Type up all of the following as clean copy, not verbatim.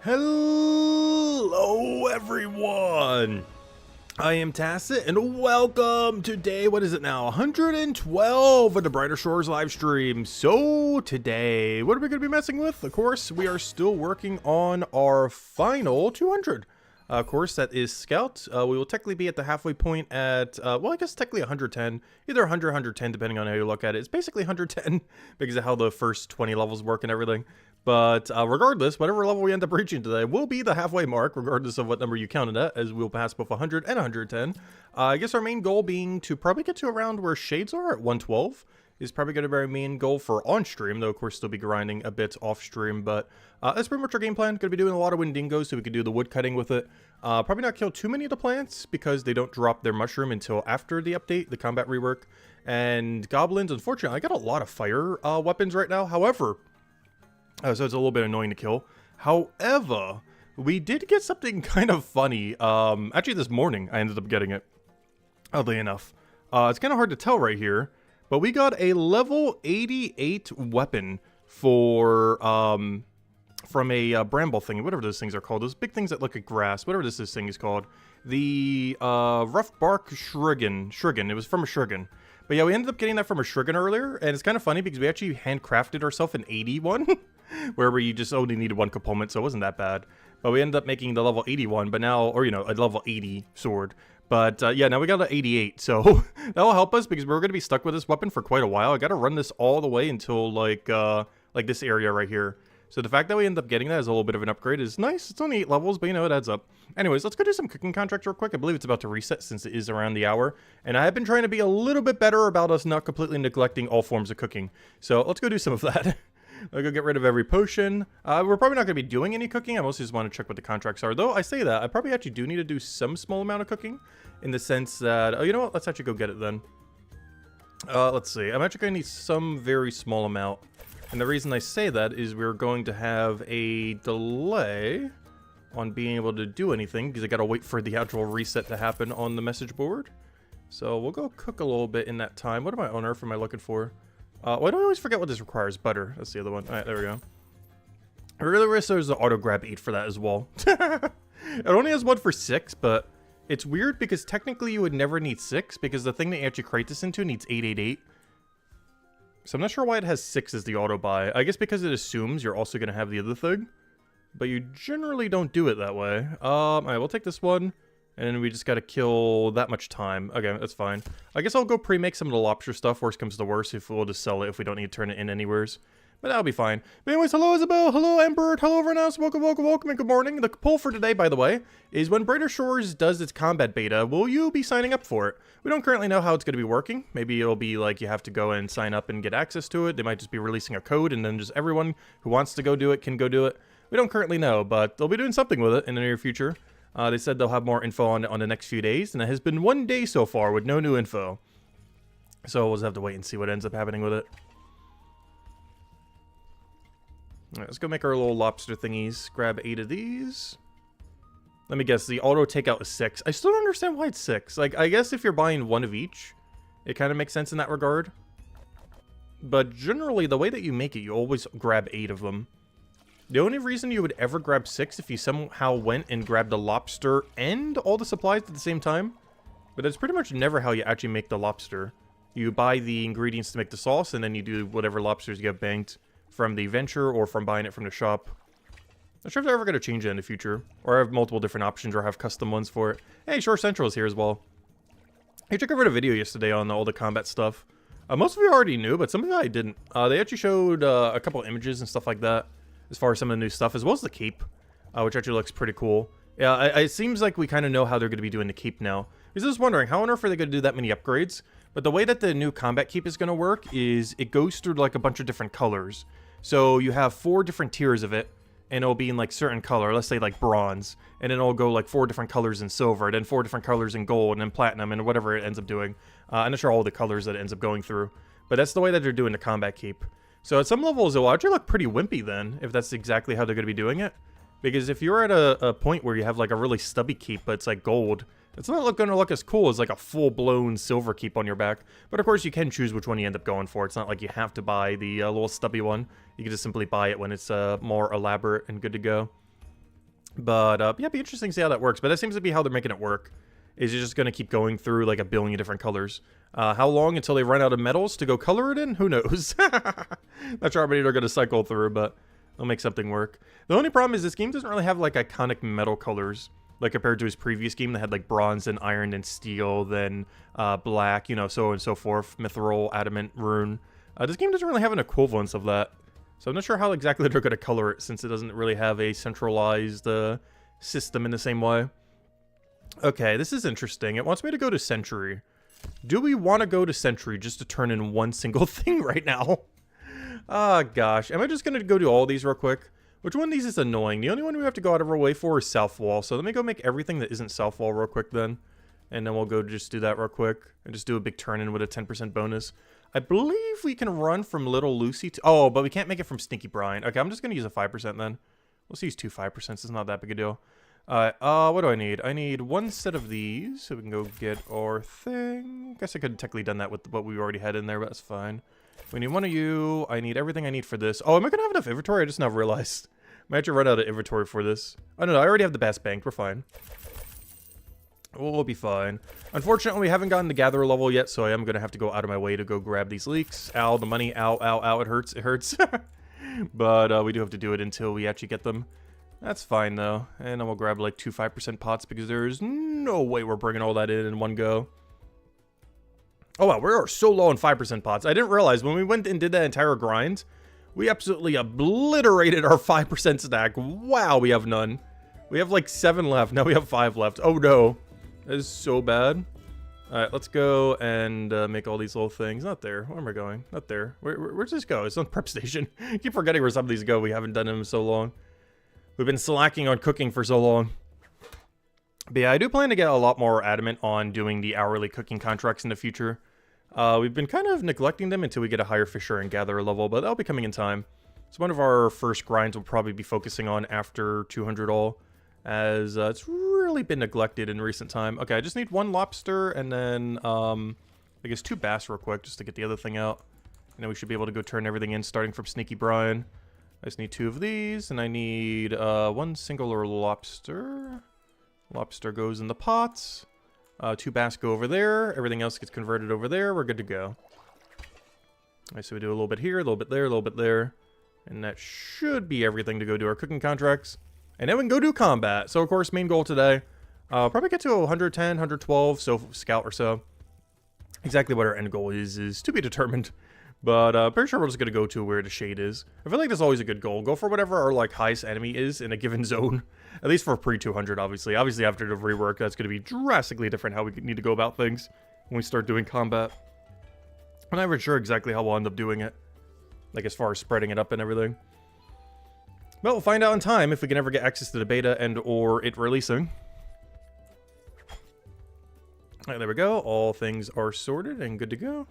Hello everyone! I am Tacit and welcome to day, what is it now, 112 of the Brighter Shores live stream. So today, what are we going to be messing with? Of course, we are still working on our final 200. Of course, that is Scout. We will technically be at the halfway point at, well, I guess technically 110. Either 100 or 110, depending on how you look at it. It's basically 110 because of how the first 20 levels work and everything. But regardless, whatever level we end up reaching today will be the halfway mark, regardless of what number you counted at, as we'll pass both 100 and 110. I guess our main goal being to probably get to around where Shades are at 112. Is probably going to be our main goal for on-stream, though of course still be grinding a bit off-stream, but that's pretty much our game plan. Going to be doing a lot of Windingos so we can do the wood cutting with it. Probably not kill too many of the plants because they don't drop their mushroom until after the update, the combat rework. And goblins, unfortunately, I got a lot of fire weapons right now, however, so it's a little bit annoying to kill. However, we did get something kind of funny. Actually this morning I ended up getting it, oddly enough. It's kind of hard to tell right here. But we got a level 88 weapon for, from a bramble thing, whatever those things are called. Those big things that look like grass, whatever this thing is called. The, rough bark shurigan. It was from a shurigan. But yeah, we ended up getting that from a shurigan earlier. And it's kind of funny because we actually handcrafted ourselves an 81. Where we just only needed one component, so it wasn't that bad. But we ended up making the level 81, but now, or you know, a level 80 sword. But yeah, now we got an 88, so that'll help us because we're going to be stuck with this weapon for quite a while. I got to run this all the way until like this area right here. So the fact that we end up getting that as a little bit of an upgrade is nice. It's only 8 levels, but you know, it adds up. Anyways, let's go do some cooking contracts real quick. I believe it's about to reset since it is around the hour. And I have been trying to be a little bit better about us not completely neglecting all forms of cooking. So let's go do some of that. I'll go get rid of every potion. We're probably not going to be doing any cooking. I mostly just want to check what the contracts are. Though I say that, I probably actually do need to do some small amount of cooking. In the sense that, oh, you know what? Let's actually go get it then. Let's see. I'm actually going to need some very small amount. And the reason I say that is we're going to have a delay on being able to do anything. Because I got to wait for the actual reset to happen on the message board. So we'll go cook a little bit in that time. What on earth am I looking for? Well, I don't always forget what this requires. Butter. That's the other one. Alright, there we go. I really wish there was an auto grab 8 for that as well. It only has one for 6, but it's weird because technically you would never need 6 because the thing that you actually create this into needs 888. So I'm not sure why it has 6 as the auto buy. I guess because it assumes you're also going to have the other thing. But you generally don't do it that way. Alright, we'll take this one. And then we just gotta kill that much time. Okay, that's fine. I guess I'll go pre-make some of the lobster stuff. Worst comes to worst, if we'll just sell it if we don't need to turn it in anywheres. But that'll be fine. But anyways, hello Isabel, hello Amber, hello Vernos, welcome, and good morning. The poll for today, by the way, is when Brighter Shores does its combat beta, will you be signing up for it? We don't currently know how it's going to be working. Maybe it'll be like you have to go and sign up and get access to it. They might just be releasing a code and then just everyone who wants to go do it can go do it. We don't currently know, but they'll be doing something with it in the near future. They said they'll have more info on it on the next few days, and it has been 1 day so far with no new info. So we'll just have to wait and see what ends up happening with it. Alright, let's go make our little lobster thingies. Grab 8 of these. Let me guess, the auto takeout is 6. I still don't understand why it's 6. Like, I guess if you're buying 1 of each, it kind of makes sense in that regard. But generally, the way that you make it, you always grab 8 of them. The only reason you would ever grab 6 if you somehow went and grabbed the lobster and all the supplies at the same time. But that's pretty much never how you actually make the lobster. You buy the ingredients to make the sauce, and then you do whatever lobsters you get banked from the venture or from buying it from the shop. Not sure if they're ever going to change it in the future. Or have multiple different options or have custom ones for it. Hey, Shore Central is here as well. Hey, check over the video yesterday on all the combat stuff. Most of you already knew, but some of you I didn't. They actually showed a couple images and stuff like that. As far as some of the new stuff, as well as the cape, which actually looks pretty cool. Yeah, it seems like we kind of know how they're going to be doing the cape now. I was just wondering, how on earth are they going to do that many upgrades? But the way that the new combat cape is going to work is it goes through like a bunch of different colors. So you have 4 different tiers of it, and it'll be in like certain color, let's say like bronze. And then it'll go like 4 different colors in silver, then 4 different colors in gold, and then platinum, and whatever it ends up doing. I'm not sure all the colors that it ends up going through. But that's the way that they're doing the combat cape. So at some levels, it will actually look pretty wimpy then, if that's exactly how they're going to be doing it. Because if you're at a point where you have like a really stubby cape, but it's like gold, it's not going to look as cool as like a full-blown silver cape on your back. But of course, you can choose which one you end up going for. It's not like you have to buy the little stubby one. You can just simply buy it when it's more elaborate and good to go. But yeah, it'd be interesting to see how that works. But that seems to be how they're making it work. Is you're just going to keep going through like a billion different colors. How long until they run out of metals to go color it in? Who knows? Not sure how many they're going to cycle through, but they'll make something work. The only problem is this game doesn't really have like iconic metal colors. Like compared to his previous game that had like bronze and iron and steel, then black, you know, so on and so forth. Mithril, adamant, rune. This game doesn't really have an equivalence of that. So I'm not sure how exactly they're going to color it since it doesn't really have a centralized system in the same way. Okay, this is interesting. It wants me to go to Century. Do we want to go to Century just to turn in one single thing right now? Ah, gosh. Am I just going to go do all these real quick? Which one of these is annoying? The only one we have to go out of our way for is South Wall. So let me go make everything that isn't South Wall real quick then. And then we'll go just do that real quick. And just do a big turn-in with a 10% bonus. I believe we can run from Little Lucy to... Oh, but we can't make it from Stinky Brine. Okay, I'm just going to use a 5% then. Let's use two 5%. It's not that big a deal. What do I need? I need one set of these, so we can go get our thing. Guess I could have technically done that with what we already had in there, but that's fine. We need one of you. I need everything I need for this. Oh, am I going to have enough inventory? I just now realized. I might have to run out of inventory for this. Oh, no, I already have the Bass Bank. We're fine. We'll be fine. Unfortunately, we haven't gotten the Gatherer level yet, so I am going to have to go out of my way to go grab these leeks. Ow, the money. Ow, ow, ow. It hurts. It hurts. But we do have to do it until we actually get them. That's fine, though. And then we'll grab, like, two 5% pots because there's no way we're bringing all that in one go. Oh, wow. We are so low on 5% pots. I didn't realize when we went and did that entire grind, we absolutely obliterated our 5% stack. Wow, we have none. We have, like, 7 left. Now we have 5 left. Oh, no. That is so bad. All right, let's go and make all these little things. Not there. Where am I going? Not there. Where's this go? It's on prep station. I keep forgetting where some of these go. We haven't done them in so long. We've been slacking on cooking for so long. But yeah, I do plan to get a lot more adamant on doing the hourly cooking contracts in the future. We've been kind of neglecting them until we get a higher Fisher and Gatherer level, but that'll be coming in time. So one of our first grinds we'll probably be focusing on after 200 all, as it's really been neglected in recent time. Okay, I just need one lobster and then, I guess 2 bass real quick just to get the other thing out. And then we should be able to go turn everything in starting from Sneaky Brine. I just need 2 of these, and I need 1 singular lobster. Lobster goes in the pots. 2 bass go over there. Everything else gets converted over there. We're good to go. Alright, so we do a little bit here, a little bit there, a little bit there. And that should be everything to go do our cooking contracts. And then we can go do combat. So, of course, main goal today. Probably get to 110, 112, so scout or so. Exactly what our end goal is to be determined. But pretty sure we're just going to go to where the shade is. I feel like that's always a good goal. Go for whatever our like highest enemy is in a given zone. At least for pre-200, obviously. Obviously, after the rework, that's going to be drastically different how we need to go about things when we start doing combat. I'm not even sure exactly how we'll end up doing it. Like, as far as spreading it up and everything. But we'll find out in time if we can ever get access to the beta and or it releasing. Alright, there we go. All things are sorted and good to go.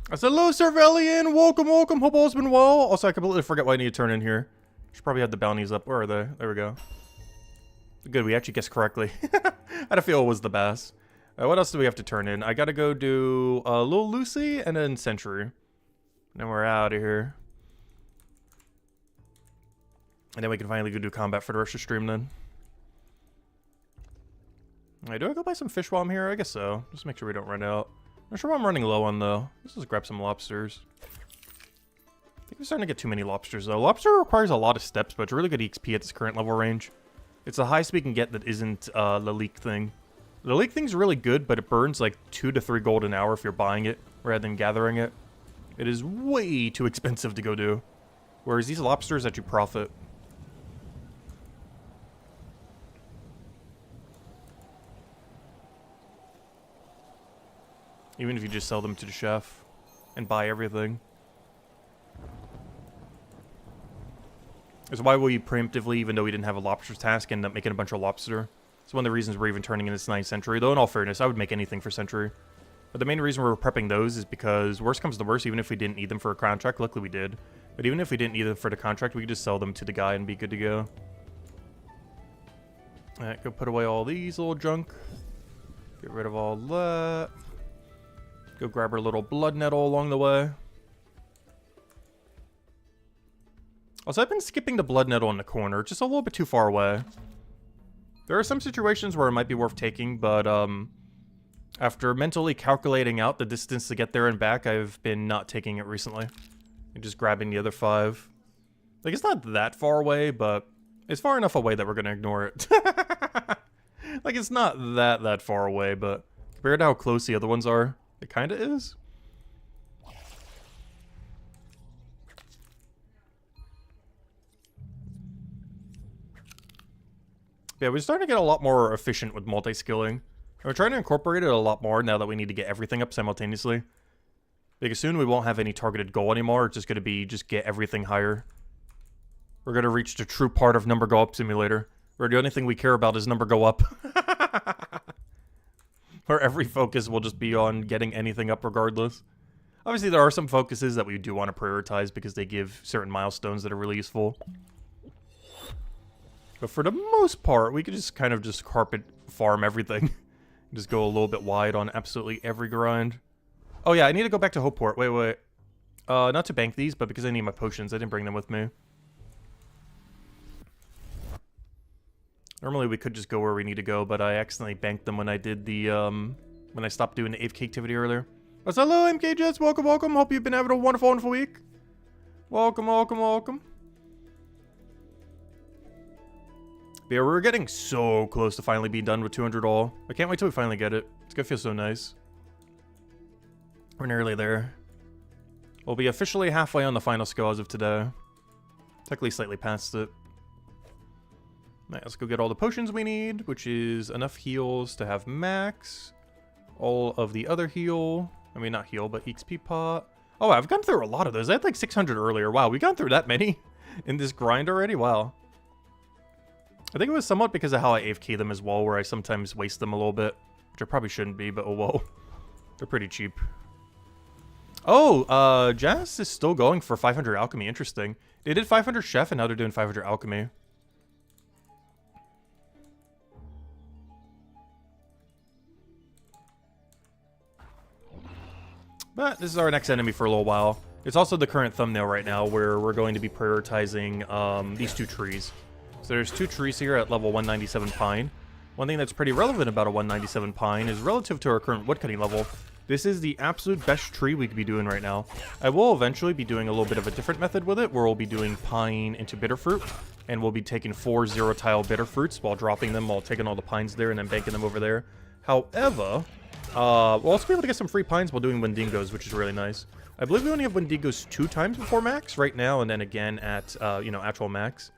I said, hello, Cervelian. Welcome, welcome. Hope all's been well. Also, I completely forget what I need to turn in here. Should probably have the bounties up. Where are they? There we go. Good, we actually guessed correctly. I had a feel it was the bass. What else do we have to turn in? I gotta go do Little Lucy and then Century. And then we're out of here. And then we can finally go do combat for the rest of the stream then. Alright, do I go buy some fish while I'm here? I guess so. Just make sure we don't run out. Not sure what I'm running low on, though. Let's just grab some lobsters. I think we're starting to get too many lobsters, though. Lobster requires a lot of steps, but it's really good XP at this current level range. It's the highest we can get that isn't the leek thing. The leek thing's really good, but it burns like 2 to 3 gold an hour if you're buying it, rather than gathering it. It is way too expensive to go do. Whereas these lobsters let you profit. Even if you just sell them to the chef and buy everything. That's why we preemptively, even though we didn't have a lobster task, end up making a bunch of lobster. It's one of the reasons we're even turning in this 9th century. Though in all fairness, I would make anything for century. But the main reason we're prepping those is because worst comes to worst, even if we didn't need them for a contract, luckily we did. But even if we didn't need them for the contract, we could just sell them to the guy and be good to go. Alright, go put away all these little junk. Get rid of all that. Go grab our little blood nettle along the way. Also, I've been skipping the blood nettle in the corner, just a little bit too far away. There are some situations where it might be worth taking, but after mentally calculating out the distance to get there and back, I've been not taking it recently. And just grabbing the other 5. Like, it's not that far away, but it's far enough away that we're gonna ignore it. Like, it's not that far away, but compared to how close the other ones are, it kinda is. Yeah, we're starting to get a lot more efficient with multi-skilling. We're trying to incorporate it a lot more now that we need to get everything up simultaneously. Because soon we won't have any targeted goal anymore. It's just going to be just get everything higher. We're going to reach the true part of number go up simulator. Where the only thing we care about is number go up. Where every focus will just be on getting anything up regardless. Obviously there are some focuses that we do want to prioritize because they give certain milestones that are really useful. But for the most part, we could just kind of just carpet farm everything. Just go a little bit wide on absolutely every grind. Oh yeah, I need to go back to Hopeport. Wait. Not to bank these, but because I need my potions. I didn't bring them with me. Normally we could just go where we need to go, but I accidentally banked them when I did the, when I stopped doing the AFK activity earlier. Oh, so hello, MK Jets. Welcome. Hope you've been having a wonderful week. Welcome. Yeah, we're getting so close to finally being done with 200 all. I can't wait till we finally get it. It's gonna feel so nice. We're nearly there. We'll be officially halfway on the final skill as of today. Technically slightly past it. Alright, let's go get all the potions we need, which is enough heals to have max. All of the other heal. I mean, not heal, but XP pot. Oh, I've gone through a lot of those. I had like 600 earlier. Wow, we've gone through that many in this grind already? Wow. I think it was somewhat because of how I AFK them as well, where I sometimes waste them a little bit. Which I probably shouldn't be, but oh well. They're pretty cheap. Oh, Jazz is still going for 500 alchemy. Interesting. They did 500 chef, and now they're doing 500 alchemy. But this is our next enemy for a little while. It's also the current thumbnail right now, where we're going to be prioritizing these 2 trees. So there's 2 trees here at level 197 pine. One thing that's pretty relevant about a 197 pine is relative to our current woodcutting level. This is the absolute best tree we could be doing right now. I will eventually be doing a little bit of a different method with it, where we'll be doing pine into bitter fruit. And we'll be taking 4 0-tile bitter fruits while dropping them, while taking all the pines there and then banking them over there. However, we'll also be able to get some free pines while doing Wendigos, which is really nice. I believe we only have Wendigos 2 times before max right now, and then again at, actual max.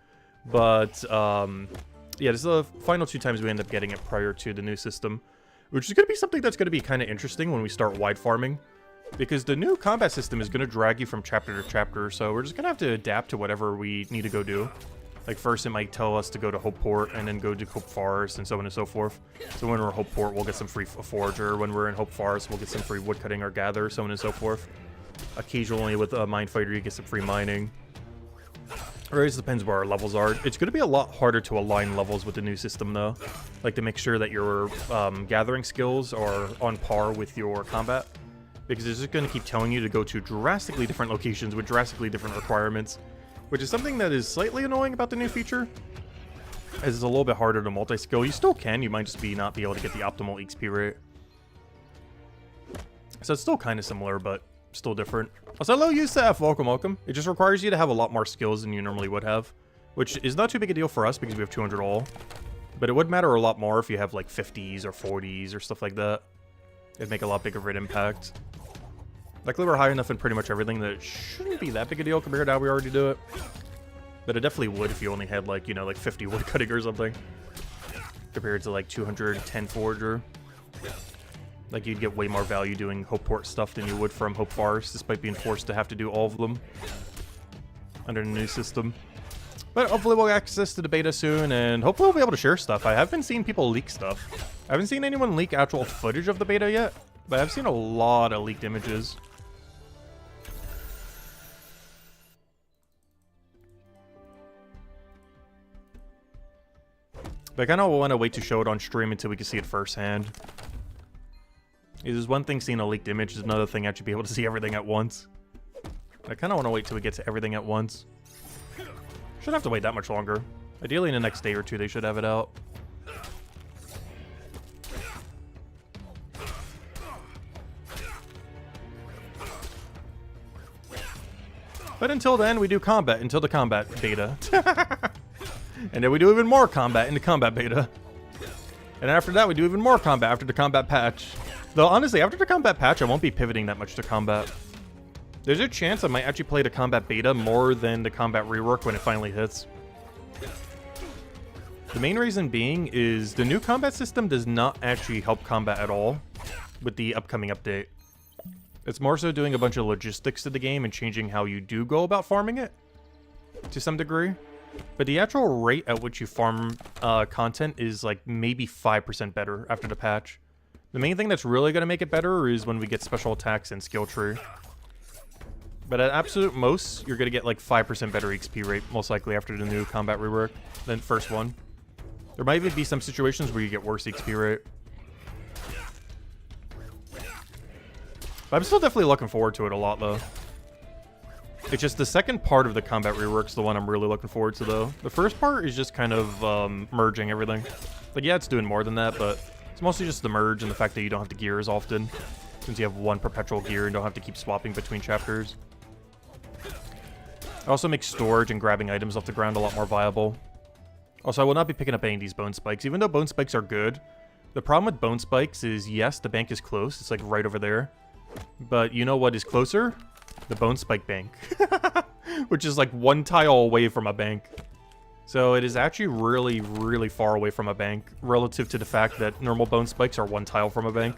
But, yeah, this is the final 2 times we end up getting it prior to the new system. Which is going to be something that's going to be kind of interesting when we start wide farming. Because the new combat system is going to drag you from chapter to chapter, so we're just going to have to adapt to whatever we need to go do. Like, first it might tell us to go to Hopeport, and then go to Hope Forest, and so on and so forth. So when we're in Hopeport, we'll get some free forager. When we're in Hope Forest, we'll get some free woodcutting or gather, so on and so forth. Occasionally with a mine fighter, you get some free mining. It always depends where our levels are. It's going to be a lot harder to align levels with the new system, though. Like, to make sure that your gathering skills are on par with your combat. Because it's just going to keep telling you to go to drastically different locations with drastically different requirements. Which is something that is slightly annoying about the new feature. As it's a little bit harder to multi-skill. You still can, you might just not be able to get the optimal XP rate. So it's still kind of similar, but still different. Also, hello, Yusef. Welcome. It just requires you to have a lot more skills than you normally would have. Which is not too big a deal for us because we have 200 all. But it would matter a lot more if you have like 50s or 40s or stuff like that. It'd make a lot bigger of an impact. Luckily, we're high enough in pretty much everything that it shouldn't be that big a deal compared to how we already do it. But it definitely would if you only had like, like 50 woodcutting or something. Compared to like 210 forager. Like, you'd get way more value doing Hopeport stuff than you would from Hope Forest, despite being forced to have to do all of them under the new system. But hopefully we'll get access to the beta soon, and hopefully we'll be able to share stuff. I have been seeing people leak stuff. I haven't seen anyone leak actual footage of the beta yet, but I've seen a lot of leaked images. But I kind of want to wait to show it on stream until we can see it firsthand. There's one thing seeing a leaked image, is another thing actually be able to see everything at once. I kind of want to wait till we get to everything at once. Shouldn't have to wait that much longer. Ideally in the next day or two they should have it out. But until then, we do combat until the combat beta. And then we do even more combat in the combat beta. And after that, we do even more combat after the combat patch. Though, honestly, after the combat patch, I won't be pivoting that much to combat. There's a chance I might actually play the combat beta more than the combat rework when it finally hits. The main reason being is the new combat system does not actually help combat at all with the upcoming update. It's more so doing a bunch of logistics to the game and changing how you do go about farming it to some degree. But the actual rate at which you farm content is like maybe 5% better after the patch. The main thing that's really going to make it better is when we get special attacks and skill tree. But at absolute most, you're going to get like 5% better XP rate, most likely after the new combat rework than first one. There might even be some situations where you get worse XP rate. But I'm still definitely looking forward to it a lot, though. It's just the second part of the combat rework's the one I'm really looking forward to, though. The first part is just kind of merging everything. Like, yeah, it's doing more than that, but it's mostly just the merge and the fact that you don't have to gear as often, since you have one perpetual gear and don't have to keep swapping between chapters. It also makes storage and grabbing items off the ground a lot more viable. Also, I will not be picking up any of these bone spikes, even though bone spikes are good. The problem with bone spikes is, yes, the bank is close. It's like right over there. But you know what is closer? The bone spike bank. Which is like one tile away from a bank. So it is actually really, really far away from a bank, relative to the fact that normal bone spikes are one tile from a bank.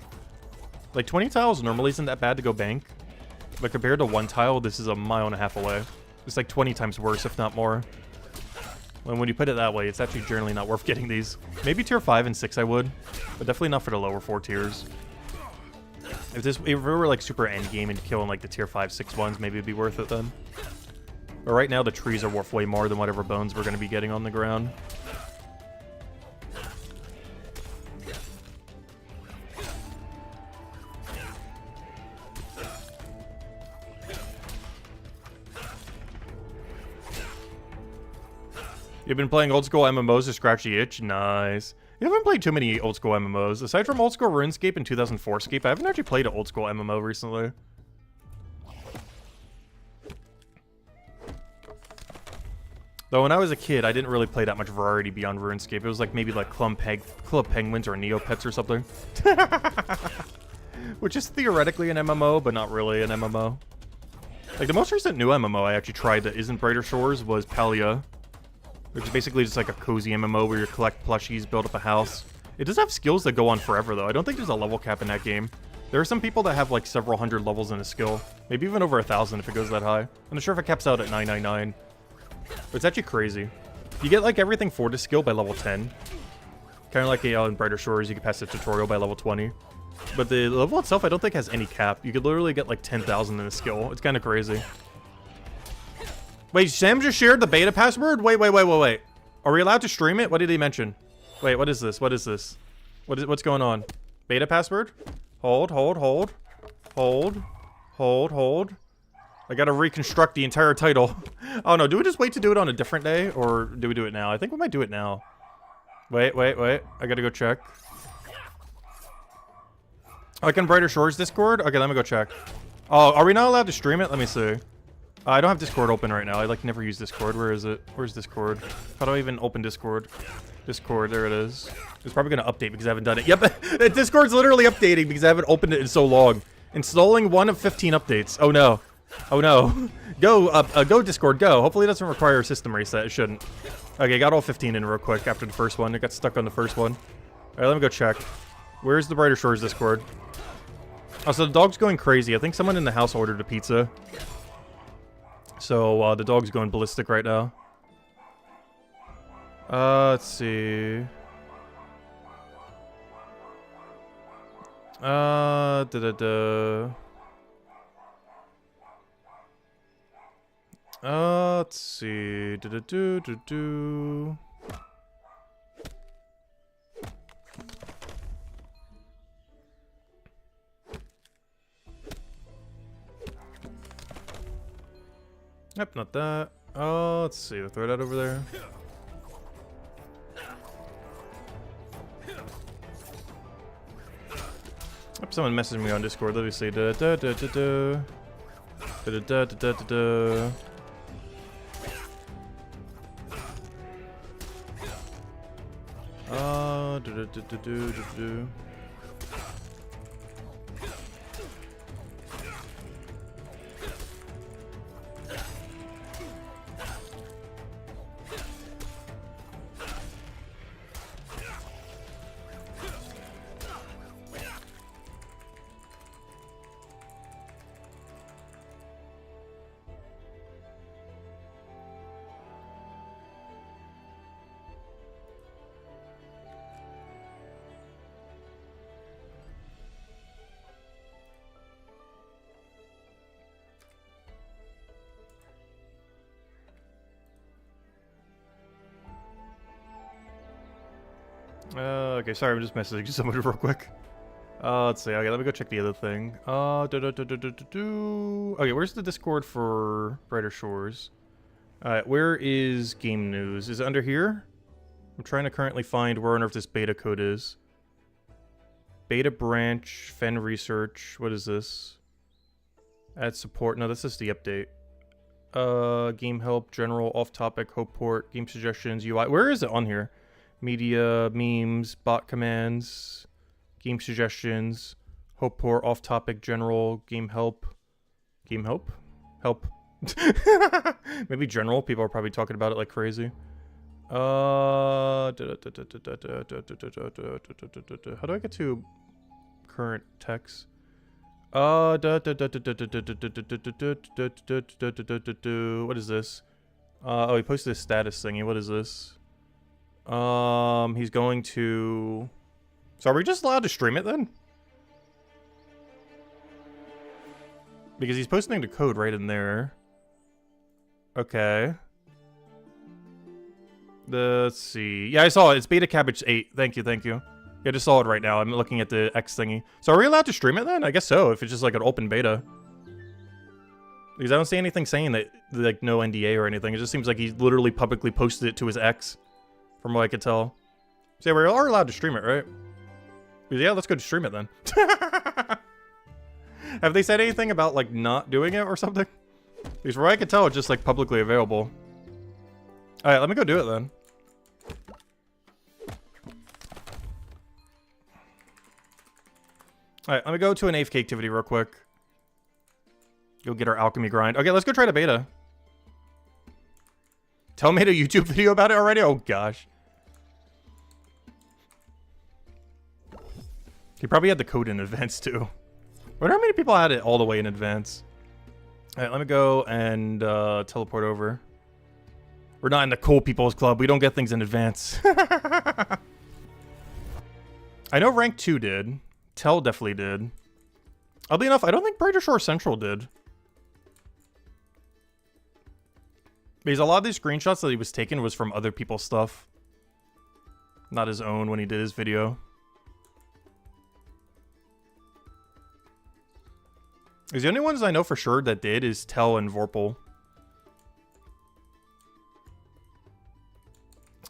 Like 20 tiles normally isn't that bad to go bank. But compared to one tile, this is a mile and a half away. It's like 20 times worse, if not more. And when you put it that way, it's actually generally not worth getting these. Maybe tier 5 and 6 I would, but definitely not for the lower 4 tiers. If it were like super endgame and killing like the tier 5, 6 ones, maybe it'd be worth it then. But right now the trees are worth way more than whatever bones we're going to be getting on the ground. You've been playing old school MMOs to scratch the itch? Nice. You haven't played too many old school MMOs. Aside from old school RuneScape and 2004scape, I haven't actually played an old school MMO recently. Though when I was a kid, I didn't really play that much variety beyond RuneScape. It was like maybe like Club Penguins or Neopets or something. Which is theoretically an MMO, but not really an MMO. Like the most recent new MMO I actually tried that isn't Brighter Shores was Palia. Which is basically just like a cozy MMO where you collect plushies, build up a house. It does have skills that go on forever, though. I don't think there's a level cap in that game. There are some people that have like several hundred levels in a skill. Maybe even over 1,000 if it goes that high. I'm not sure if it caps out at 999. But it's actually crazy. You get like everything for the skill by level 10. Kind of like in Brighter Shores, you can pass the tutorial by level 20. But the level itself I don't think has any cap. You could literally get like 10,000 in a skill. It's kind of crazy. Wait, Sam just shared the beta password? Wait. Are we allowed to stream it? What did he mention? Wait, what is this? What's going on? Beta password? Hold. I gotta reconstruct the entire title. Oh no, do we just wait to do it on a different day? Or do we do it now? I think we might do it now. Wait. I gotta go check. Oh, can Brighter Shores Discord? Okay, let me go check. Oh, are we not allowed to stream it? Let me see. I don't have Discord open right now. I like never use Discord. Where is it? Where's Discord? How do I even open Discord? Discord, there it is. It's probably going to update because I haven't done it. Yep, Discord's literally updating because I haven't opened it in so long. Installing 1 of 15 updates. Oh no. Go Discord, go. Hopefully it doesn't require a system reset. It shouldn't. Okay, got all 15 in real quick after the first one. It got stuck on the first one. Alright, let me go check. Where's the Brighter Shores Discord? Oh, so the dog's going crazy. I think someone in the house ordered a pizza. So, the dog's going ballistic right now. Let's see. Let's see. Yep, not that. Oh, let's see. Throw that over there. Yep, someone messaged me on Discord. Let me see. Da da da da da. Da da da da da da. Do do do do do do do. Okay, sorry, I'm just messaging somebody real quick. Let's see. Okay, let me go check the other thing. Okay, where's the Discord for Brighter Shores? Alright, where is game news? Is it under here? I'm trying to currently find where on earth this beta code is. Beta branch, Fen research. What is this? Add support. No, this is the update. Game help, general, off topic, hope port, game suggestions, UI. Where is it on here? Media, memes, bot commands, game suggestions, hope port, off topic, general, game help. Game help? Help. Maybe general. People are probably talking about it like crazy. How do I get to current text? What is this? Oh, he posted a status thingy. What is this? He's going to... So are we just allowed to stream it then? Because he's posting the code right in there. Okay. Let's see. Yeah, I saw it. It's Beta Cabbage 8. Thank you, thank you. Yeah, I just saw it right now. I'm looking at the X thingy. So are we allowed to stream it then? I guess so, if it's just like an open beta. Because I don't see anything saying that, like, no NDA or anything. It just seems like he literally publicly posted it to his X. From what I could tell. So yeah, we are allowed to stream it, right? Yeah, let's go to stream it then. Have they said anything about, like, not doing it or something? Because from what I could tell, it's just, like, publicly available. Alright, let me go do it then. Alright, let me go to an AFK activity real quick. Go get our alchemy grind. Okay, let's go try the beta. Tell me a YouTube video about it already? Oh, gosh. He probably had the code in advance, too. I wonder how many people had it all the way in advance. Alright, let me go and teleport over. We're not in the cool people's club. We don't get things in advance. I know rank 2 did. Tell definitely did. Oddly enough, I don't think Brighter Shore Central did. Because a lot of these screenshots that he was taking was from other people's stuff. Not his own when he did his video. Because the only ones I know for sure that did is Tell and Vorpal.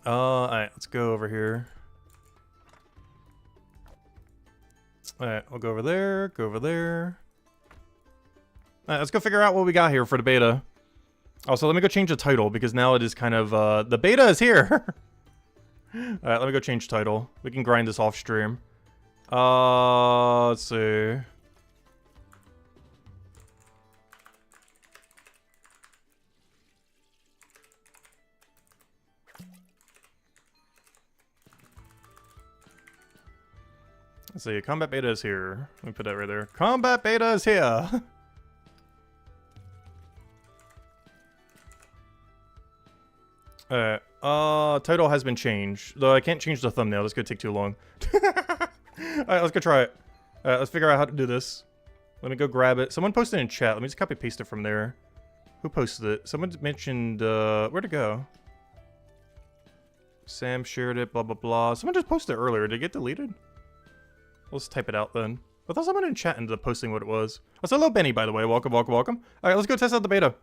Alright, let's go over here. Alright, we'll go over there, go over there. Alright, let's go figure out what we got here for the beta. Also, let me go change the title, because now it is kind of, the beta is here! Alright, let me go change title. We can grind this off stream. Let's see. Let's see, combat beta is here. Let me put that right there. Combat beta is here. Title has been changed. Though I can't change the thumbnail, that's gonna take too long. Alright, let's go try it. Let's figure out how to do this. Let me go grab it. Someone posted in chat. Let me just copy paste it from there. Who posted it? Someone mentioned, where'd it go? Sam shared it, blah, blah, blah. Someone just posted it earlier. Did it get deleted? Let's type it out then. I thought someone in chat ended up posting what it was. Oh, so hello, Benny, by the way. Welcome, welcome, welcome. Alright, let's go test out the beta.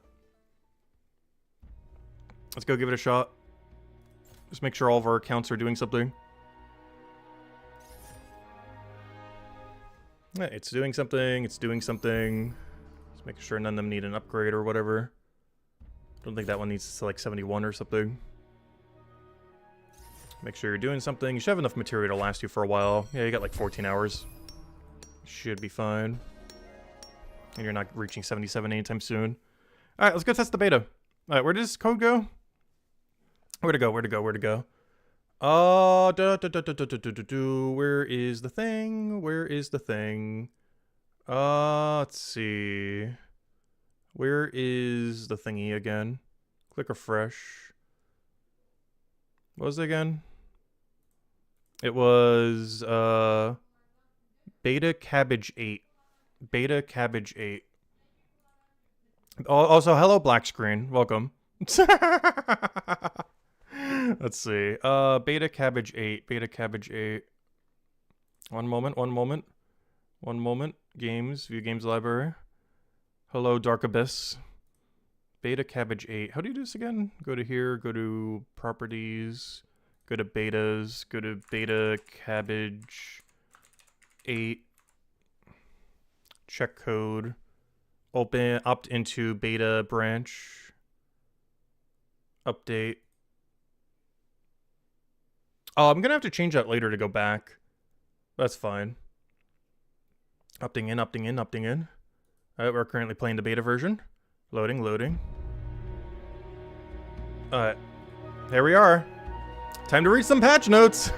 Let's go give it a shot. Just make sure all of our accounts are doing something. Yeah, it's doing something. It's doing something. Just making sure none of them need an upgrade or whatever. Don't think that one needs to like 71 or something. Make sure you're doing something. You should have enough material to last you for a while. Yeah, you got like 14 hours. Should be fine. And you're not reaching 77 anytime soon. Alright, let's go test the beta. Alright, where does this code go? Where'd it go? Where'd it go? Where'd it go? Where is the thing? Where is the thing? Let's see. Where is the thingy again? Click refresh. What was it again? It was, Beta Cabbage 8. Beta Cabbage 8. Also, hello, black screen. Welcome. Let's see. Beta Cabbage 8. Beta Cabbage 8. One moment, one moment. One moment. Games. View games library. Hello, Dark Abyss. Beta Cabbage 8. How do you do this again? Go to here. Go to properties. Go to betas. Go to Beta Cabbage 8. Check code. Open. Opt into beta branch. Update. Oh, I'm gonna have to change that later to go back. That's fine. Opting in, opting in, opting in. Alright, we're currently playing the beta version. Loading, loading. Alright. Here we are. Time to read some patch notes.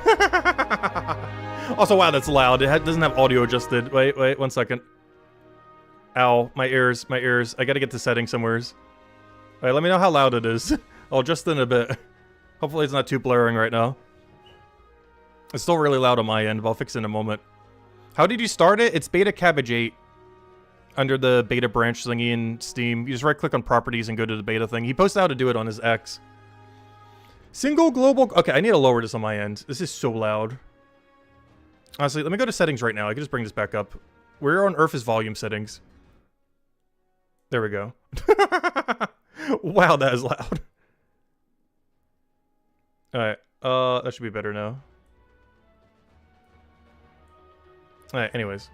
Also, wow, that's loud. It doesn't have audio adjusted. Wait, 1 second. Ow, my ears, my ears. I gotta get the settings somewheres. Alright, let me know how loud it is. I'll adjust it in a bit. Hopefully it's not too blaring right now. It's still really loud on my end, but I'll fix it in a moment. How did you start it? It's Beta Cabbage 8. Under the beta branch thingy in Steam. You just right click on properties and go to the beta thing. He posted how to do it on his X. Single global... Okay, I need to lower this on my end. This is so loud. Honestly, let me go to settings right now. I can just bring this back up. Where on earth is volume settings? There we go. Wow, that is loud. Alright, that should be better now. Alright, anyways.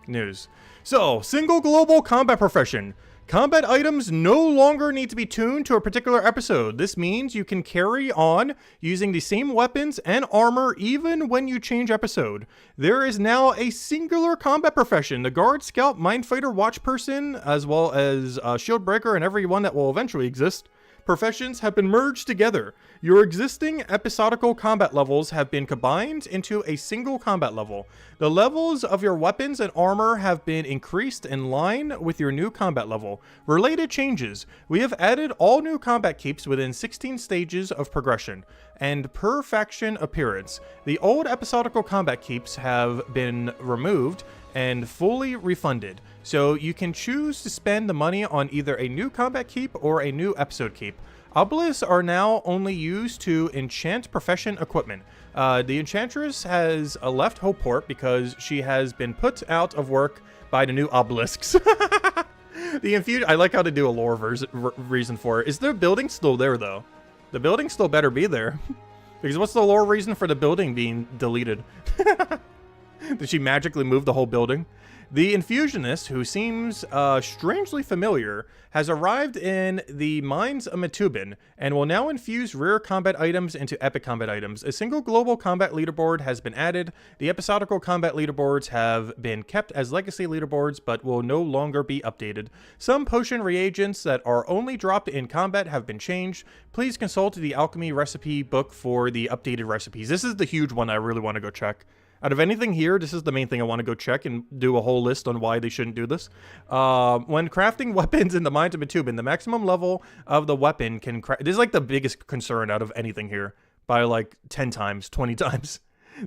News. So, single global combat profession. Combat items no longer need to be tuned to a particular episode. This means you can carry on using the same weapons and armor even when you change episode. There is now a singular combat profession. The guard, scout, mind fighter, watch person, as well as shield breaker and every one that will eventually exist. Professions have been merged together. Your existing episodical combat levels have been combined into a single combat level. The levels of your weapons and armor have been increased in line with your new combat level. Related changes. We have added all new combat keeps within 16 stages of progression and per faction appearance. The old episodical combat keeps have been removed and fully refunded. So you can choose to spend the money on either a new combat keep or a new episode keep. Obelisks are now only used to enchant profession equipment. The Enchantress has left Hopeport because she has been put out of work by the new obelisks. I like how to do a lore reason for it. Is the building still there, though? The building still better be there. Because what's the lore reason for the building being deleted? Did she magically move the whole building? The Infusionist, who seems strangely familiar, has arrived in the Mines of Matubin and will now infuse rare combat items into epic combat items. A single global combat leaderboard has been added. The episodical combat leaderboards have been kept as legacy leaderboards but will no longer be updated. Some potion reagents that are only dropped in combat have been changed. Please consult the alchemy recipe book for the updated recipes. This is the huge one I really want to go check. Out of anything here, this is the main thing I want to go check and do a whole list on why they shouldn't do this. When crafting weapons in the Mines of Matubin, the maximum level of the weapon can craft. This is like the biggest concern out of anything here by like 10 times, 20 times.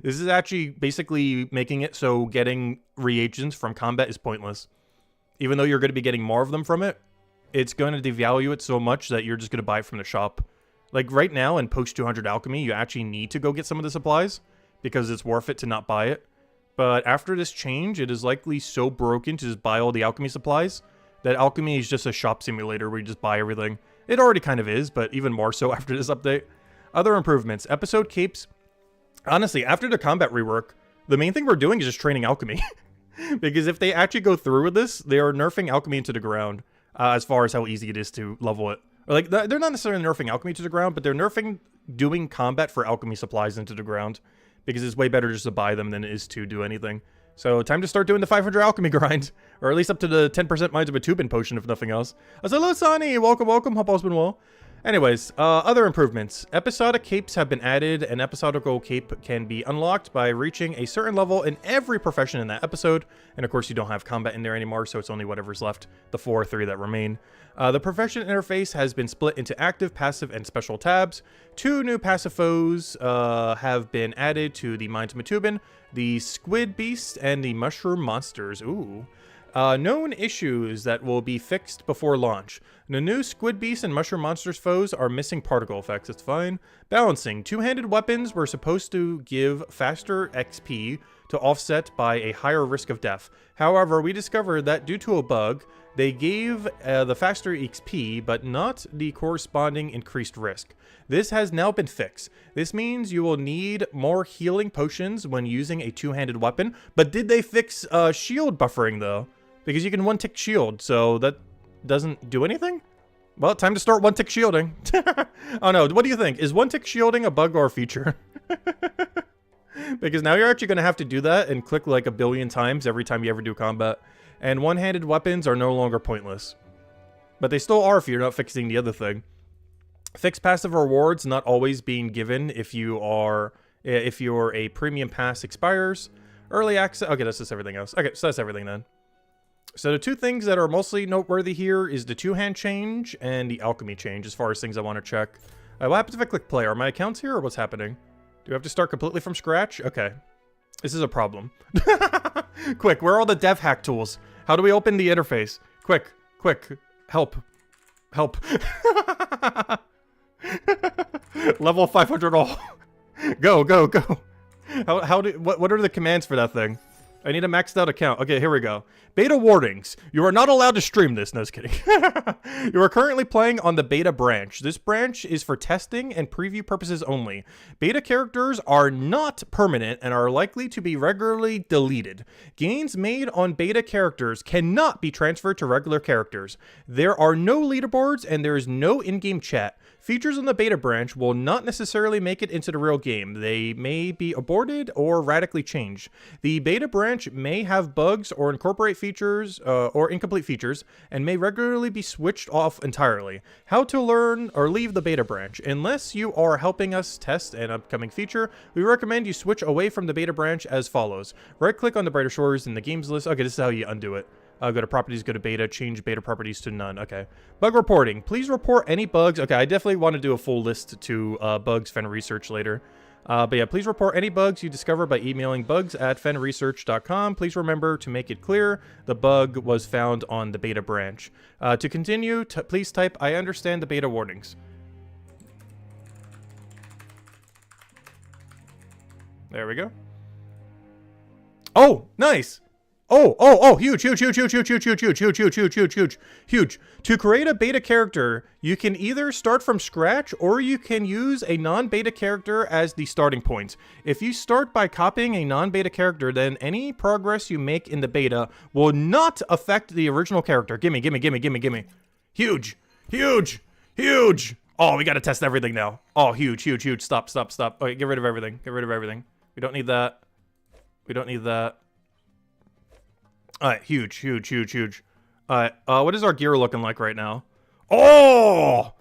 This is actually basically making it so getting reagents from combat is pointless. Even though you're going to be getting more of them from it, it's going to devalue it so much that you're just going to buy it from the shop. Like right now in post 200 alchemy, you actually need to go get some of the supplies because it's worth it to not buy it. But after this change, it is likely so broken to just buy all the alchemy supplies that alchemy is just a shop simulator where you just buy everything. It already kind of is, but even more so after this update. Other improvements. Episode capes. Honestly, after the combat rework, the main thing we're doing is just training alchemy. Because if they actually go through with this, they are nerfing alchemy into the ground as far as how easy it is to level it. Or like, they're not necessarily nerfing alchemy to the ground, but they're nerfing doing combat for alchemy supplies into the ground. Because it's way better just to buy them than it is to do anything. So time to start doing the 500 alchemy grind. Or at least up to the 10% Mines of Matubin potion if nothing else. Hello Sonny, welcome, welcome, hope all's been well. Anyways, other improvements. Episodic capes have been added. An episodical cape can be unlocked by reaching a certain level in every profession in that episode. And of course you don't have combat in there anymore, so it's only whatever's left, the 4 or 3 that remain. The profession interface has been split into active, passive, and special tabs. 2 new passive foes have been added to the Mines of Matubin, the Squid Beast and the Mushroom Monsters. Ooh. Known issues that will be fixed before launch. The new Squid Beast and Mushroom Monsters foes are missing particle effects, it's fine. Balancing. Two-handed weapons were supposed to give faster XP to offset by a higher risk of death. However, we discovered that due to a bug, they gave the faster XP, but not the corresponding increased risk. This has now been fixed. This means you will need more healing potions when using a two-handed weapon. But did they fix shield buffering, though? Because you can one-tick shield, so that doesn't do anything? Well, time to start one-tick shielding. Oh no, what do you think? Is one-tick shielding a bug or a feature? Because now you're actually going to have to do that and click like a billion times every time you ever do combat. And one-handed weapons are no longer pointless. But they still are if you're not fixing the other thing. Fixed passive rewards not always being given if your a premium pass expires. Early access. Okay, that's just everything else. Okay, so that's everything then. So the 2 things that are mostly noteworthy here is the two-hand change and the alchemy change as far as things I want to check. What happens if I click play? Are my accounts here or what's happening? Do I have to start completely from scratch? Okay. This is a problem. Quick, where are all the dev hack tools? How do we open the interface? Quick, quick, help. Help. Level 500 all. Go, go, go. What are the commands for that thing? I need a maxed out account. Okay, here we go. Beta warnings. You are not allowed to stream this. No, just kidding. You are currently playing on the beta branch. This branch is for testing and preview purposes only. Beta characters are not permanent and are likely to be regularly deleted. Gains made on beta characters cannot be transferred to regular characters. There are no leaderboards and there is no in-game chat. Features on the beta branch will not necessarily make it into the real game. They may be aborted or radically changed. The beta branch may have bugs or incorporate features or incomplete features and may regularly be switched off entirely. How to learn or leave the beta branch. Unless you are helping us test an upcoming feature, we recommend you switch away from the beta branch as follows. Right click on the Brighter Shores in the games list. Okay, this is how you undo it. Go to properties, go to beta, change beta properties to none. Okay. Bug reporting. Please report any bugs. Okay, I definitely want to do a full list to bugs Fen Research later. But yeah, please report any bugs you discover by emailing bugs@fenresearch.com. Please remember to make it clear the bug was found on the beta branch. To continue, please type, I understand the beta warnings. There we go. Oh, nice. Oh, huge. To create a beta character, you can either start from scratch or you can use a non-beta character as the starting point. If you start by copying a non-beta character, then any progress you make in the beta will not affect the original character. Gimme. Huge. Oh, we gotta test everything now. Oh, huge. Stop. Okay, get rid of everything. We don't need that. Alright, huge. Alright, what is our gear looking like right now? Oh!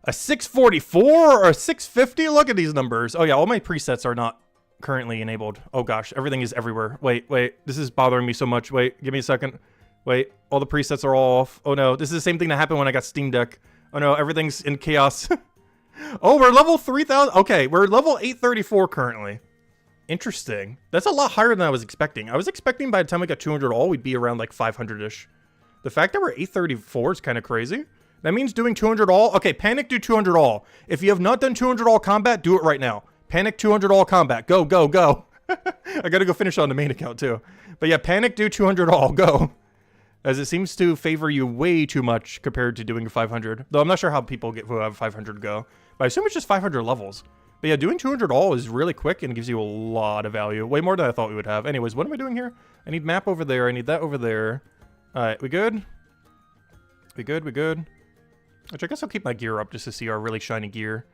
A 644 or a 650? Look at these numbers. Oh yeah, all my presets are not currently enabled. Oh gosh, everything is everywhere. Wait, this is bothering me so much. Wait, give me a second. Wait, all the presets are all off. Oh no, this is the same thing that happened when I got Steam Deck. Oh no, everything's in chaos. Oh, we're level 3000. Okay, we're level 834 currently. Interesting. That's a lot higher than I was expecting. I was expecting by the time we got 200 all, we'd be around like 500-ish. The fact that we're 834 is kind of crazy. That means doing 200 all. Okay, Panic, do 200 all. If you have not done 200 all combat, do it right now. Panic 200 all combat. Go, go, go. I gotta go finish on the main account too. But yeah, Panic, do 200 all. Go. As it seems to favor you way too much compared to doing 500. Though I'm not sure how people get who have 500 go. But I assume it's just 500 levels. But yeah, doing 200 all is really quick and gives you a lot of value. Way more than I thought we would have. Anyways, what am I doing here? I need map over there. I need that over there. Alright, we good? We good? We good? Which I guess I'll keep my gear up just to see our really shiny gear.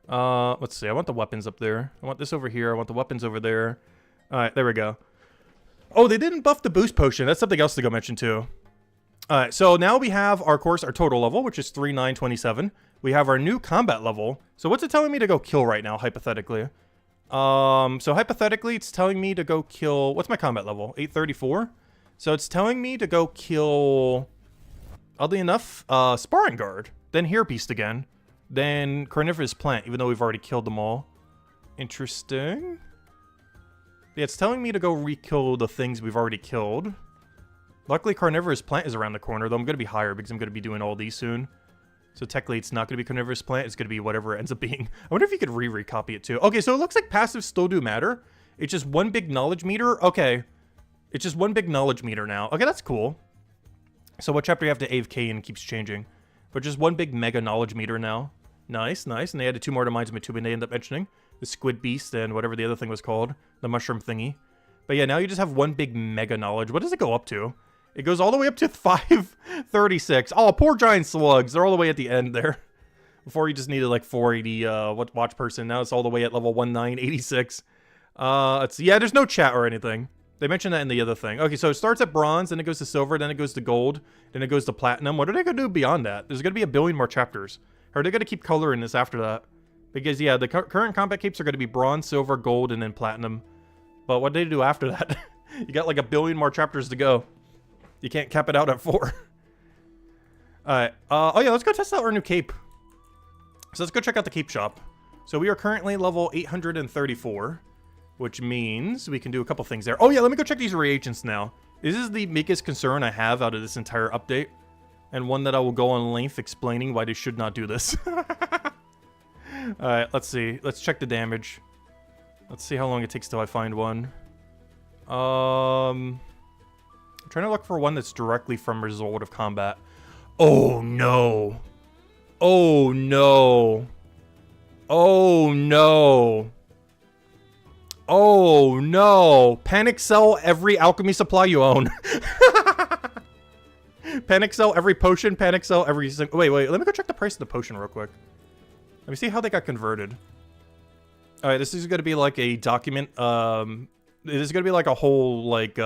Let's see. I want the weapons up there. I want this over here. I want the weapons over there. Alright, there we go. Oh, they didn't buff the boost potion. That's something else to go mention too. Alright, so now we have, our total level, which is 3927. We have our new combat level. So what's it telling me to go kill right now, hypothetically? So hypothetically, it's telling me to go kill... What's my combat level? 834? So it's telling me to go kill... Oddly enough, Sparring Guard. Then Hair Beast again. Then Carnivorous Plant, even though we've already killed them all. Interesting. Yeah, it's telling me to go re-kill the things we've already killed. Luckily, Carnivorous Plant is around the corner, though I'm going to be higher because I'm going to be doing all these soon. So technically, it's not going to be Carnivorous Plant. It's going to be whatever it ends up being. I wonder if you could re-copy it too. Okay, so it looks like passives still do matter. It's just one big knowledge meter. Okay. It's just one big knowledge meter now. Okay, that's cool. So what chapter you have to AFK and keeps changing. But just one big mega knowledge meter now. Nice, nice. And they added 2 more to Minds Matuba they ended up mentioning. The Squid Beast and whatever the other thing was called. The mushroom thingy. But yeah, now you just have one big mega knowledge. What does it go up to? It goes all the way up to 536. Oh, poor giant slugs. They're all the way at the end there. Before you just needed like 480 watch person. Now it's all the way at level 1986. Let's see. Yeah, there's no chat or anything. They mentioned that in the other thing. Okay, so it starts at bronze, then it goes to silver, then it goes to gold, then it goes to platinum. What are they going to do beyond that? There's going to be a billion more chapters. Or are they going to keep coloring this after that? Because, yeah, the current combat capes are going to be bronze, silver, gold, and then platinum. But what do they do after that? You got like a billion more chapters to go. You can't cap it out at 4. Alright. Oh, yeah, let's go test out our new cape. So let's go check out the cape shop. So we are currently level 834. Which means we can do a couple things there. Oh yeah, let me go check these reagents now. This is the biggest concern I have out of this entire update. And one that I will go on length explaining why they should not do this. Alright, let's see. Let's check the damage. Let's see how long it takes till I find one. I'm trying to look for one that's directly from result of combat. Oh no. Oh no. Oh no. Oh no! Panic sell every alchemy supply you own. Panic sell every potion, panic sell every... Wait, let me go check the price of the potion real quick. Let me see how they got converted. Alright, this is going to be like a document, this is going to be like a whole, like,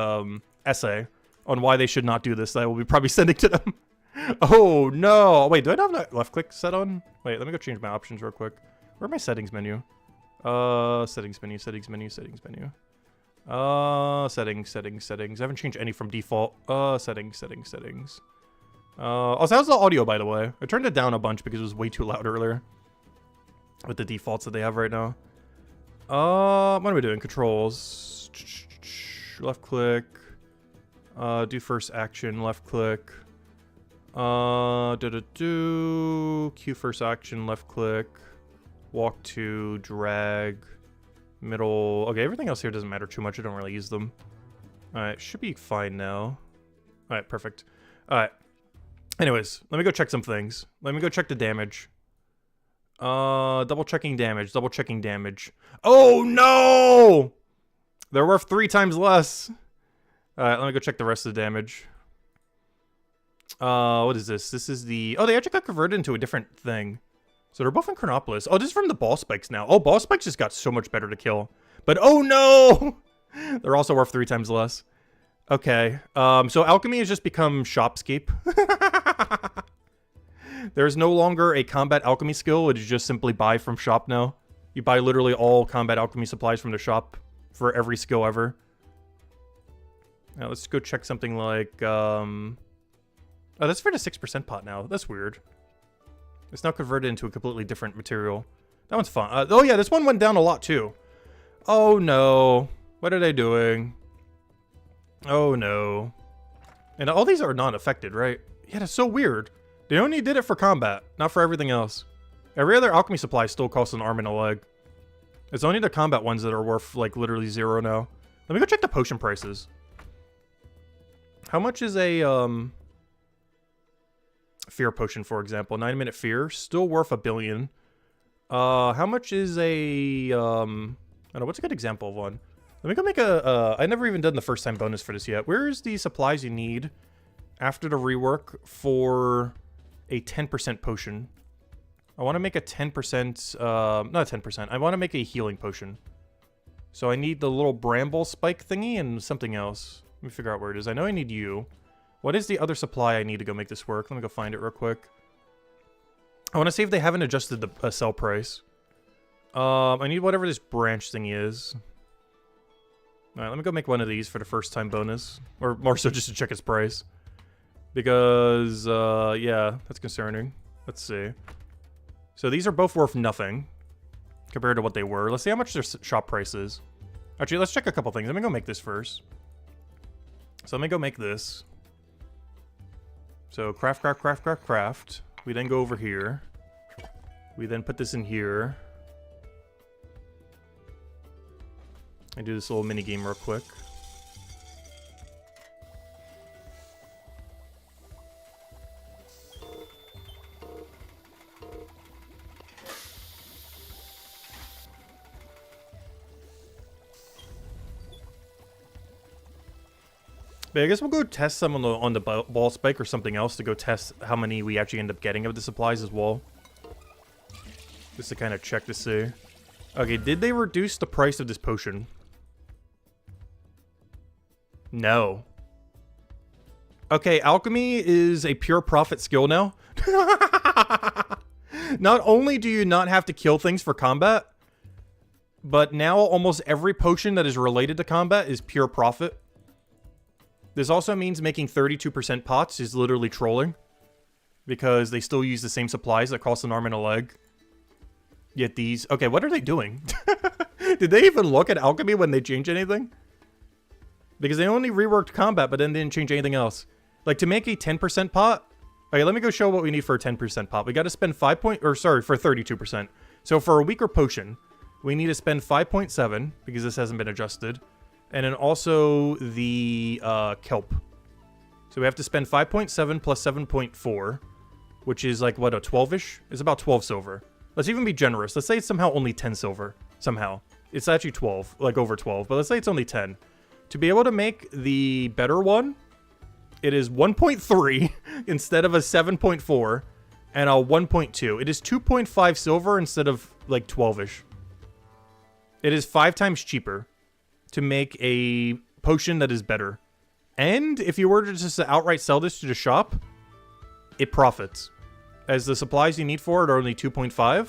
essay on why they should not do this that I will be probably sending to them. Oh no! Wait, do I not have that left click set on? Wait, let me go change my options real quick. Where's my settings menu? Settings menu. Settings. I haven't changed any from default. Settings. Also, how's the audio, by the way? I turned it down a bunch because it was way too loud earlier. With the defaults that they have right now. What are we doing? Controls. Left click. Do first action, left click. Q first action, left click. Walk to, drag, middle. Okay, everything else here doesn't matter too much. I don't really use them. Alright, should be fine now. Alright, perfect. Alright. Anyways, let me go check some things. Let me go check the damage. Double checking damage. Oh no! They're worth 3 times less. Alright, let me go check the rest of the damage. What is this? This is the... Oh, they actually got converted into a different thing. So they're both in Chronopolis. Oh, this is from the Ball Spikes now. Oh, Ball Spikes just got so much better to kill. But oh no! They're also worth 3 times less. Okay. So Alchemy has just become Shopscape. There's no longer a combat alchemy skill. It is just simply buy from shop now. You buy literally all combat alchemy supplies from the shop. for every skill ever. Now let's go check something like, oh, that's for the 6% pot now. That's weird. It's now converted into a completely different material. That one's fun. Oh yeah, this one went down a lot too. Oh no. What are they doing? Oh no. And all these are not affected, right? Yeah, that's so weird. They only did it for combat, not for everything else. Every other alchemy supply still costs an arm and a leg. It's only the combat ones that are worth, like, literally 0 now. Let me go check the potion prices. How much is a, fear potion, for example? 9-minute fear, still worth 1 billion. How much is a, I don't know, what's a good example of one? Let me go make a, I never even done the first time bonus for this yet. Where's the supplies you need after the rework for a 10% potion? I want to make a 10%, not 10%, I want to make a healing potion. So I need the little bramble spike thingy and something else. Let me figure out where it is. I know I need you. What is the other supply I need to go make this work? Let me go find it real quick. I want to see if they haven't adjusted the sell price. I need whatever this branch thingy is. Alright, let me go make one of these for the first time bonus. Or more so just to check its price. Because, yeah, that's concerning. Let's see. So these are both worth nothing compared to what they were. Let's see how much their shop price is. Actually, let's check a couple things. Let me go make this first. So let me go make this. So craft, craft, craft, craft, craft. We then go over here. We then put this in here. I do this little mini game real quick. But I guess we'll go test some on the ball spike or something else to go test how many we actually end up getting of the supplies as well. Just to kind of check to see. Okay, did they reduce the price of this potion? No. Okay, alchemy is a pure profit skill now. Not only do you not have to kill things for combat, but now almost every potion that is related to combat is pure profit. This also means making 32% pots is literally trolling, because they still use the same supplies that cost an arm and a leg. Yet these... Okay, what are they doing? Did they even look at alchemy when they changed anything? Because they only reworked combat, but then didn't change anything else. Like, to make a 10% pot... Okay, let me go show what we need for a 10% pot. We got to spend 5 point... Or, sorry, for 32%. So, for a weaker potion, we need to spend 5.7, because this hasn't been adjusted. And then also the kelp. So we have to spend 5.7 plus 7.4, which is like, what, a 12-ish? It's about 12 silver. Let's even be generous. Let's say it's somehow only 10 silver. Somehow. It's actually 12, like over 12, but let's say it's only 10. To be able to make the better one, it is 1.3 instead of a 7.4 and a 1.2. It is 2.5 silver instead of like 12-ish. It is 5 times cheaper to make a potion that is better. And if you were to just outright sell this to the shop, it profits. As the supplies you need for it are only 2.5,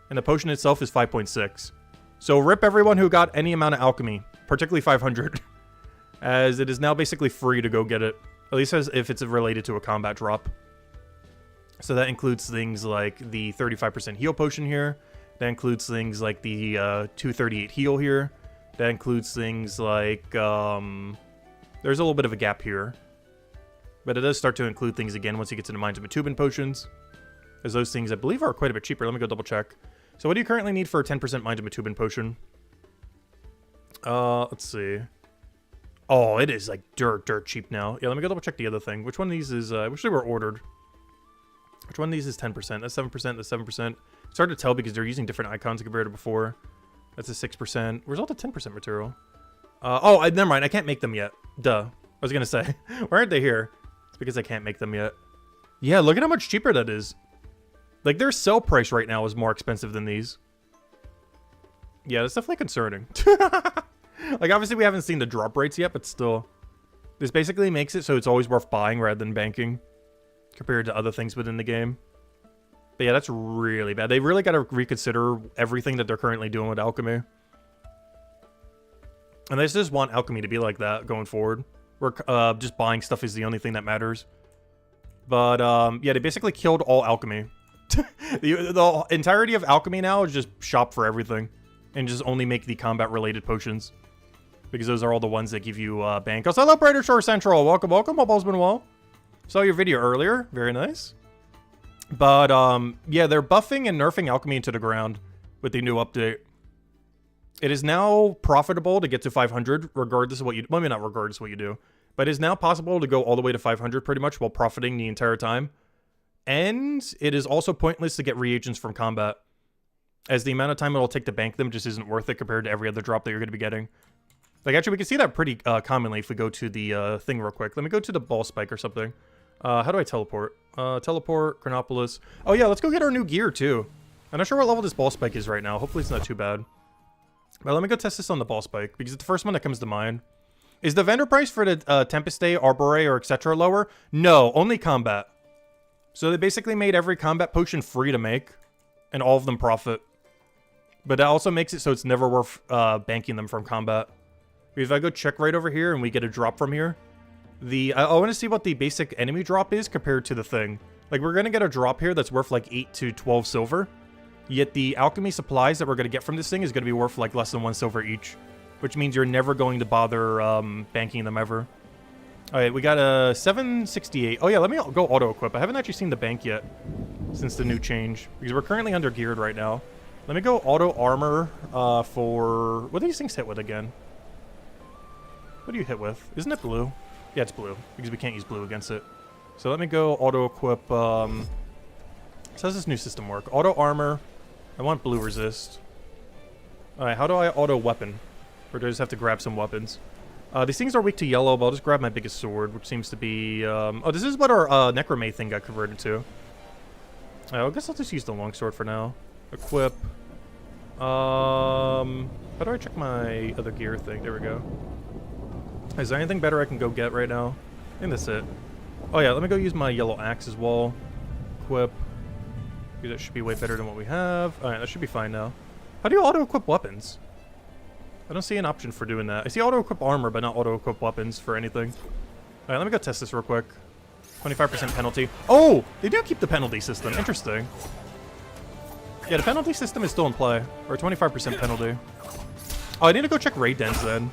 and the potion itself is 5.6. So rip everyone who got any amount of alchemy, particularly 500, as it is now basically free to go get it. At least as if it's related to a combat drop. So that includes things like the 35% heal potion here. That includes things like the 238 heal here. That includes things like, there's a little bit of a gap here. But it does start to include things again once you get to the Mines of Matubin potions. As those things, I believe, are quite a bit cheaper. Let me go double check. So what do you currently need for a 10% Mines of Matubin potion? Let's see. Oh, it is like dirt cheap now. Yeah, let me go double check the other thing. Which one of these is, I wish they were ordered. Which one of these is 10%? That's 7%, that's 7%. It's hard to tell because they're using different icons compared to before. That's a 6%. Where's all the 10% material? Never mind. I can't make them yet. Duh. I was gonna say. Why aren't they here? It's because I can't make them yet. Yeah, look at how much cheaper that is. Like, their sell price right now is more expensive than these. Yeah, that's definitely concerning. Like, obviously we haven't seen the drop rates yet, but still. This basically makes it so it's always worth buying rather than banking, compared to other things within the game. But yeah, that's really bad. They really got to reconsider everything that they're currently doing with alchemy. And I just want alchemy to be like that going forward. Where just buying stuff is the only thing that matters. But, yeah, they basically killed all alchemy. the entirety of alchemy now is just shop for everything. And just only make the combat-related potions. Because those are all the ones that give you, bank. Also, hello, Brighter Shore Central. Welcome, welcome. Hope all's been well. Saw your video earlier. Very nice. But, yeah, they're buffing and nerfing alchemy into the ground with the new update. It is now profitable to get to 500, regardless of what you... Well, maybe not regardless of what you do. But it is now possible to go all the way to 500, pretty much, while profiting the entire time. And it is also pointless to get reagents from combat, as the amount of time it'll take to bank them just isn't worth it compared to every other drop that you're going to be getting. Like, actually, we can see that pretty commonly if we go to the thing real quick. Let me go to the ball spike or something. How do I teleport? Teleport, Chronopolis. Oh, yeah, let's go get our new gear, too. I'm not sure what level this ball spike is right now. Hopefully it's not too bad. But let me go test this on the ball spike, because it's the first one that comes to mind. Is the vendor price for the Tempest Day, Arbore, or etc. lower? No, only combat. So they basically made every combat potion free to make, and all of them profit. But that also makes it so it's never worth banking them from combat. If I go check right over here and we get a drop from here, I want to see what the basic enemy drop is compared to the thing. Like, we're going to get a drop here that's worth like 8 to 12 silver. Yet the alchemy supplies that we're going to get from this thing is going to be worth like less than 1 silver each. Which means you're never going to bother banking them ever. Alright, we got a 768. Oh yeah, let me go auto-equip. I haven't actually seen the bank yet since the new change. Because we're currently under-geared right now. Let me go auto-armor for... What do these things hit with again? What do you hit with? Isn't it blue? Yeah, it's blue. Because we can't use blue against it. So let me go auto-equip... So how does this new system work? Auto-armor... I want blue resist. Alright, how do I auto-weapon? Or do I just have to grab some weapons? These things are weak to yellow, but I'll just grab my biggest sword, which seems to be... oh, this is what our Necromay thing got converted to. I guess I'll just use the longsword for now. Equip. How do I check my other gear thing? There we go. Is there anything better I can go get right now? I think that's it. Oh yeah, let me go use my yellow axe as well. Equip. That should be way better than what we have. Alright, that should be fine now. How do you auto-equip weapons? I don't see an option for doing that. I see auto-equip armor, but not auto-equip weapons for anything. Alright, let me go test this real quick. 25% penalty. Oh! They do keep the penalty system. Interesting. Yeah, the penalty system is still in play. Or 25% penalty. Oh, I need to go check raid dens then.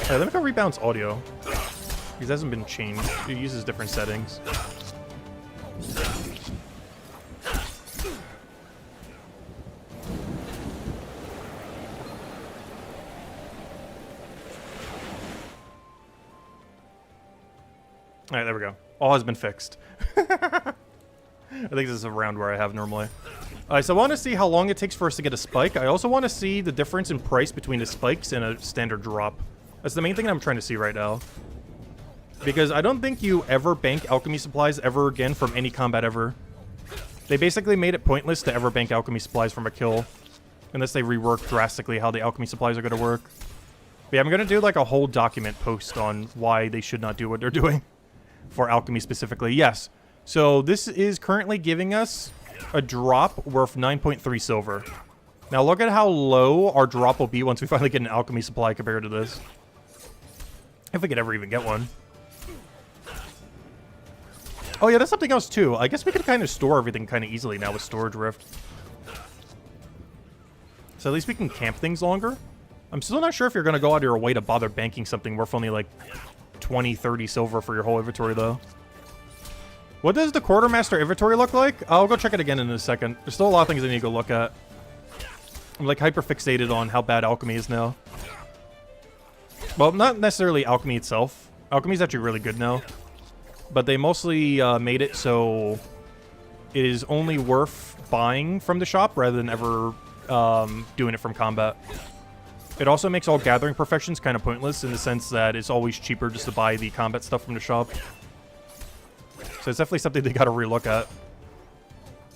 Alright, let me go rebalance audio. Because it hasn't been changed. It uses different settings. Alright, there we go. All has been fixed. I think this is a round where I have normally. Alright, so I want to see how long it takes for us to get a spike. I also want to see the difference in price between the spikes and a standard drop. That's the main thing I'm trying to see right now. Because I don't think you ever bank alchemy supplies ever again from any combat ever. They basically made it pointless to ever bank alchemy supplies from a kill. Unless they rework drastically how the alchemy supplies are going to work. But yeah, I'm going to do like a whole document post on why they should not do what they're doing. For alchemy specifically, yes. So this is currently giving us a drop worth 9.3 silver. Now look at how low our drop will be once we finally get an alchemy supply compared to this. If we could ever even get one. Oh yeah, that's something else too. I guess we could kind of store everything kind of easily now with Storage Rift. So at least we can camp things longer. I'm still not sure if you're going to go out of your way to bother banking something worth only like 20, 30 silver for your whole inventory though. What does the Quartermaster inventory look like? I'll go check it again in a second. There's still a lot of things I need to go look at. I'm like hyper fixated on how bad alchemy is now. Well, not necessarily alchemy itself. Alchemy is actually really good now. But they mostly made it so it is only worth buying from the shop rather than ever doing it from combat. It also makes all gathering professions kind of pointless in the sense that it's always cheaper just to buy the combat stuff from the shop. So it's definitely something they gotta relook at.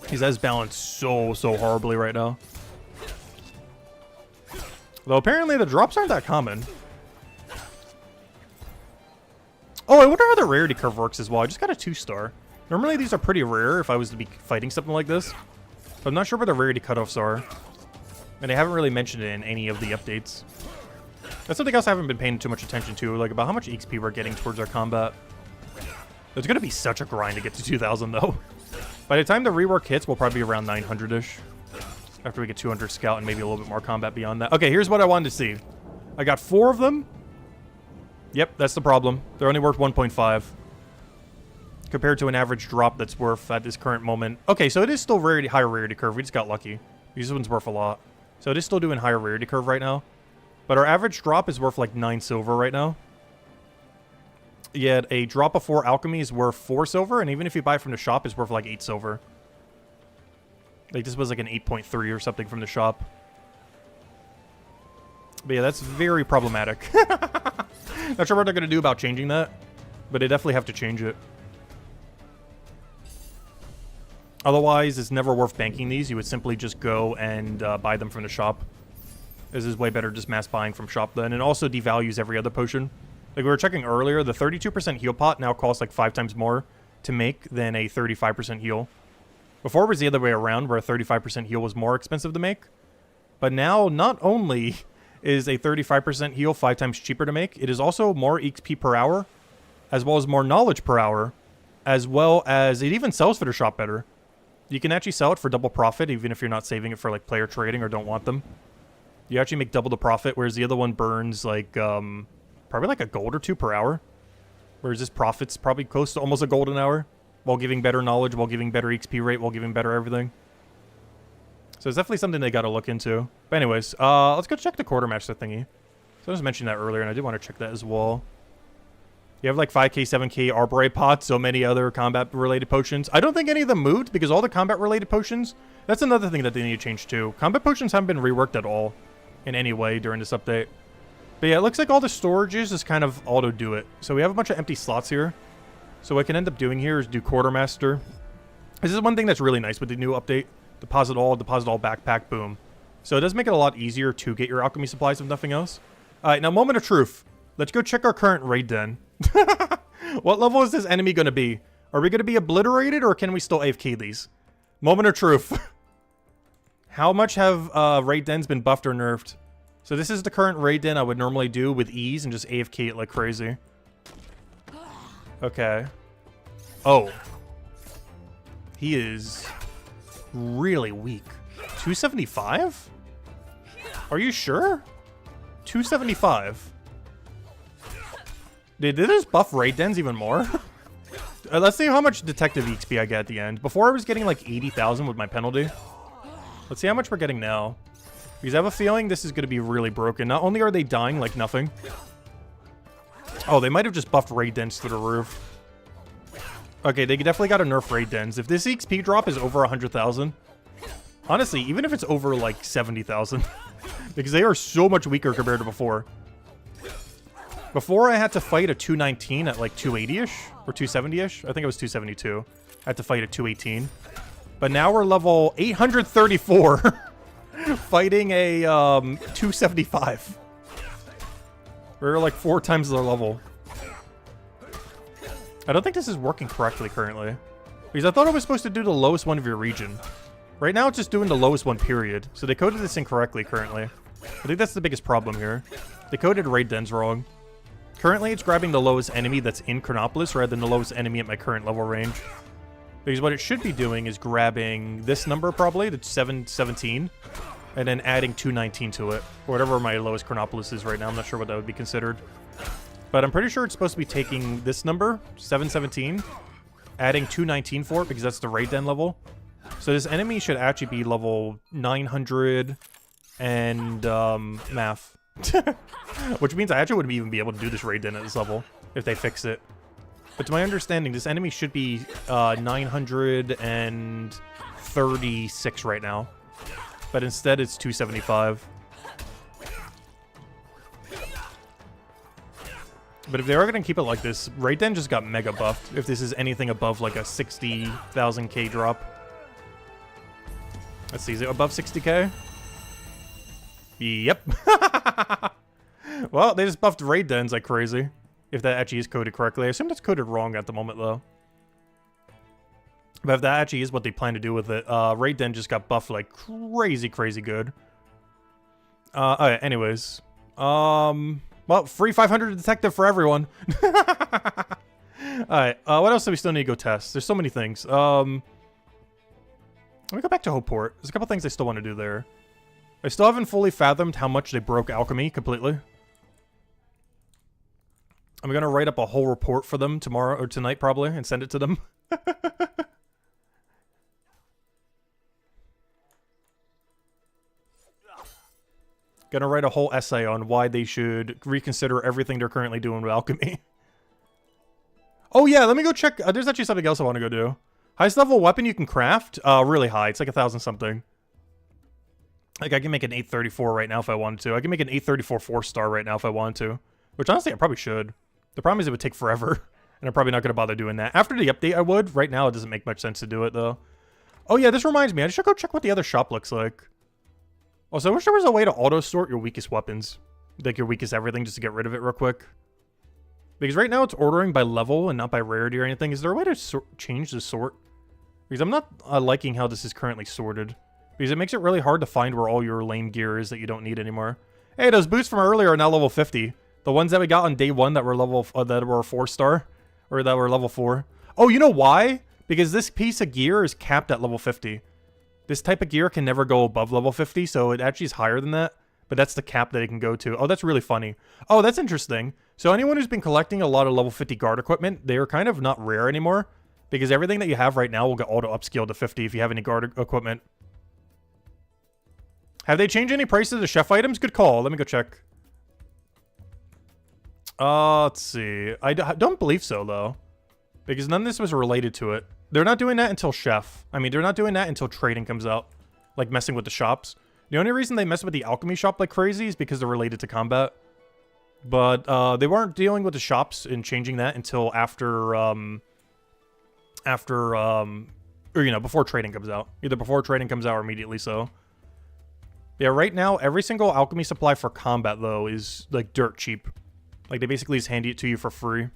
Because that is balanced so horribly right now. Though apparently the drops aren't that common. Oh, I wonder how the rarity curve works as well. I just got a 2-star. Normally these are pretty rare if I was to be fighting something like this. But I'm not sure where the rarity cutoffs are. And they haven't really mentioned it in any of the updates. That's something else I haven't been paying too much attention to, like about how much XP we're getting towards our combat. It's going to be such a grind to get to 2,000 though. By the time the rework hits, we'll probably be around 900-ish. After we get 200 scout and maybe a little bit more combat beyond that. Okay, here's what I wanted to see. I got 4 of them. Yep, that's the problem. They're only worth 1.5. Compared to an average drop that's worth at this current moment. Okay, so it is still rarity, higher rarity curve. We just got lucky. This one's worth a lot. So it is still doing higher rarity curve right now. But our average drop is worth like 9 silver right now. Yet a drop of 4 alchemy is worth 4 silver. And even if you buy it from the shop, it's worth like 8 silver. Like this was like an 8.3 or something from the shop. But yeah, that's very problematic. Not sure what they're going to do about changing that. But they definitely have to change it. Otherwise, it's never worth banking these. You would simply just go and buy them from the shop. This is way better just mass buying from shop then. And also devalues every other potion. Like we were checking earlier, the 32% heal pot now costs like 5 times more to make than a 35% heal. Before it was the other way around, where a 35% heal was more expensive to make. But now, not only is a 35% heal 5 times cheaper to make, it is also more XP per hour, as well as more knowledge per hour, as well as it even sells for the shop better. You can actually sell it for double profit, even if you're not saving it for like player trading or don't want them. You actually make double the profit, whereas the other one burns like, probably like a gold or 2 per hour. Whereas this profits probably close to almost a gold an hour, while giving better knowledge, while giving better XP rate, while giving better everything. So it's definitely something they gotta look into. But anyways, let's go check the quartermaster thingy. So I was mentioning that earlier, and I did want to check that as well. You have like 5k, 7k Arborite pots, so many other combat-related potions. I don't think any of them moved, because all the combat-related potions, that's another thing that they need to change too. Combat potions haven't been reworked at all, in any way, during this update. But yeah, it looks like all the storages is kind of auto-do it. So we have a bunch of empty slots here. So what I can end up doing here is do quartermaster. This is one thing that's really nice with the new update. Deposit all backpack, boom. So it does make it a lot easier to get your alchemy supplies if nothing else. Alright, now moment of truth. Let's go check our current raid den. What level is this enemy going to be? Are we going to be obliterated or can we still AFK these? Moment of truth. How much have raid dens been buffed or nerfed? So this is the current raid den I would normally do with ease and just AFK it like crazy. Okay. Oh. He is really weak. 275? Are you sure? 275. Did this buff raid dens even more? Let's see how much detective XP I get at the end. Before I was getting like 80,000 with my penalty. Let's see how much we're getting now. Because I have a feeling this is going to be really broken. Not only are they dying like nothing. Oh, they might have just buffed raid dens to the roof. Okay, they definitely got to nerf raid dens. If this XP drop is over 100,000. Honestly, even if it's over like 70,000. Because they are so much weaker compared to before. Before I had to fight a 219 at like 280-ish or 270-ish. I think it was 272. I had to fight at 218. But now we're level 834 fighting a 275. We're like 4 times their level. I don't think this is working correctly currently. Because I thought I was supposed to do the lowest one of your region. Right now it's just doing the lowest one, period. So they coded this incorrectly currently. I think that's the biggest problem here. They coded raid dens wrong. Currently, it's grabbing the lowest enemy that's in Chronopolis rather than the lowest enemy at my current level range. Because what it should be doing is grabbing this number, probably, the 717, and then adding 219 to it. Or whatever my lowest Chronopolis is right now. I'm not sure what that would be considered. But I'm pretty sure it's supposed to be taking this number, 717, adding 219 for it, because that's the raid den level. So this enemy should actually be level 900 and math. Which means I actually wouldn't even be able to do this raid den at this level if they fix it. But to my understanding, this enemy should be 936 right now. But instead, it's 275. But if they are going to keep it like this, raid den just got mega buffed. If this is anything above like a 60,000k drop. Let's see, is it above 60k? Yep. Well, they just buffed raid dens like crazy. If that actually is coded correctly. I assume that's coded wrong at the moment, though. But if that actually is what they plan to do with it, raid den just got buffed like crazy, crazy good. Alright, anyways. Well, free 500 detective for everyone. Alright, what else do we still need to go test? There's so many things. Let me go back to Hopeport. There's a couple things I still want to do there. I still haven't fully fathomed how much they broke alchemy completely. I'm gonna write up a whole report for them tomorrow, or tonight probably, and send it to them. Gonna write a whole essay on why they should reconsider everything they're currently doing with alchemy. Oh yeah, let me go check. There's actually something else I want to go do. Highest level weapon you can craft? Really high. It's like 1,000 something. Like I can make an 834 right now if I wanted to. I can make an 834 4-star right now if I wanted to. Which honestly I probably should. The problem is it would take forever. And I'm probably not going to bother doing that. After the update I would. Right now it doesn't make much sense to do it though. Oh yeah, this reminds me. I should go check what the other shop looks like. Also, I wish there was a way to auto-sort your weakest weapons. Like your weakest everything just to get rid of it real quick. Because right now it's ordering by level and not by rarity or anything. Is there a way to change the sort? Because I'm not liking how this is currently sorted. Because it makes it really hard to find where all your lame gear is that you don't need anymore. Hey, those boots from earlier are now level 50. The ones that we got on day 1 that were level that were 4-star. Or that were level 4. Oh, you know why? Because this piece of gear is capped at level 50. This type of gear can never go above level 50, so it actually is higher than that. But that's the cap that it can go to. Oh, that's really funny. Oh, that's interesting. So anyone who's been collecting a lot of level 50 guard equipment, they're kind of not rare anymore. Because everything that you have right now will get auto-upscaled to 50 if you have any guard equipment. Have they changed any prices of chef items? Good call. Let me go check. Let's see. I don't believe so, though. Because none of this was related to it. They're not doing that until chef. I mean, they're not doing that until trading comes out. Like messing with the shops. The only reason they mess with the alchemy shop like crazy is because they're related to combat. But they weren't dealing with the shops and changing that until after, or, you know, before trading comes out. Either before trading comes out or immediately so. Yeah, right now, every single alchemy supply for combat, though, is, like, dirt cheap. Like, they basically just hand it to you for free.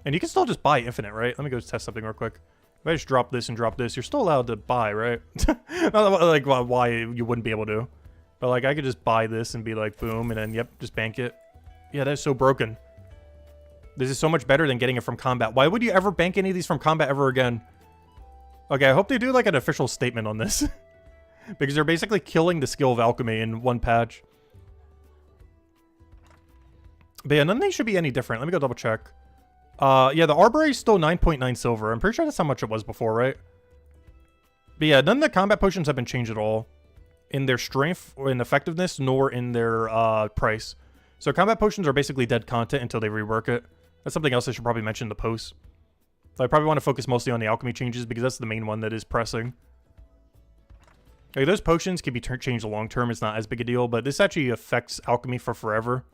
And you can still just buy infinite, right? Let me go test something real quick. If I just drop this and drop this, you're still allowed to buy, right? Not like why you wouldn't be able to. But, like, I could just buy this and be like, boom, and then, yep, just bank it. Yeah, that is so broken. This is so much better than getting it from combat. Why would you ever bank any of these from combat ever again? Okay, I hope they do, like, an official statement on this. Because they're basically killing the skill of alchemy in one patch. But yeah, none of these should be any different. Let me go double check. Yeah, the Arbory is still 9.9 silver. I'm pretty sure that's how much it was before, right? But yeah, none of the combat potions have been changed at all. In their strength, or in effectiveness, nor in their price. So combat potions are basically dead content until they rework it. That's something else I should probably mention in the post. So I probably want to focus mostly on the alchemy changes because that's the main one that is pressing. Like, those potions can be changed long term. It's not as big a deal, but this actually affects alchemy for forever.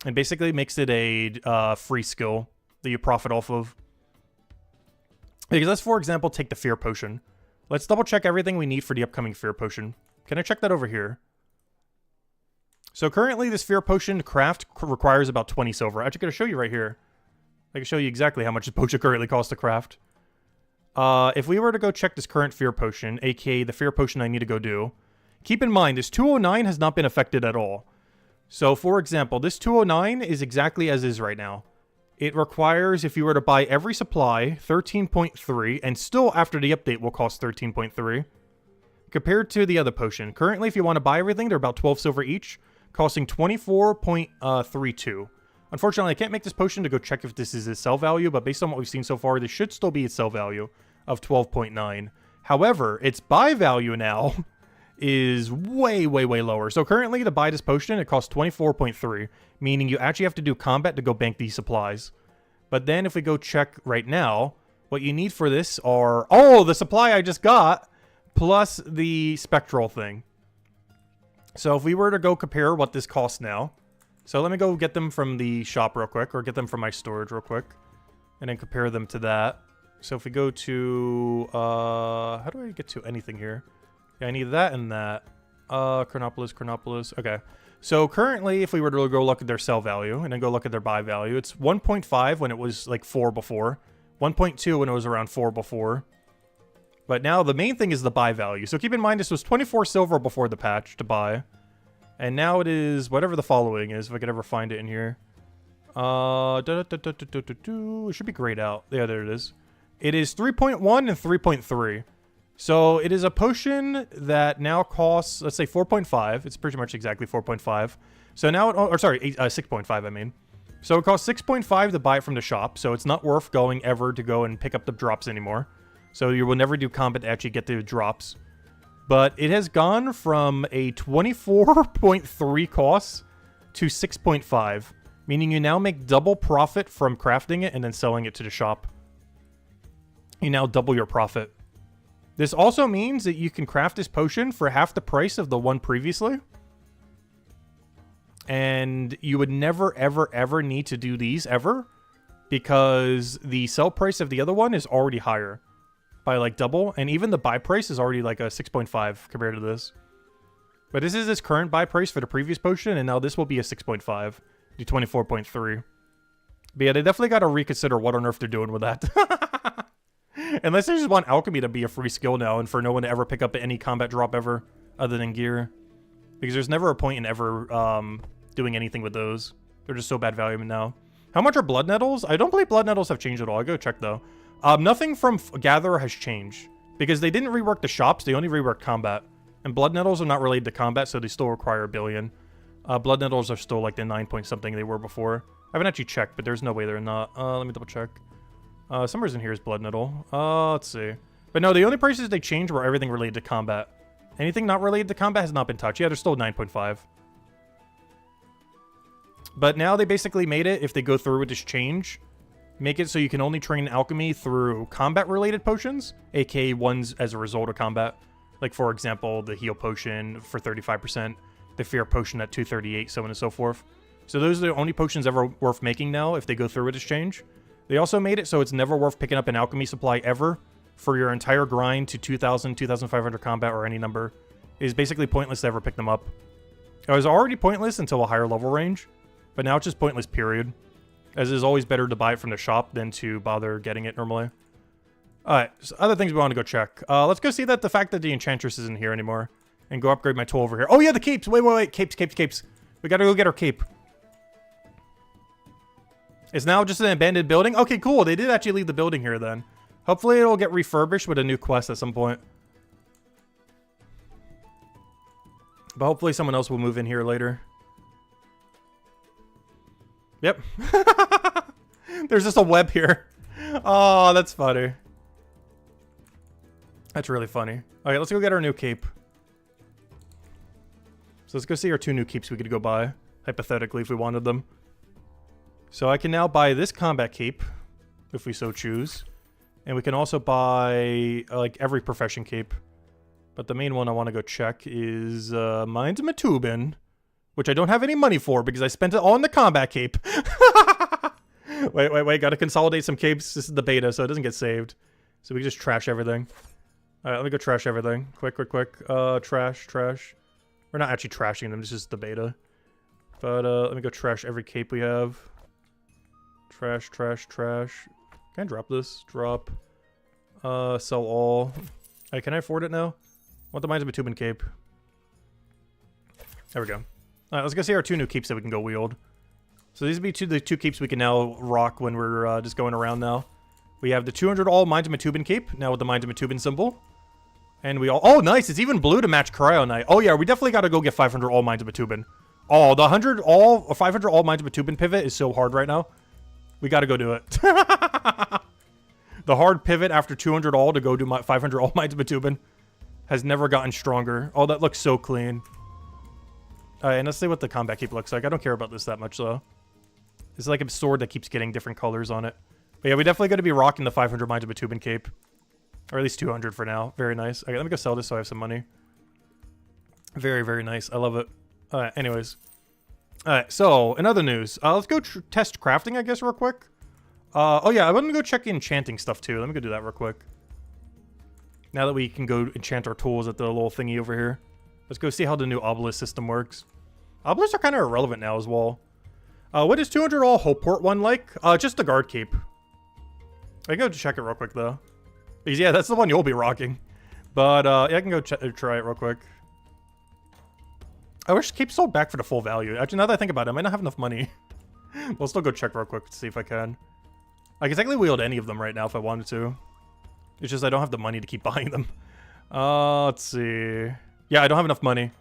And basically makes it a free skill that you profit off of. Because let's, for example, take the Fear Potion. Let's double check everything we need for the upcoming Fear Potion. Can I check that over here? So currently this Fear Potion craft requires about 20 silver. I'm actually going to show you right here. I can show you exactly how much this potion currently costs to craft. If we were to go check this current Fear Potion, aka the Fear Potion I need to go do, keep in mind this 209 has not been affected at all. So, for example, this 209 is exactly as is right now. It requires, if you were to buy every supply, 13.3, and still after the update will cost 13.3. Compared to the other potion. Currently, if you want to buy everything, they're about 12 silver each, costing 24.32. Unfortunately, I can't make this potion to go check if this is its sell value, but based on what we've seen so far, this should still be its sell value of 12.9. However, its buy value now is way, way, way lower. So currently, to buy this potion, it costs 24.3, meaning you actually have to do combat to go bank these supplies. But then if we go check right now, what you need for this are, oh, the supply I just got, plus the spectral thing. So if we were to go compare what this costs now, so let me go get them from the shop real quick, or get them from my storage real quick, and then compare them to that. So if we go to, how do I get to anything here? Yeah, I need that and that. Chronopolis. Okay. So currently, if we were to go look at their sell value and then go look at their buy value, it's 1.5 when it was like 4 before. 1.2 when it was around 4 before. But now the main thing is the buy value. So keep in mind this was 24 silver before the patch to buy. And now it is whatever the following is, if I could ever find it in here. It should be grayed out. Yeah, there it is. It is 3.1 and 3.3. So it is a potion that now costs, let's say 4.5. It's pretty much exactly 4.5. So now, or sorry, 6.5 I mean. So it costs 6.5 to buy it from the shop. So it's not worth going ever to go and pick up the drops anymore. So you will never do combat to actually get the drops. But it has gone from a 24.3 cost to 6.5. Meaning you now make double profit from crafting it and then selling it to the shop. You now double your profit. This also means that you can craft this potion for half the price of the one previously. And you would never, ever, ever need to do these ever. Because the sell price of the other one is already higher. By like double. And even the buy price is already like a 6.5 compared to this. But this is its current buy price for the previous potion. And now this will be a 6.5. Do 24.3. But yeah, they definitely got to reconsider what on earth they're doing with that. Unless they just want alchemy to be a free skill now and for no one to ever pick up any combat drop ever other than gear. Because there's never a point in ever doing anything with those. They're just so bad value now. How much are blood nettles? I don't believe blood nettles have changed at all. I'll go check though. Nothing from Gatherer has changed. Because they didn't rework the shops, they only reworked combat. And blood nettles are not related to combat, so they still require a billion. Blood nettles are still like the 9 point something they were before. I haven't actually checked, but there's no way they're not. Let me double check. Somewhere's in here is blood nettle. Let's see. But no, the only prices they changed were everything related to combat. Anything not related to combat has not been touched. Yeah, they're still 9.5. But now they basically made it, if they go through with this change, make it so you can only train alchemy through combat-related potions, aka ones as a result of combat. Like, for example, the heal potion for 35%, the fear potion at 238, so on and so forth. So those are the only potions ever worth making now, if they go through with this change. They also made it so it's never worth picking up an alchemy supply ever for your entire grind to 2,000, 2,500 combat or any number. It is basically pointless to ever pick them up. It was already pointless until a higher level range, but now it's just pointless, period. As it is always better to buy it from the shop than to bother getting it normally. Alright, so other things we want to go check. Let's go see that the fact that the Enchantress isn't here anymore. And go upgrade my tool over here. Oh yeah, the capes! Wait. Capes. We gotta go get our cape. It's now just an abandoned building? Okay, cool. They did actually leave the building here then. Hopefully it'll get refurbished with a new quest at some point. But hopefully someone else will move in here later. Yep. There's just a web here. Oh, that's funny. That's really funny. Okay, let's go get our new cape. So let's go see our 2 new capes we could go buy. Hypothetically, if we wanted them. So I can now buy this combat cape, if we so choose. And we can also buy, like, every profession cape. But the main one I want to go check is Mines of Matubin, which I don't have any money for because I spent it all on the combat cape. Wait. Gotta consolidate some capes. This is the beta, so it doesn't get saved. So we can just trash everything. Alright, let me go trash everything. Quick. Trash. We're not actually trashing them, this is the beta. But let me go trash every cape we have. Trash. Can I drop this? Drop. Sell all. Hey, can I afford it now? I want the Mines of Matubin cape. There we go. Alright, let's go see our 2 new capes that we can go wield. So these would be the two capes we can now rock when we're just going around now. We have the 200 all Mines of Matubin cape, now with the Mines of Matubin symbol. And we all... Oh, nice! It's even blue to match Cryo Knight. Oh yeah, we definitely gotta go get 500 all Mines of Matubin. Oh, the 100 all... or 500 all Mines of Matubin pivot is so hard right now. We gotta go do it. The hard pivot after 200 all to go do my 500 all Mines of Matubin has never gotten stronger. Oh, that looks so clean. Alright, and let's see what the combat cape looks like. I don't care about this that much, though. It's like a sword that keeps getting different colors on it. But yeah, we definitely got to be rocking the 500 Mines of Matubin cape. Or at least 200 for now. Very nice. Okay, let me go sell this so I have some money. Very, very nice. I love it. Alright, anyways. Alright, so, in other news. Let's go test crafting, I guess, real quick. Oh yeah, I want to go check enchanting stuff, too. Let me go do that real quick. Now that we can go enchant our tools at the little thingy over here. Let's go see how the new obelisk system works. Obelisks are kind of irrelevant now as well. What is 200 all Hopeport one like? Just the guard cape. I can go check it real quick, though. Because, yeah, that's the one you'll be rocking. But, yeah, I can go try it real quick. I wish Cape sold back for the full value. Actually, now that I think about it, I might not have enough money. We'll still go check real quick to see if I can. I can technically wield any of them right now if I wanted to. It's just I don't have the money to keep buying them. Let's see. Yeah, I don't have enough money.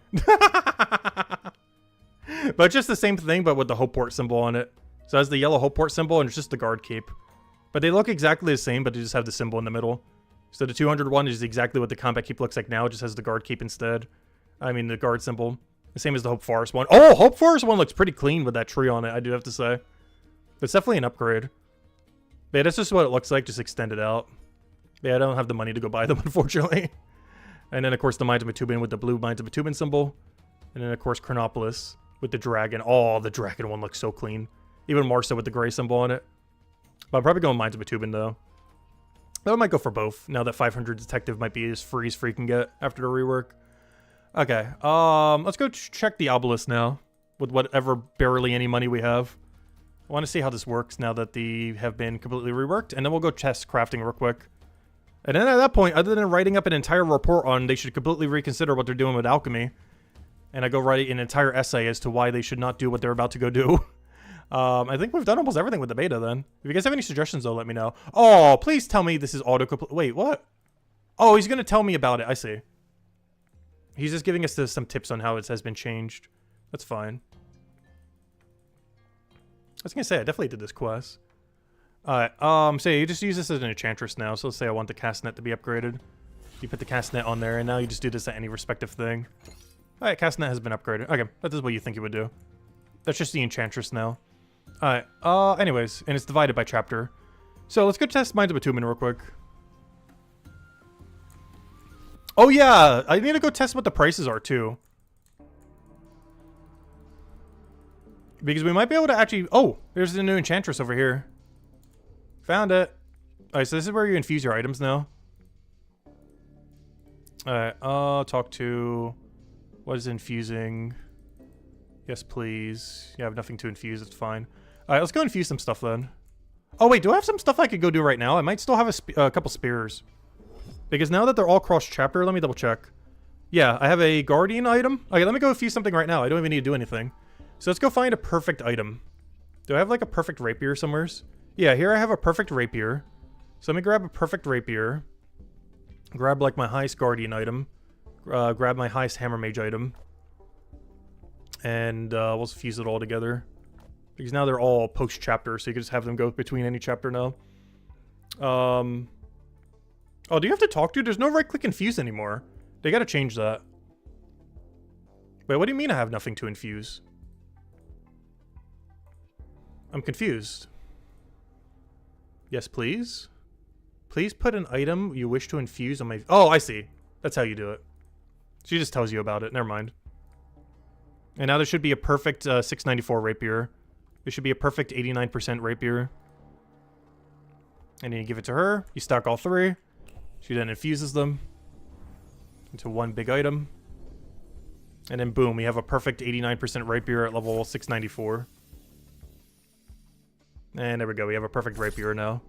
But it's just the same thing, but with the Hopeport symbol on it. So it has the yellow Hopeport symbol, and it's just the guard cape. But they look exactly the same, but they just have the symbol in the middle. So the 200 one is exactly what the combat cape looks like now. It just has the guard cape instead. I mean, the guard symbol. The same as the Hope Forest one. Oh, Hope Forest one looks pretty clean with that tree on it, I do have to say. It's definitely an upgrade. But yeah, that's just what it looks like, just extended out. Yeah, I don't have the money to go buy them, unfortunately. And then, of course, the Mines of Matubin with the blue Mines of Matubin symbol. And then, of course, Chronopolis with the dragon. Oh, the dragon one looks so clean. Even more so with the gray symbol on it. But I'm probably going Mines of Matubin, though. Though I might go for both, now that 500 Detective might be as free as free can get after the rework. Okay, let's go check the obelisk now. With whatever barely any money we have. I want to see how this works now that they have been completely reworked. And then we'll go chest crafting real quick. And then at that point, other than writing up an entire report on they should completely reconsider what they're doing with alchemy, and I go write an entire essay as to why they should not do what they're about to go do. I think we've done almost everything with the beta then. If you guys have any suggestions though, let me know. Oh, please tell me this is autocomplete. Wait, what? Oh, he's going to tell me about it. I see. He's just giving us some tips on how it has been changed. That's fine. I was going to say, I definitely did this quest. Alright, so you just use this as an enchantress now. So let's say I want the cast net to be upgraded. You put the cast net on there, and now you just do this at any respective thing. Alright, cast net has been upgraded. Okay, that is what you think it would do. That's just the enchantress now. Alright, anyways, and it's divided by chapter. So let's go test Mines of Matubin real quick. Oh yeah, I need to go test what the prices are too. Because we might be able to actually... Oh, there's the new enchantress over here. Found it. Alright, so this is where you infuse your items now. Alright, talk to... What is infusing? Yes, please. You have nothing to infuse, it's fine. Alright, let's go infuse some stuff then. Oh wait, do I have some stuff I could go do right now? I might still have a couple spears. Because now that they're all cross-chapter, let me double check. Yeah, I have a guardian item. Okay, let me go infuse something right now. I don't even need to do anything. So let's go find a perfect item. Do I have like a perfect rapier somewheres? Yeah, here I have a perfect rapier. So let me grab a perfect rapier. Grab like my highest guardian item. Grab my highest hammer mage item. And we'll fuse it all together. Because now they're all post-chapter, so you can just have them go between any chapter now. Oh, do you have to talk to? There's no right-click infuse anymore. They gotta change that. Wait, what do you mean I have nothing to infuse? I'm confused. Yes, please? Please put an item you wish to infuse on my... Oh, I see. That's how you do it. She just tells you about it. Never mind. And now there should be a perfect 694 rapier. There should be a perfect 89% rapier. And then you give it to her. You stock all three. She then infuses them into one big item. And then boom, we have a perfect 89% rapier at level 694. And there we go, we have a perfect rapier now.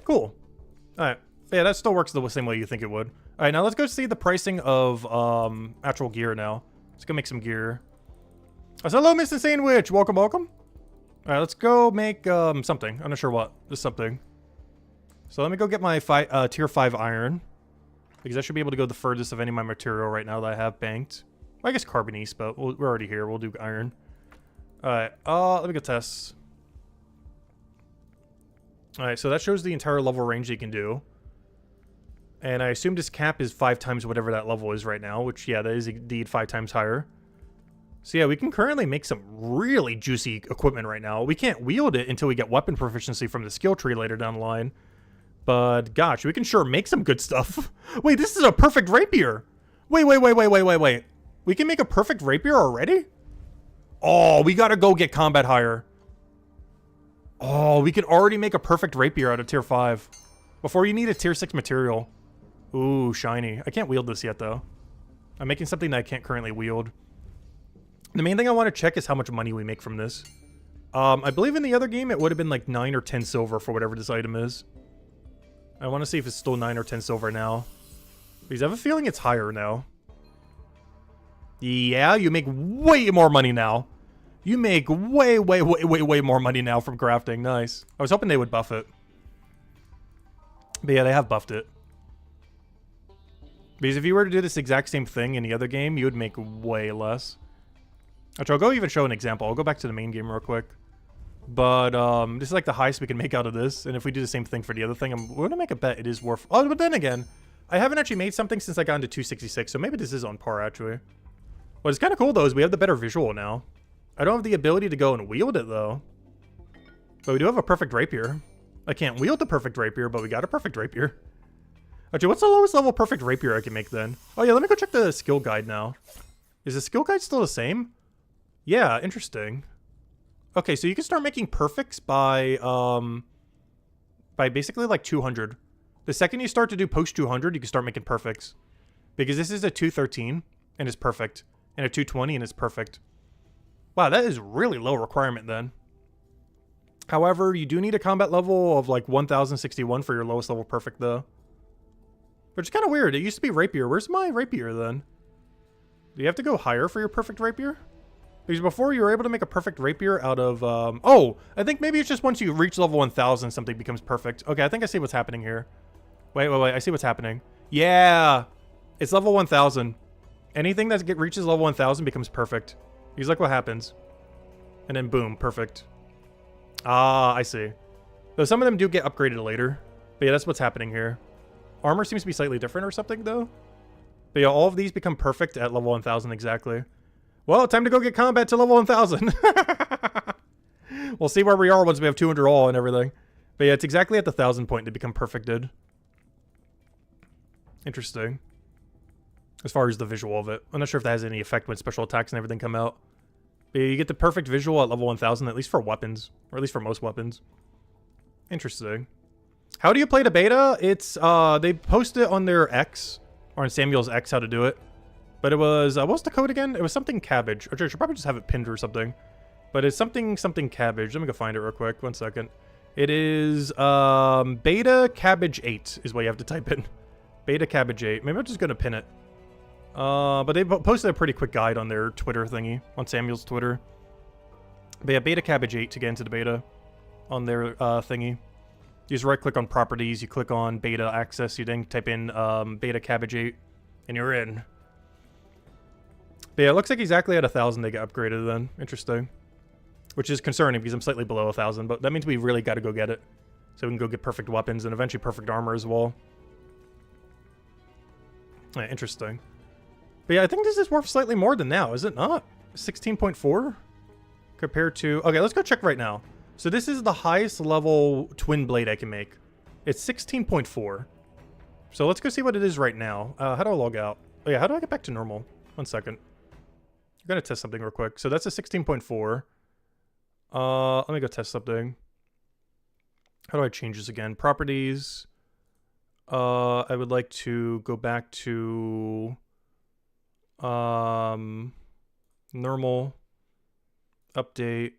Cool. Alright. Yeah, that still works the same way you think it would. Alright, now let's go see the pricing of actual gear now. Let's go make some gear. Oh, so hello, Miss Insane Witch! Welcome, welcome. Alright, let's go make something. I'm not sure what. Just something. So let me go get my tier 5 iron. Because I should be able to go the furthest of any of my material right now that I have banked. Well, I guess carbonese, but we're already here. We'll do iron. Alright, let me go test. Alright, so that shows the entire level range you can do. And I assume this cap is 5 times whatever that level is right now. Which, yeah, that is indeed 5 times higher. So yeah, we can currently make some really juicy equipment right now. We can't wield it until we get weapon proficiency from the skill tree later down the line. But gosh, we can sure make some good stuff. Wait, this is a perfect rapier. Wait. We can make a perfect rapier already? Oh, we gotta go get combat higher. Oh, we can already make a perfect rapier out of tier 5. Before you need a tier 6 material. Ooh, shiny. I can't wield this yet though. I'm making something that I can't currently wield. The main thing I want to check is how much money we make from this. I believe in the other game it would have been like 9 or 10 silver for whatever this item is. I want to see if it's still 9 or 10 silver now. Because I have a feeling it's higher now. Yeah, you make way more money now. You make way more money now from crafting. Nice. I was hoping they would buff it. But yeah, they have buffed it. Because if you were to do this exact same thing in the other game, you would make way less. Which I'll go even show an example. I'll go back to the main game real quick. But this is like the highest we can make out of this. And if we do the same thing for the other thing, we're going to make a bet it is worth... Oh, but then again, I haven't actually made something since I got into 266. So maybe this is on par, actually. What's kind of cool, though, is we have the better visual now. I don't have the ability to go and wield it, though. But we do have a perfect rapier. I can't wield the perfect rapier, but we got a perfect rapier. Actually, what's the lowest level perfect rapier I can make, then? Oh, yeah, let me go check the skill guide now. Is the skill guide still the same? Yeah, interesting. Okay, so you can start making perfects by basically, like, 200. The second you start to do post 200, you can start making perfects. Because this is a 213, and it's perfect. And a 220, and it's perfect. Wow, that is really low requirement then. However, you do need a combat level of like 1061 for your lowest level perfect though. Which is kind of weird. It used to be rapier. Where's my rapier then? Do you have to go higher for your perfect rapier? Because before you were able to make a perfect rapier out of... oh, I think maybe it's just once you reach level 1000 something becomes perfect. Okay, I think I see what's happening here. Wait. I see what's happening. Yeah! It's level 1000. Anything that reaches level 1000 becomes perfect. He's like, what happens? And then boom, perfect. Ah, I see. Though some of them do get upgraded later. But yeah, that's what's happening here. Armor seems to be slightly different or something, though. But yeah, all of these become perfect at level 1000 exactly. Well, time to go get combat to level 1000. We'll see where we are once we have 200 all and everything. But yeah, it's exactly at the 1000 point they become perfected. Interesting. As far as the visual of it. I'm not sure if that has any effect when special attacks and everything come out. But you get the perfect visual at level 1000, at least for weapons. Or at least for most weapons. Interesting. How do you play the beta? It's, they post it on their X. Or on Samuel's X how to do it. But it was, what was the code again? It was something cabbage. Or I should probably just have it pinned or something. But it's something cabbage. Let me go find it real quick. 1 second. It is, beta cabbage 8 is what you have to type in. Beta cabbage 8. Maybe I'm just going to pin it. But they posted a pretty quick guide on their Twitter thingy, on Samuel's Twitter. But yeah, beta cabbage 8 to get into the beta on their thingy. You just right click on properties, you click on beta access, you then type in beta cabbage 8, and you're in. But yeah, it looks like exactly at 1000 they get upgraded then. Interesting. Which is concerning because I'm slightly below 1000, but that means we really got to go get it. So we can go get perfect weapons and eventually perfect armor as well. Yeah, interesting. But yeah, I think this is worth slightly more than now, is it not? 16.4 compared to... Okay, let's go check right now. So this is the highest level twin blade I can make. It's 16.4. So let's go see what it is right now. How do I log out? Oh yeah, how do I get back to normal? 1 second. I'm going to test something real quick. So that's a 16.4. Let me go test something. How do I change this again? Properties. I would like to go back to... normal, update,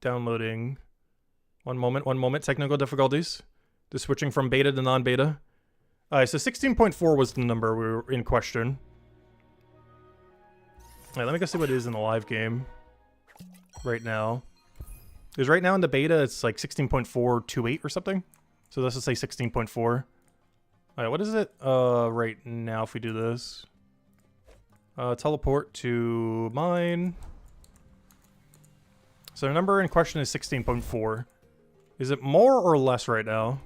downloading. One moment, technical difficulties. Just switching from beta to non-beta. Alright, so 16.4 was the number we were in question. Alright, let me go see what it is in the live game right now. Because right now in the beta, it's like 16.428 or something. So let's just say 16.4. Alright, what is it right now if we do this? Teleport to mine. So the number in question is 16.4. Is it more or less right now?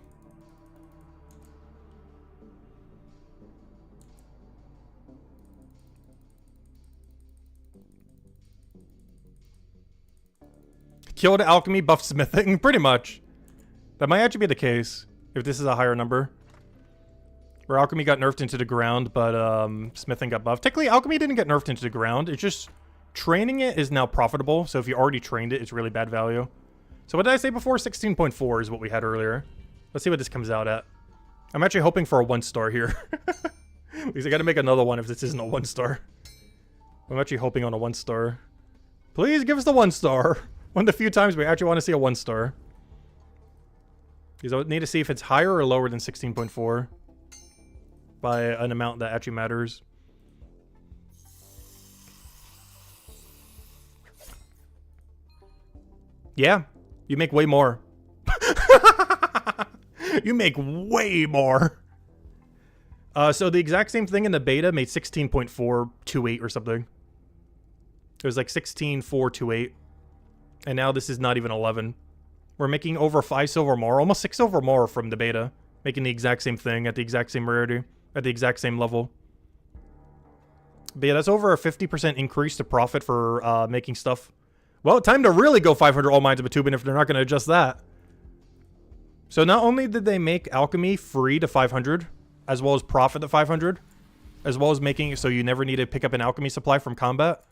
Killed alchemy, buffed smithing, pretty much. That might actually be the case, if this is a higher number. Where alchemy got nerfed into the ground, but smithing got buffed. Technically, alchemy didn't get nerfed into the ground. It's just training it is now profitable. So if you already trained it, it's really bad value. So what did I say before? 16.4 is what we had earlier. Let's see what this comes out at. I'm actually hoping for a 1-star here. Because I got to make another one if this isn't a 1-star. I'm actually hoping on a 1-star. Please give us the 1-star. One of the few times we actually want to see a 1-star. Because I need to see if it's higher or lower than 16.4. by an amount that actually matters. Yeah, you make way more. You make way more. So the exact same thing in the beta made 16.428 or something. It was like 16.428. And now this is not even 11. We're making over 5 silver more, almost 6 silver more from the beta. Making the exact same thing at the exact same rarity, at the exact same level. But yeah, that's over a 50% increase to profit for making stuff. Well, time to really go 500 all mines of Batubin if they're not going to adjust that. So not only did they make alchemy free to 500, as well as profit to 500, as well as making it so you never need to pick up an alchemy supply from combat,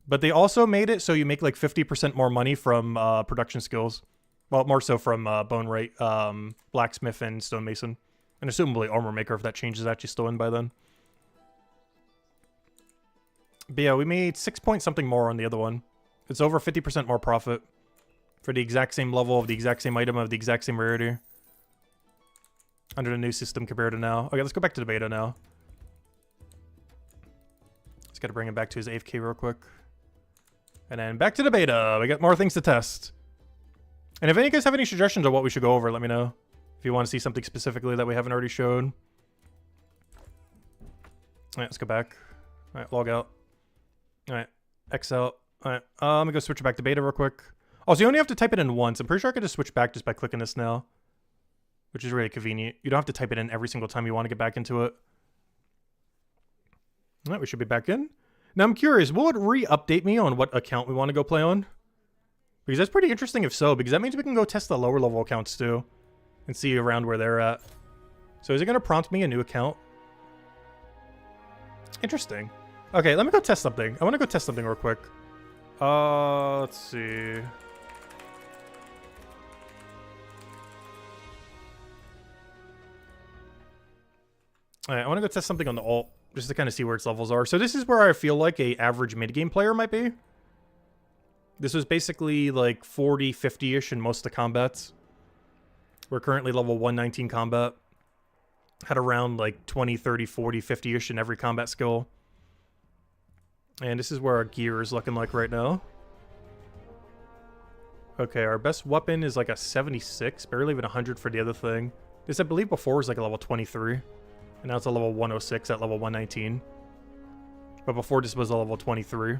but they also made it so you make like 50% more money from production skills. Well, more so from bone rate, blacksmith, and stonemason. And assumably armor maker if that change is actually still in by then. But yeah, we made 6 point something more on the other one. It's over 50% more profit for the exact same level of the exact same item of the exact same rarity. Under the new system compared to now. Okay, let's go back to the beta now. Just gotta bring him back to his AFK real quick. And then back to the beta. We got more things to test. And if any of you guys have any suggestions on what we should go over, let me know. If you want to see something specifically that we haven't already showed. Alright, let's go back. Alright, log out. Alright, X out. Alright, let me go switch it back to beta real quick. Also, you only have to type it in once. I'm pretty sure I could just switch back just by clicking this now. Which is really convenient. You don't have to type it in every single time you want to get back into it. Alright, we should be back in. Now, I'm curious, will it re-update me on what account we want to go play on? Because that's pretty interesting if so, because that means we can go test the lower level accounts too. And see around where they're at. So is it going to prompt me a new account? Interesting. Okay, let me go test something. I want to go test something real quick. Let's see. Alright, I want to go test something on the alt, just to kind of see where its levels are. So this is where I feel like a average mid-game player might be. This was basically like 40, 50-ish in most of the combats. We're currently level 119 combat. Had around like 20, 30, 40, 50-ish in every combat skill. And this is where our gear is looking like right now. Okay, our best weapon is like a 76, barely even 100 for the other thing. This, I believe, before was like a level 23. And now it's a level 106 at level 119. But before this was a level 23.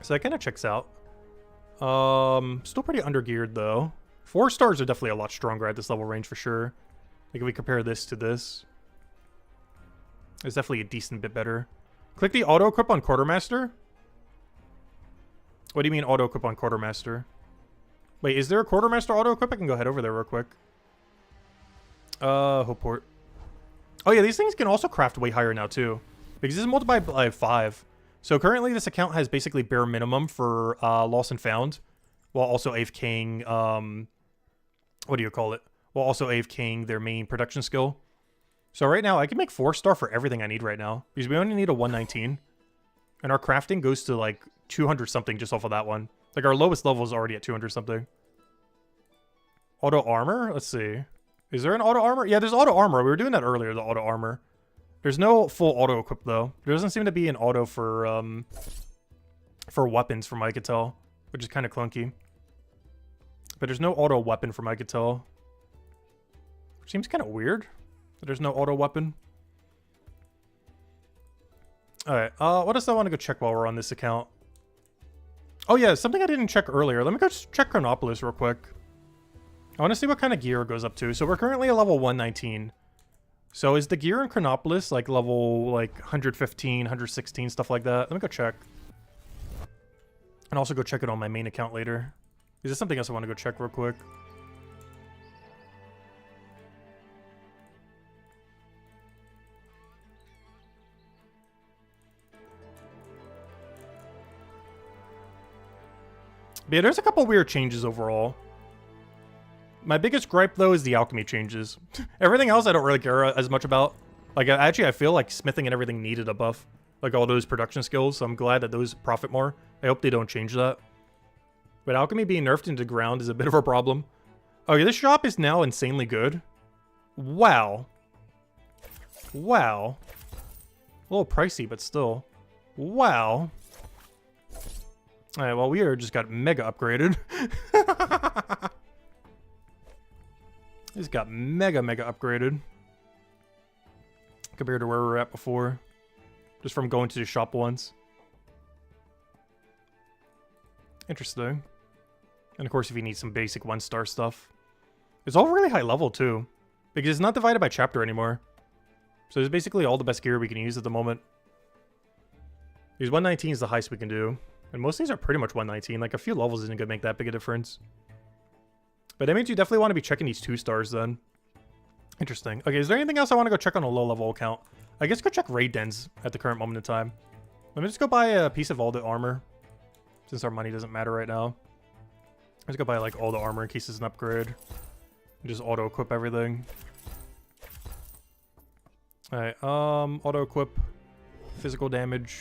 So that kind of checks out. Still pretty undergeared though. 4 stars are definitely a lot stronger at this level range for sure. Like if we compare this to this. It's definitely a decent bit better. Click the auto equip on Quartermaster. What do you mean auto equip on Quartermaster? Wait, is there a Quartermaster auto equip? I can go head over there real quick. Hopeport. Oh yeah, these things can also craft way higher now too. Because this is multiplied by 5. So currently this account has basically bare minimum for Lost and Found. While also AFKing, what do you call it? While also AFKing their main production skill. So right now I can make 4-star for everything I need right now. Because we only need a 119. And our crafting goes to like 200 something just off of that one. Like our lowest level is already at 200 something. Auto armor? Let's see. Is there an auto armor? Yeah, there's auto armor. We were doing that earlier, the auto armor. There's no full auto equip though. There doesn't seem to be an auto for weapons from what I could tell, which is kind of clunky. But there's no auto weapon from what I could tell. Which seems kind of weird that there's no auto weapon. Alright, what else do I want to go check while we're on this account? Oh yeah, something I didn't check earlier. Let me go check Chronopolis real quick. I want to see what kind of gear it goes up to. So we're currently at level 119. So is the gear in Chronopolis like level like 115, 116, stuff like that? Let me go check. And also go check it on my main account later. Is there something else I want to go check real quick? But yeah, there's a couple weird changes overall. My biggest gripe, though, is the alchemy changes. Everything else I don't really care as much about. Like, actually, I feel like smithing and everything needed a buff. Like, all those production skills, so I'm glad that those profit more. I hope they don't change that. But alchemy being nerfed into ground is a bit of a problem. Okay, this shop is now insanely good. Wow. Wow. A little pricey, but still. Wow. Alright, well, we are just got mega upgraded. Just got mega upgraded. Compared to where we were at before. Just from going to the shop once. Interesting. And of course, if you need some basic 1-star stuff. It's all really high level, too. Because it's not divided by chapter anymore. So it's basically all the best gear we can use at the moment. Because 119 is the highest we can do. And most of these are pretty much 119. Like, a few levels isn't going to make that big a difference. But that means you definitely want to be checking these 2-stars then. Interesting. Okay, is there anything else I want to go check on a low-level account? I guess go check raid dens at the current moment in time. Let me just go buy a piece of all the armor. Since our money doesn't matter right now. Let's go buy, like, all the armor in case it's an upgrade. And just auto-equip everything. Alright, auto-equip. Physical damage.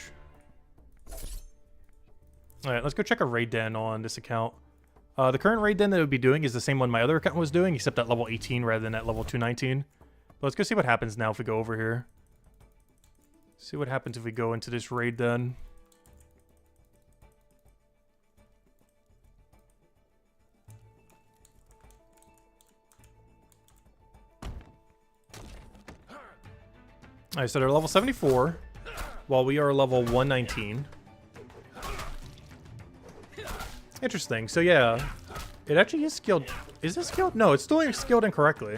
Alright, let's go check a raid den on this account. The current raid den that it would be doing is the same one my other account was doing, except at level 18 rather than at level 219. But let's go see what happens now if we go over here. See what happens if we go into this raid den. Alright, so they're level 74, while we are level 119. Interesting. So yeah, it actually is skilled. Is this skilled? No, it's still skilled incorrectly.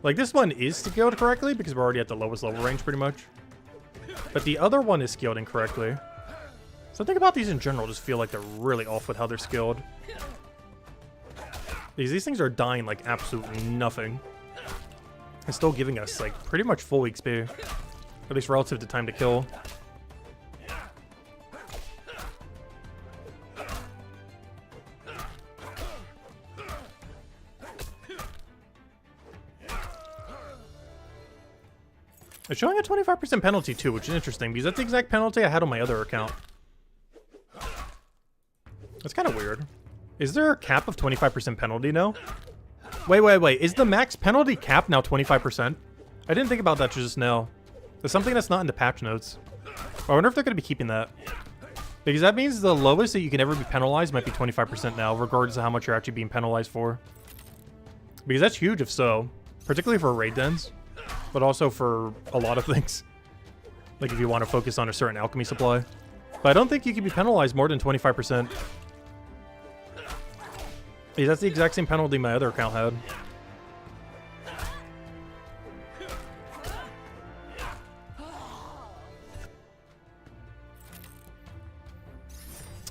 Like, this one is skilled correctly because we're already at the lowest level range pretty much. But the other one is skilled incorrectly. Something about these in general just feel like they're really off with how they're skilled. Because these things are dying like absolutely nothing. And still giving us like pretty much full XP. At least relative to time to kill. It's showing a 25% penalty too, which is interesting because that's the exact penalty I had on my other account. That's kind of weird. Is there a cap of 25% penalty now? Wait. Is the max penalty cap now 25%? I didn't think about that just now. There's something that's not in the patch notes. I wonder if they're going to be keeping that. Because that means the lowest that you can ever be penalized might be 25% now, regardless of how much you're actually being penalized for. Because that's huge if so. Particularly for raid dens. But also for a lot of things. Like if you want to focus on a certain alchemy supply. But I don't think you can be penalized more than 25%. Yeah, that's the exact same penalty my other account had.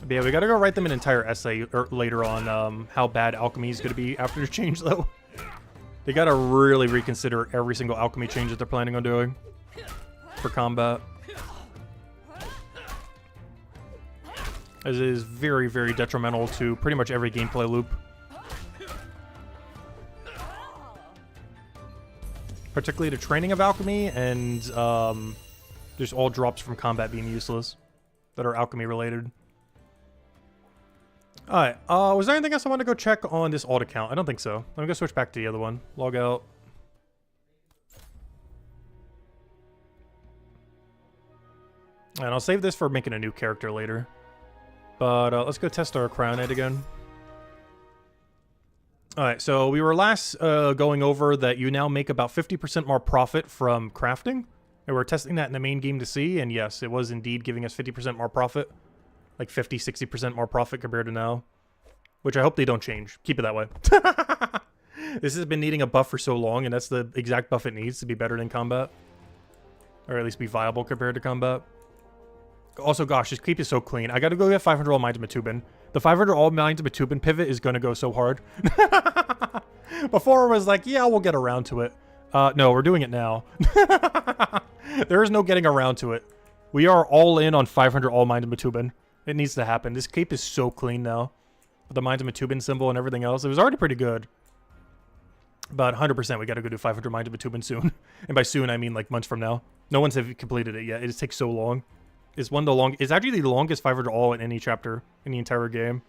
But yeah, we gotta go write them an entire essay later on how bad alchemy is gonna be after the change, though. They gotta really reconsider every single alchemy change that they're planning on doing for combat. As it is very, very detrimental to pretty much every gameplay loop. Particularly the training of alchemy and just all drops from combat being useless that are alchemy related. Alright, was there anything else I want to go check on this alt account? I don't think so. Let me go switch back to the other one. Log out. And I'll save this for making a new character later. But let's go test our crown head again. Alright, so we were last going over that you now make about 50% more profit from crafting. And we're testing that in the main game to see, and yes, it was indeed giving us 50% more profit. Like 50, 60% more profit compared to now. Which I hope they don't change. Keep it that way. This has been needing a buff for so long, and that's the exact buff it needs to be better than combat. Or at least be viable compared to combat. Also, gosh, this keep is so clean. I gotta go get 500 all mines of Matubin. The 500 all mines of Matubin pivot is gonna go so hard. Before it was like, yeah, we'll get around to it. No, we're doing it now. There is no getting around to it. We are all in on 500 all mines of Matubin. It needs to happen. This cape is so clean now. With the mines of Matubin symbol and everything else. It was already pretty good. But 100% we gotta go do 500 mines of Matubin soon. And by soon, I mean like months from now. No one's have completed it yet. It just takes so long. It's it's actually the longest 500 all in any chapter in the entire game.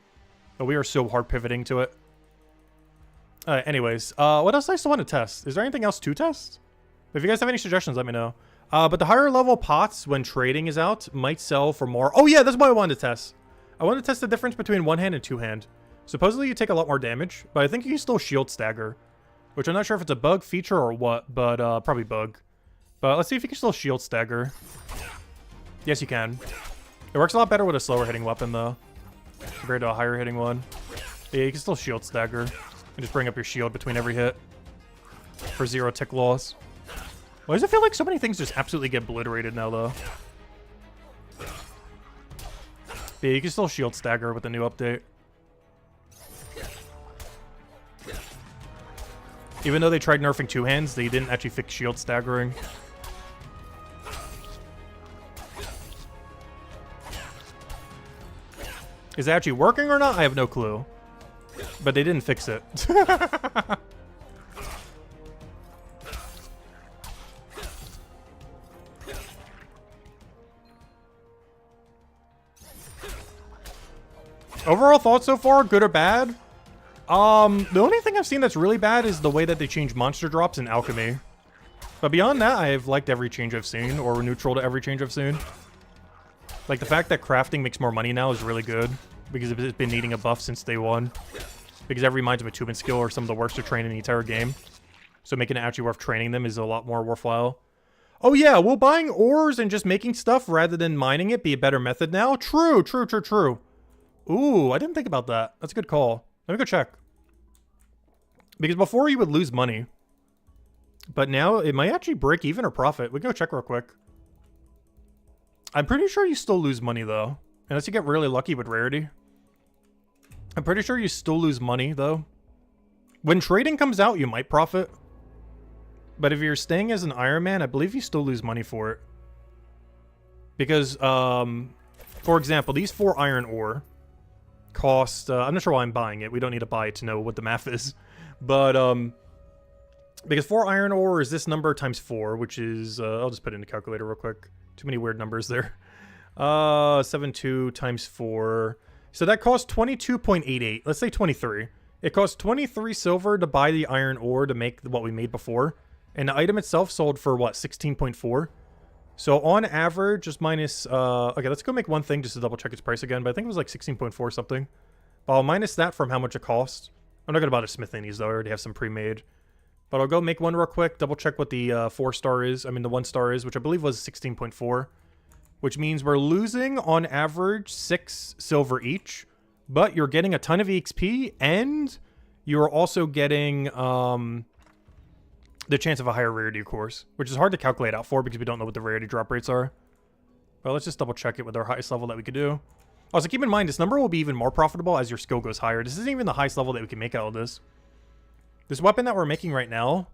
But we are so hard pivoting to it. Anyways, what else I still want to test? Is there anything else to test? But if you guys have any suggestions, let me know. But the higher level pots, when trading is out, might sell for more. Oh yeah, that's what I wanted to test. I wanted to test the difference between one hand and two hand. Supposedly you take a lot more damage, but I think you can still shield stagger. Which I'm not sure if it's a bug feature or what, but probably bug. But let's see if you can still shield stagger. Yes, you can. It works a lot better with a slower hitting weapon though, compared to a higher hitting one. Yeah, you can still shield stagger. And just bring up your shield between every hit for 0 tick loss. Why does it feel like so many things just absolutely get obliterated now though? Yeah, you can still shield stagger with the new update. Even though they tried nerfing two hands, they didn't actually fix shield staggering. Is it actually working or not? I have no clue. But they didn't fix it. Overall thoughts so far, good or bad? The only thing I've seen that's really bad is the way that they change monster drops in Alchemy. But beyond that, I've liked every change I've seen, or neutral to every change I've seen. Like, the fact that crafting makes more money now is really good, because it's been needing a buff since day one. Because every mind's a Matubin skill are some of the worst to train in the entire game. So making it actually worth training them is a lot more worthwhile. Oh yeah, will buying ores and just making stuff rather than mining it be a better method now? True, true, true, true. Ooh, I didn't think about that. That's a good call. Let me go check. Because before you would lose money. But now it might actually break even or profit. We can go check real quick. I'm pretty sure you still lose money though. Unless you get really lucky with rarity. I'm pretty sure you still lose money though. When trading comes out, you might profit. But if you're staying as an Iron Man, I believe you still lose money for it. Because, for example, these 4 iron ore cost, I'm not sure why I'm buying it. We don't need to buy it to know what the math is. But, because 4 iron ore is this number times 4, which is, I'll just put it in the calculator real quick. Too many weird numbers there. 72 times 4. So that costs 22.88. Let's say 23. It costs 23 silver to buy the iron ore to make what we made before. And the item itself sold for, what, 16.4? So on average, just minus... okay, let's go make one thing just to double check its price again. But I think it was like 16.4 something. But I'll minus that from how much it cost. I'm not going to bother smithing these, though. I already have some pre-made. But I'll go make one real quick, double check what the 4-star is. I mean, the 1-star is, which I believe was 16.4. Which means we're losing, on average, 6 silver each. But you're getting a ton of EXP, and you're also getting the chance of a higher rarity, of course. Which is hard to calculate out for, because we don't know what the rarity drop rates are. But let's just double check it with our highest level that we could do. Also, keep in mind, this number will be even more profitable as your skill goes higher. This isn't even the highest level that we can make out of this. This weapon that we're making right now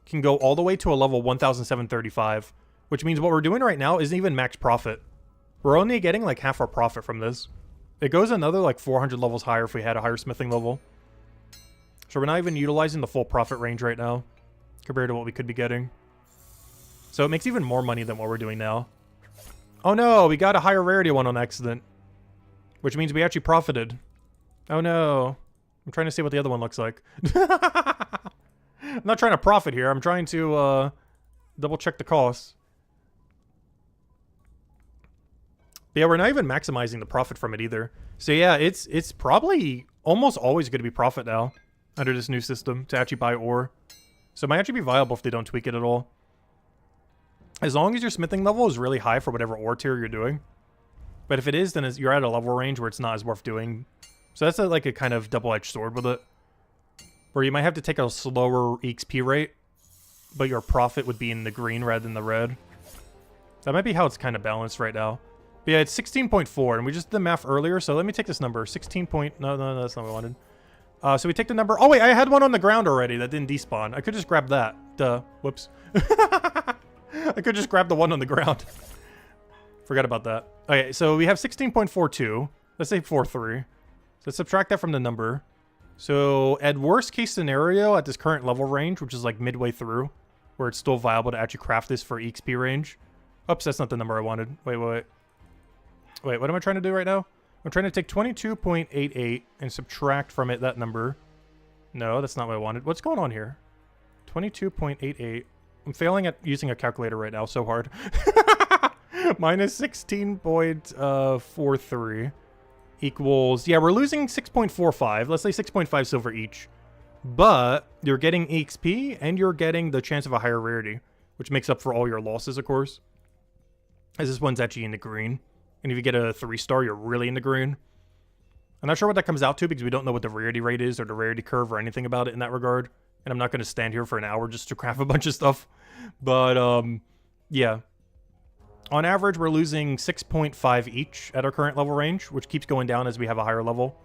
can go all the way to a level 1,735, which means what we're doing right now isn't even max profit. We're only getting like half our profit from this. It goes another like 400 levels higher if we had a higher smithing level. So we're not even utilizing the full profit range right now compared to what we could be getting. So it makes even more money than what we're doing now. Oh no, we got a higher rarity one on accident, which means we actually profited. Oh no. I'm trying to see what the other one looks like. I'm not trying to profit here. I'm trying to double check the costs. But yeah, we're not even maximizing the profit from it either. So yeah, it's probably almost always going to be profit now under this new system to actually buy ore. So it might actually be viable if they don't tweak it at all. As long as your smithing level is really high for whatever ore tier you're doing. But if it is, then you're at a level range where it's not as worth doing. So that's like a kind of double-edged sword with it. Where you might have to take a slower EXP rate, but your profit would be in the green rather than the red. That might be how it's kind of balanced right now. But yeah, it's 16.4, and we just did the math earlier, so let me take this number. 16 point... No, that's not what I wanted. So we take the number... Oh, wait, I had one on the ground already that didn't despawn. I could just grab that. Duh. Whoops. I could just grab the one on the ground. Forgot about that. Okay, so we have 16.42. Let's say 43. Let's subtract that from the number. So at worst case scenario, at this current level range, which is like midway through, where it's still viable to actually craft this for EXP range. Oops, that's not the number I wanted. Wait, what am I trying to do right now? I'm trying to take 22.88 and subtract from it that number. No, that's not what I wanted. What's going on here? 22.88. I'm failing at using a calculator right now so hard. Minus 16.43 equals, yeah, we're losing 6.45. Let's say 6.5 silver each. But you're getting EXP and you're getting the chance of a higher rarity, which makes up for all your losses, of course. As this one's actually in the green. And if you get a 3-star, you're really in the green. I'm not sure what that comes out to because we don't know what the rarity rate is or the rarity curve or anything about it in that regard. And I'm not going to stand here for an hour just to craft a bunch of stuff. But, yeah. On average, we're losing 6.5 each at our current level range, which keeps going down as we have a higher level.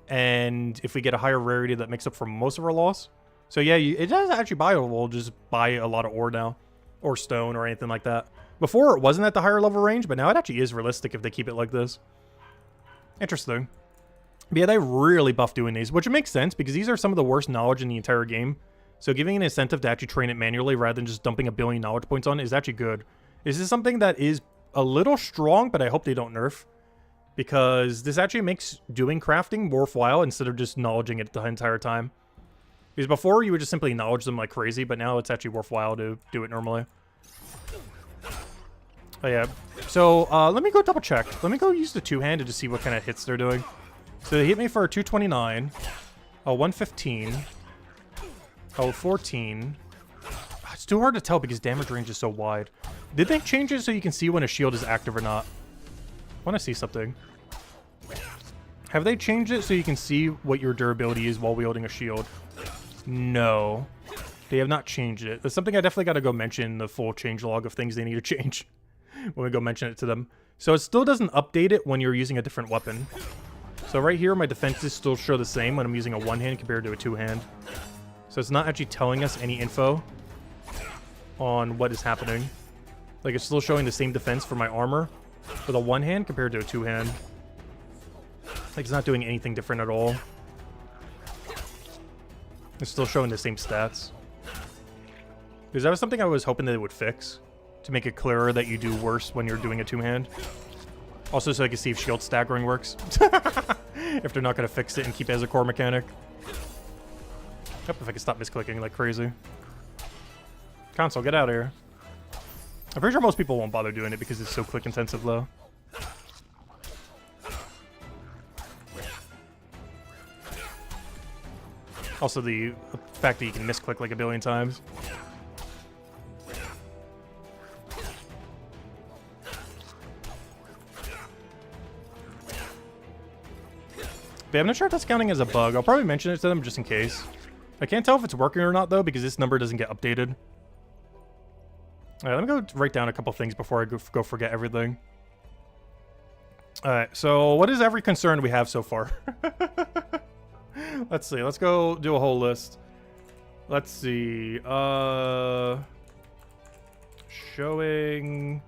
And if we get a higher rarity, that makes up for most of our loss. So yeah, it is actually buyable. Just buy a lot of ore now. Or stone or anything like that. Before, it wasn't at the higher level range, but now it actually is realistic if they keep it like this. Interesting. But yeah, they really buff doing these, which makes sense because these are some of the worst knowledge in the entire game. So giving an incentive to actually train it manually rather than just dumping a billion knowledge points on it is actually good. This is something that is a little strong, but I hope they don't nerf. Because this actually makes doing crafting worthwhile instead of just knowledging it the entire time. Because before, you would just simply knowledge them like crazy, but now it's actually worthwhile to do it normally. Oh yeah, so let me go double check. Let me go use the two-handed to see what kind of hits they're doing. So they hit me for a 229, a 115, a 14. It's too hard to tell because damage range is so wide. Did they change it so you can see when a shield is active or not? I want to see something. Have they changed it so you can see what your durability is while wielding a shield? No. They have not changed it. That's something I definitely got to go mention, the full changelog of things they need to change when we go mention it to them. So it still doesn't update it when you're using a different weapon. So right here, my defenses still show the same when I'm using a one-hand compared to a two-hand. So it's not actually telling us any info on what is happening. Like, it's still showing the same defense for my armor with a one-hand compared to a two-hand. Like, it's not doing anything different at all. It's still showing the same stats. Because that was something I was hoping that it would fix. To make it clearer that you do worse when you're doing a two-hand. Also so I can see if shield staggering works. If they're not going to fix it and keep it as a core mechanic. Yep, if I can stop misclicking like crazy. Console, get out of here. I'm pretty sure most people won't bother doing it because it's so click intensive though. Also the fact that you can misclick like a billion times. But I'm not sure if that's counting as a bug. I'll probably mention it to them just in case. I can't tell if it's working or not though because this number doesn't get updated. Alright, let me go write down a couple things before I go forget everything. Alright, so what is every concern we have so far? Let's see, let's go do a whole list. Let's see, showing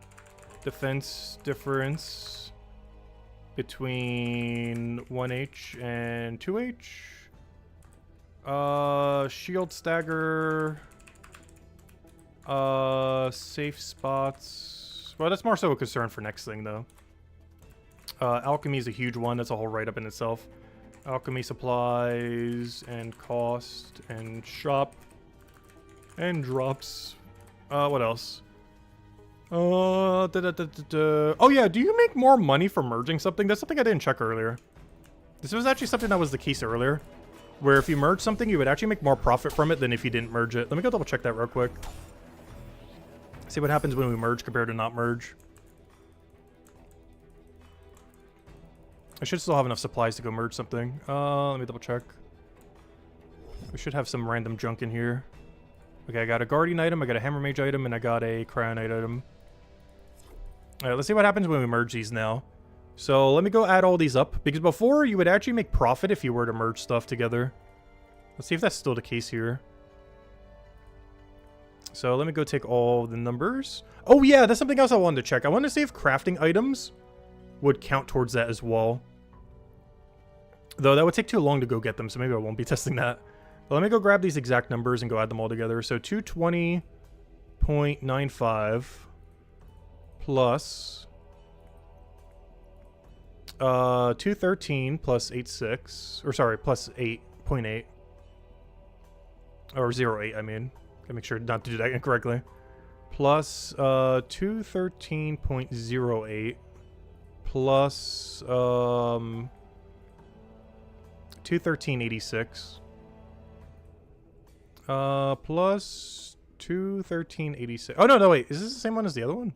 defense difference between 1H and 2H. Shield stagger. Safe spots. Well, that's more so a concern for next thing, though. Alchemy is a huge one. That's a whole write-up in itself. Alchemy supplies and cost and shop and drops. What else? Oh yeah, do you make more money for merging something? That's something I didn't check earlier. This was actually something that was the case earlier. Where if you merge something, you would actually make more profit from it than if you didn't merge it. Let me go double check that real quick. See what happens when we merge compared to not merge. I should still have enough supplies to go merge something. Let me double check. We should have some random junk in here. Okay, I got a Guardian item, I got a Hammer Mage item, and I got a Cryonite item. Alright, let's see what happens when we merge these now. So let me go add all these up, because before you would actually make profit if you were to merge stuff together. Let's see if that's still the case here. So let me go take all the numbers. Oh yeah, that's something else I wanted to check. I wanted to see if crafting items would count towards that as well. Though that would take too long to go get them, so maybe I won't be testing that. But let me go grab these exact numbers and go add them all together. So 220.95 plus 213 plus 86, or sorry, plus 8.8, or 0.8 I mean. Gotta make sure not to do that incorrectly. Plus 213.08 plus 213.86 plus 213.86. Oh no, wait, is this the same one as the other one?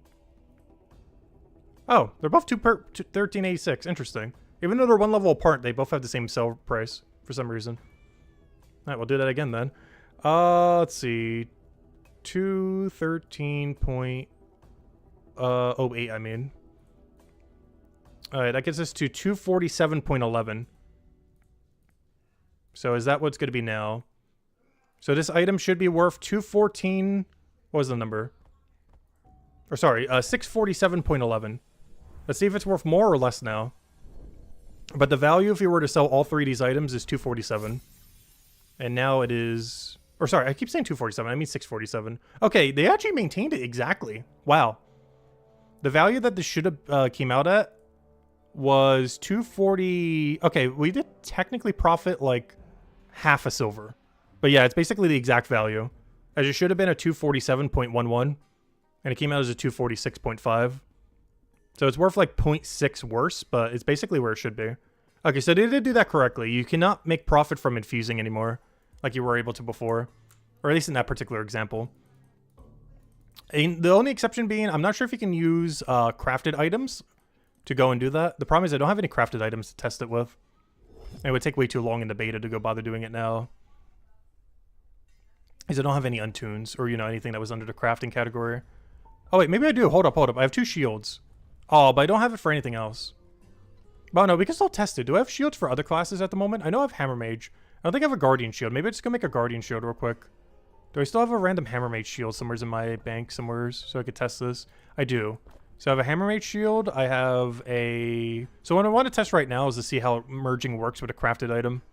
Oh, they're both 13.86. Interesting. Even though they're one level apart, they both have the same sell price for some reason. All right, we'll do that again then. Let's see. 213.08, I mean. Alright, that gets us to 247.11. So is that what's going to be now? So this item should be worth 214... What was the number? Or sorry, 647.11. Let's see if it's worth more or less now. But the value if you were to sell all three of these items is 247. And now it is... Or sorry, I keep saying 247. I mean 647. Okay, they actually maintained it exactly. Wow. The value that this should have came out at was 240. Okay, we did technically profit like half a silver. But yeah, it's basically the exact value. As it should have been a 247.11. And it came out as a 246.5. So it's worth like 0.6 worse, but it's basically where it should be. Okay, so they did do that correctly. You cannot make profit from infusing anymore, like you were able to before. Or at least in that particular example. And the only exception being, I'm not sure if you can use crafted items to go and do that. The problem is I don't have any crafted items to test it with. It would take way too long in the beta to go bother doing it now. Because I don't have any untunes or, you know, anything that was under the crafting category. Oh, wait, maybe I do. Hold up. I have 2 shields. Oh, but I don't have it for anything else. But no, we can still test it. Do I have shields for other classes at the moment? I know I have Hammer Mage. I don't think I have a Guardian Shield. Maybe I'm just going to make a Guardian Shield real quick. Do I still have a random Hammer Mage Shield somewhere in my bank somewhere so I could test this? I do. So I have a Hammer Mage Shield. I have a... So what I want to test right now is to see how merging works with a crafted item.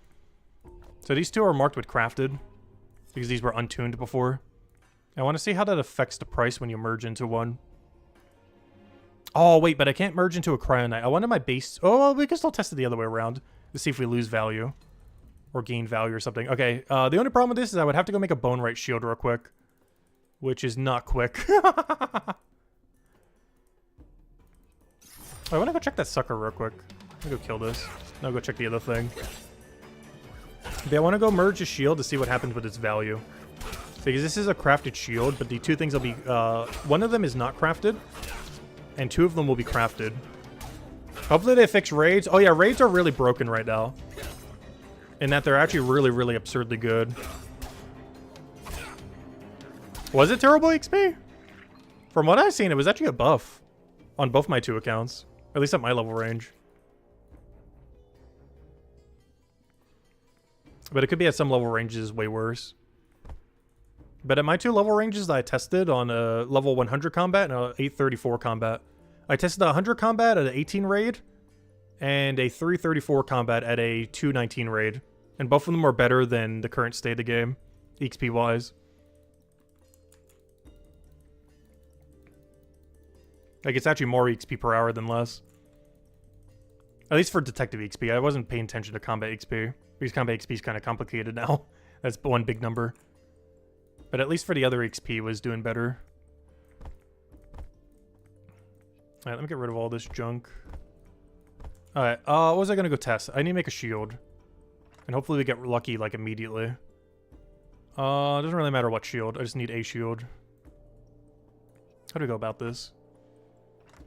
So these 2 are marked with crafted because these were untuned before. I want to see how that affects the price when you merge into one. Oh, wait, but I can't merge into a Cryonite. I wanted my base... Oh, well, we can still test it the other way around to see if we lose value. Or gain value or something. Okay, the only problem with this is I would have to go make a Bone Right Shield real quick. Which is not quick. I want to go check that sucker real quick. I'm gonna go kill this. Then I'll go check the other thing. But I want to go merge a shield to see what happens with its value. Because this is a crafted shield, but the 2 things will be... one of them is not crafted. And 2 of them will be crafted. Hopefully they fix raids. Oh yeah, raids are really broken right now. In that they're actually really, really absurdly good. Was it terrible XP? From what I've seen, it was actually a buff. On both my 2 accounts. At least at my level range. But it could be at some level ranges way worse. But at my 2 level ranges that I tested on a level 100 combat and a 834 combat. I tested a 100 combat at an 18 raid. And a 334 combat at a 219 raid. And both of them are better than the current state of the game, XP-wise. Like, it's actually more XP per hour than less. At least for Detective XP. I wasn't paying attention to Combat XP. Because Combat XP is kind of complicated now. That's one big number. But at least for the other XP was doing better. Alright, let me get rid of all this junk. Alright, what was I gonna go test? I need to make a shield. And hopefully we get lucky, like, immediately. It doesn't really matter what shield. I just need a shield. How do we go about this?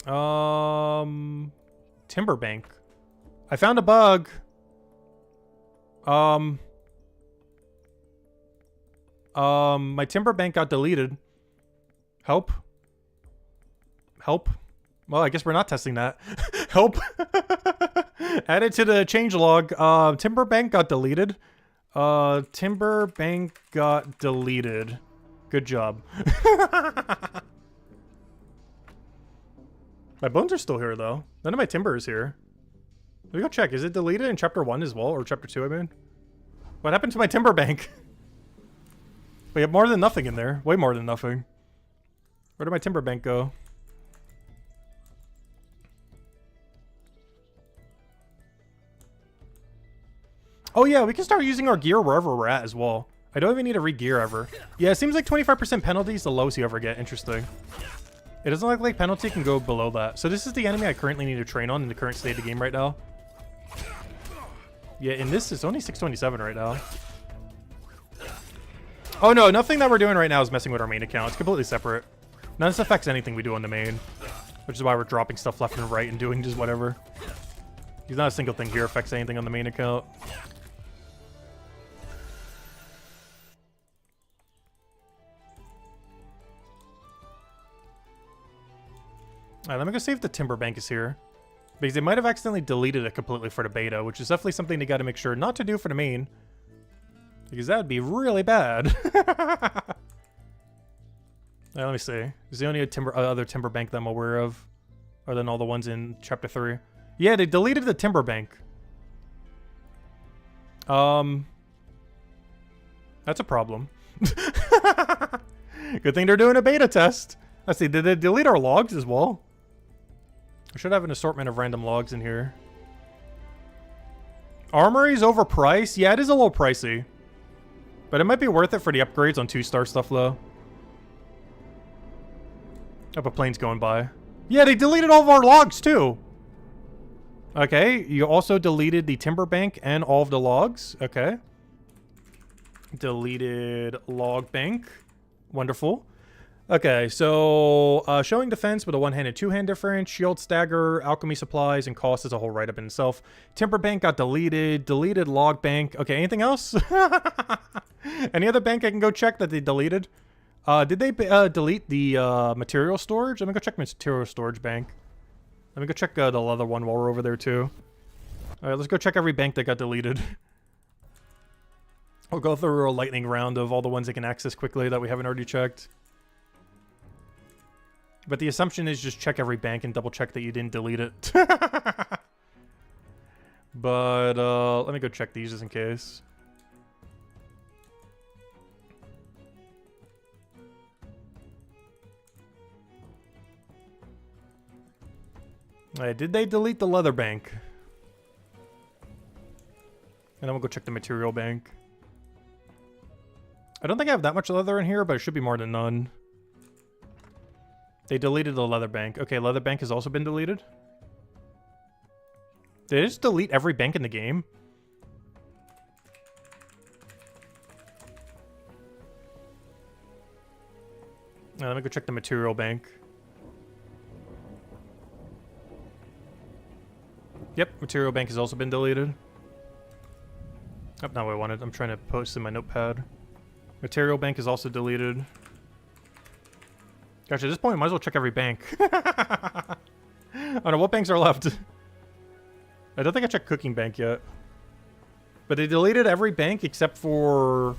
Timberbank. I found a bug. My Timberbank got deleted. Help. Help. Well, I guess we're not testing that. Help. Add it to the changelog. Timberbank got deleted. Timberbank got deleted. Good job. My bones are still here, though. None of my timber is here. Let me go check. Is it deleted in Chapter 1 as well? Or Chapter 2, I mean? What happened to my Timberbank? We have more than nothing in there. Way more than nothing. Where did my Timberbank go? Oh yeah, we can start using our gear wherever we're at as well. I don't even need to re-gear ever. Yeah, it seems like 25% penalty is the lowest you ever get. Interesting. It doesn't look like penalty can go below that. So this is the enemy I currently need to train on in the current state of the game right now. Yeah, and this is only 627 right now. Oh no, nothing that we're doing right now is messing with our main account. It's completely separate. None of this affects anything we do on the main. Which is why we're dropping stuff left and right and doing just whatever. Because not a single thing here affects anything on the main account. Alright, let me go see if the Timber Bank is here. Because they might have accidentally deleted it completely for the beta, which is definitely something they gotta make sure not to do for the main. Because that would be really bad. Let me see. Is the only other Timber Bank that I'm aware of? Other than all the ones in Chapter 3. Yeah, they deleted the Timber Bank. That's a problem. Good thing they're doing a beta test. Let's see, did they delete our logs as well? I should have an assortment of random logs in here. Armory's overpriced? Yeah, it is a little pricey. But it might be worth it for the upgrades on 2-star stuff, though. Up a plane's going by. Yeah, they deleted all of our logs, too. Okay, you also deleted the Timber Bank and all of the logs. Okay. Deleted log bank. Wonderful. Okay, so showing defense with a one-hand and two-hand difference, shield stagger, alchemy supplies, and cost is a whole write-up in itself. Timber Bank got deleted, deleted log bank. Okay, anything else? Any other bank I can go check that they deleted? Did they delete the material storage? Let me go check material storage bank. Let me go check the leather one while we're over there too. Alright, let's go check every bank that got deleted. We'll go through a lightning round of all the ones they can access quickly that we haven't already checked. But the assumption is just check every bank and double check that you didn't delete it. But let me go check these just in case. Alright, did they delete the leather bank? And then we'll go check the material bank. I don't think I have that much leather in here, but it should be more than none. They deleted the leather bank. Okay, leather bank has also been deleted. Did they just delete every bank in the game? Now, let me go check the material bank. Yep, material bank has also been deleted. Oh, not what I wanted. I'm trying to post in my notepad. Material bank is also deleted. Gosh, at this point, I might as well check every bank. I don't know, what banks are left? I don't think I checked Cooking Bank yet. But they deleted every bank except for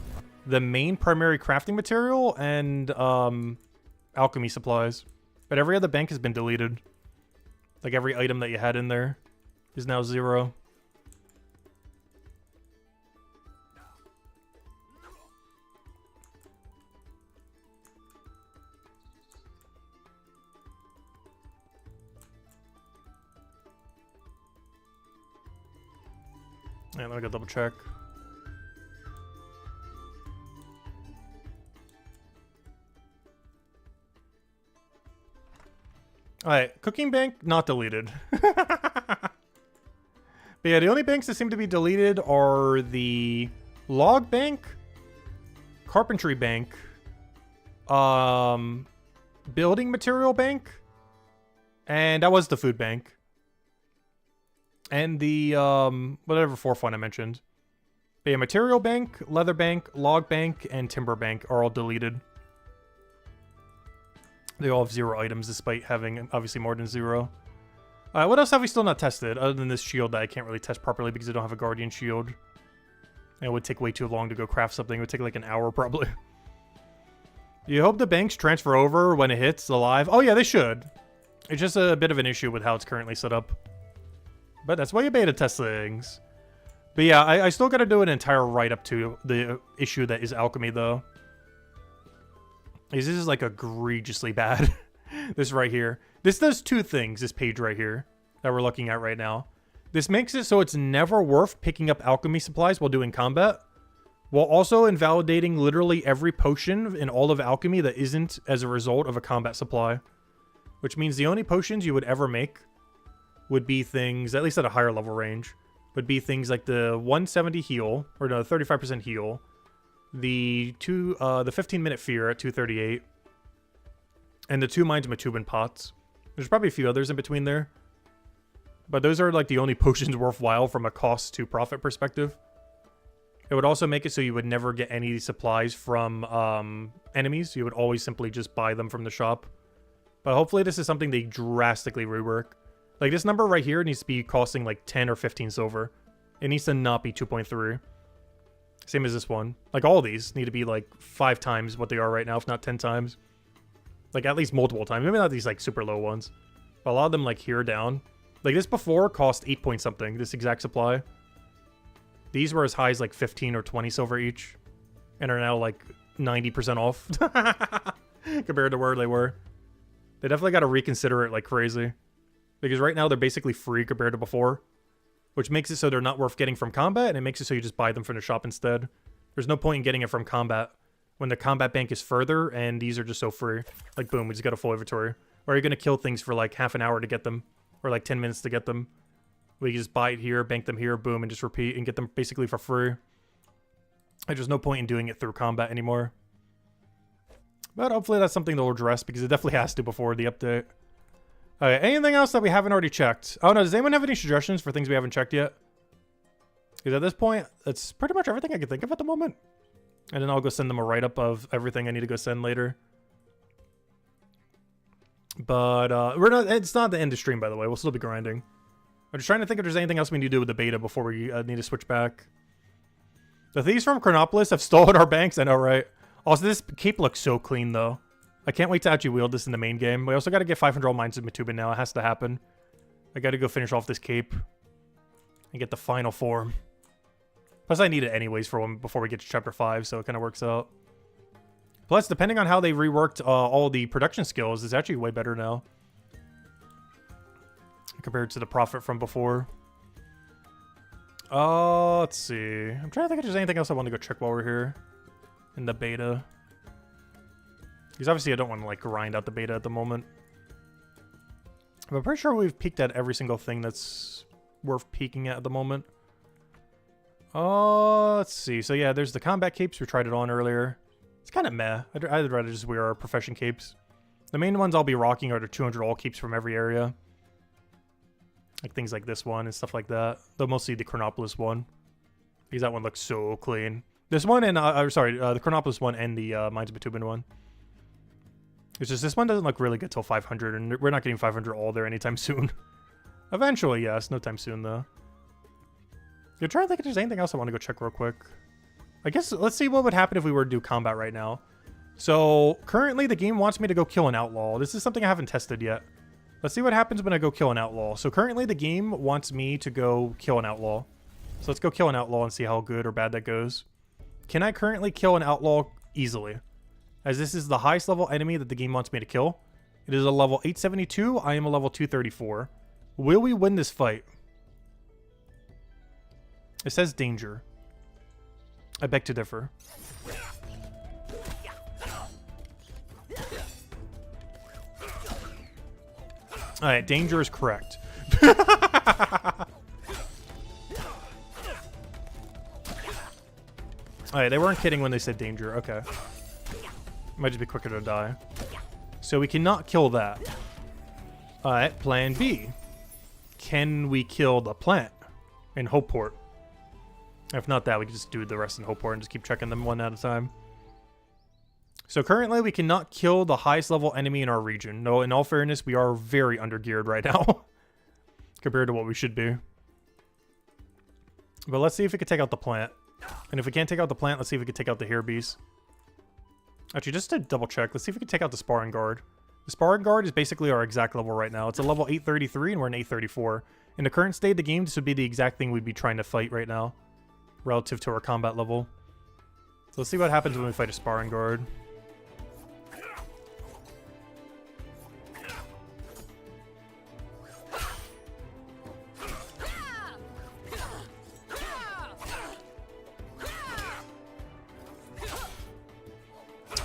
the main primary crafting material and alchemy supplies. But every other bank has been deleted. Like every item that you had in there is now 0. Yeah, let me go double check. Alright, Cooking Bank, not deleted. But yeah, the only banks that seem to be deleted are the Log Bank, Carpentry Bank, Building Material Bank, and that was the Food Bank. And the, whatever fourth one I mentioned. But yeah, Material Bank, Leather Bank, Log Bank, and Timber Bank are all deleted. They all have 0 items, despite having, obviously, more than 0. What else have we still not tested, other than this shield that I can't really test properly because I don't have a Guardian shield? And it would take way too long to go craft something. It would take like an hour, probably. You hope the banks transfer over when it hits the live? Oh yeah, they should. It's just a bit of an issue with how it's currently set up. But that's why you beta test things. But yeah, I still gotta do an entire write-up to the issue that is alchemy, though. This is like egregiously bad. This right here. This does 2 things, this page right here, that we're looking at right now. This makes it so it's never worth picking up alchemy supplies while doing combat. while also invalidating literally every potion in all of alchemy that isn't as a result of a combat supply. Which means the only potions you would ever make would be things, at least at a higher level range, would be things like the 170 heal, or no, 35% heal, the 15-minute fear at 238, and the 2 Minds Matubin pots. There's probably a few others in between there, but those are like the only potions worthwhile from a cost to profit perspective. It would also make it so you would never get any supplies from enemies. You would always simply just buy them from the shop. But hopefully this is something they drastically rework. Like this number right here needs to be costing like 10 or 15 silver. It needs to not be 2.3. Same as this one. Like all these need to be like 5 times what they are right now, if not 10 times. Like at least multiple times. Maybe not these like super low ones. But a lot of them like here down. Like this before cost 8 point something, this exact supply. These were as high as like 15 or 20 silver each. And are now like 90% off. Compared to where they were. They definitely got to reconsider it like crazy. Because right now they're basically free compared to before. Which makes it so they're not worth getting from combat. And it makes it so you just buy them from the shop instead. There's no point in getting it from combat. When the combat bank is further and these are just so free. Like boom, we just got a full inventory. Or you're going to kill things for like half an hour to get them. Or like 10 minutes to get them. We just buy it here, bank them here, boom, and just repeat and get them basically for free. There's just no point in doing it through combat anymore. But hopefully that's something they'll address because it definitely has to before the update. Okay, anything else that we haven't already checked? Oh no, does anyone have any suggestions for things we haven't checked yet? Because at this point, that's pretty much everything I can think of at the moment. And then I'll go send them a write-up of everything I need to go send later. But it's not the end of stream, by the way. We'll still be grinding. I'm just trying to think if there's anything else we need to do with the beta before we need to switch back. The thieves from Chronopolis have stolen our banks. I know, right? Also, this cape looks so clean, though. I can't wait to actually wield this in the main game. We also got to get 500 all Minds of Matubin now. It has to happen. I got to go finish off this cape and get the final form. Plus, I need it anyways for one before we get to Chapter 5, so it kind of works out. Plus, depending on how they reworked all the production skills, it's actually way better now. Compared to the profit from before. Let's see. I'm trying to think if there's anything else I want to go check while we're here. In the beta. Because obviously I don't want to like grind out the beta at the moment. But I'm pretty sure we've peeked at every single thing that's worth peeking at the moment. Let's see. So yeah, there's the combat capes. We tried it on earlier. It's kind of meh. I'd rather just wear our profession capes. The main ones I'll be rocking are the 200 all capes from every area. Like things like this one and stuff like that. Though mostly the Chronopolis one. Because that one looks so clean. This one and, the Chronopolis one and the Minds of Matubin one. It's just this one doesn't look really good till 500. And we're not getting 500 all there anytime soon. Eventually, yes. No time soon, though. You're trying to think if there's anything else I want to go check real quick. I guess, let's see what would happen if we were to do combat right now. So, currently the game wants me to go kill an outlaw. This is something I haven't tested yet. Let's see what happens when I go kill an outlaw. So currently the game wants me to go kill an outlaw. So let's go kill an outlaw and see how good or bad that goes. Can I currently kill an outlaw easily? As this is the highest level enemy that the game wants me to kill. It is a level 872. I am a level 234. Will we win this fight? It says danger. I beg to differ. Alright, danger is correct. Alright, they weren't kidding when they said danger. Okay. Might just be quicker to die. So we cannot kill that. Alright, plan B. Can we kill the plant in Hopeport? If not that, we can just do the rest in Hopeport and just keep checking them one at a time. So currently, we cannot kill the highest level enemy in our region. No, in all fairness, we are very under-geared right now. Compared to what we should be. But let's see if we can take out the plant. And if we can't take out the plant, let's see if we can take out the hair beast. Actually, just to double check, let's see if we can take out the sparring guard. The sparring guard is basically our exact level right now. It's a level 833 and we're an 834. In the current state of the game, this would be the exact thing we'd be trying to fight right now. Relative to our combat level. So let's see what happens when we fight a sparring guard.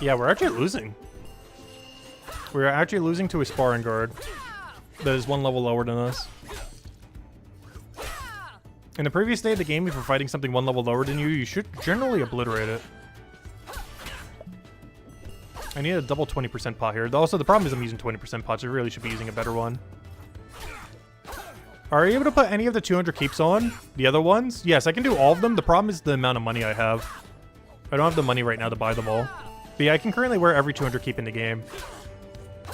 Yeah, we're actually losing. We're actually losing to a sparring guard that is one level lower than us. In the previous day of the game, if you're fighting something one level lower than you, you should generally obliterate it. I need a double 20% pot here. Also, the problem is I'm using 20% pots. I really should be using a better one. Are you able to put any of the 200 keeps on? The other ones? Yes, I can do all of them. The problem is the amount of money I have. I don't have the money right now to buy them all. But yeah, I can currently wear every 200 keep in the game.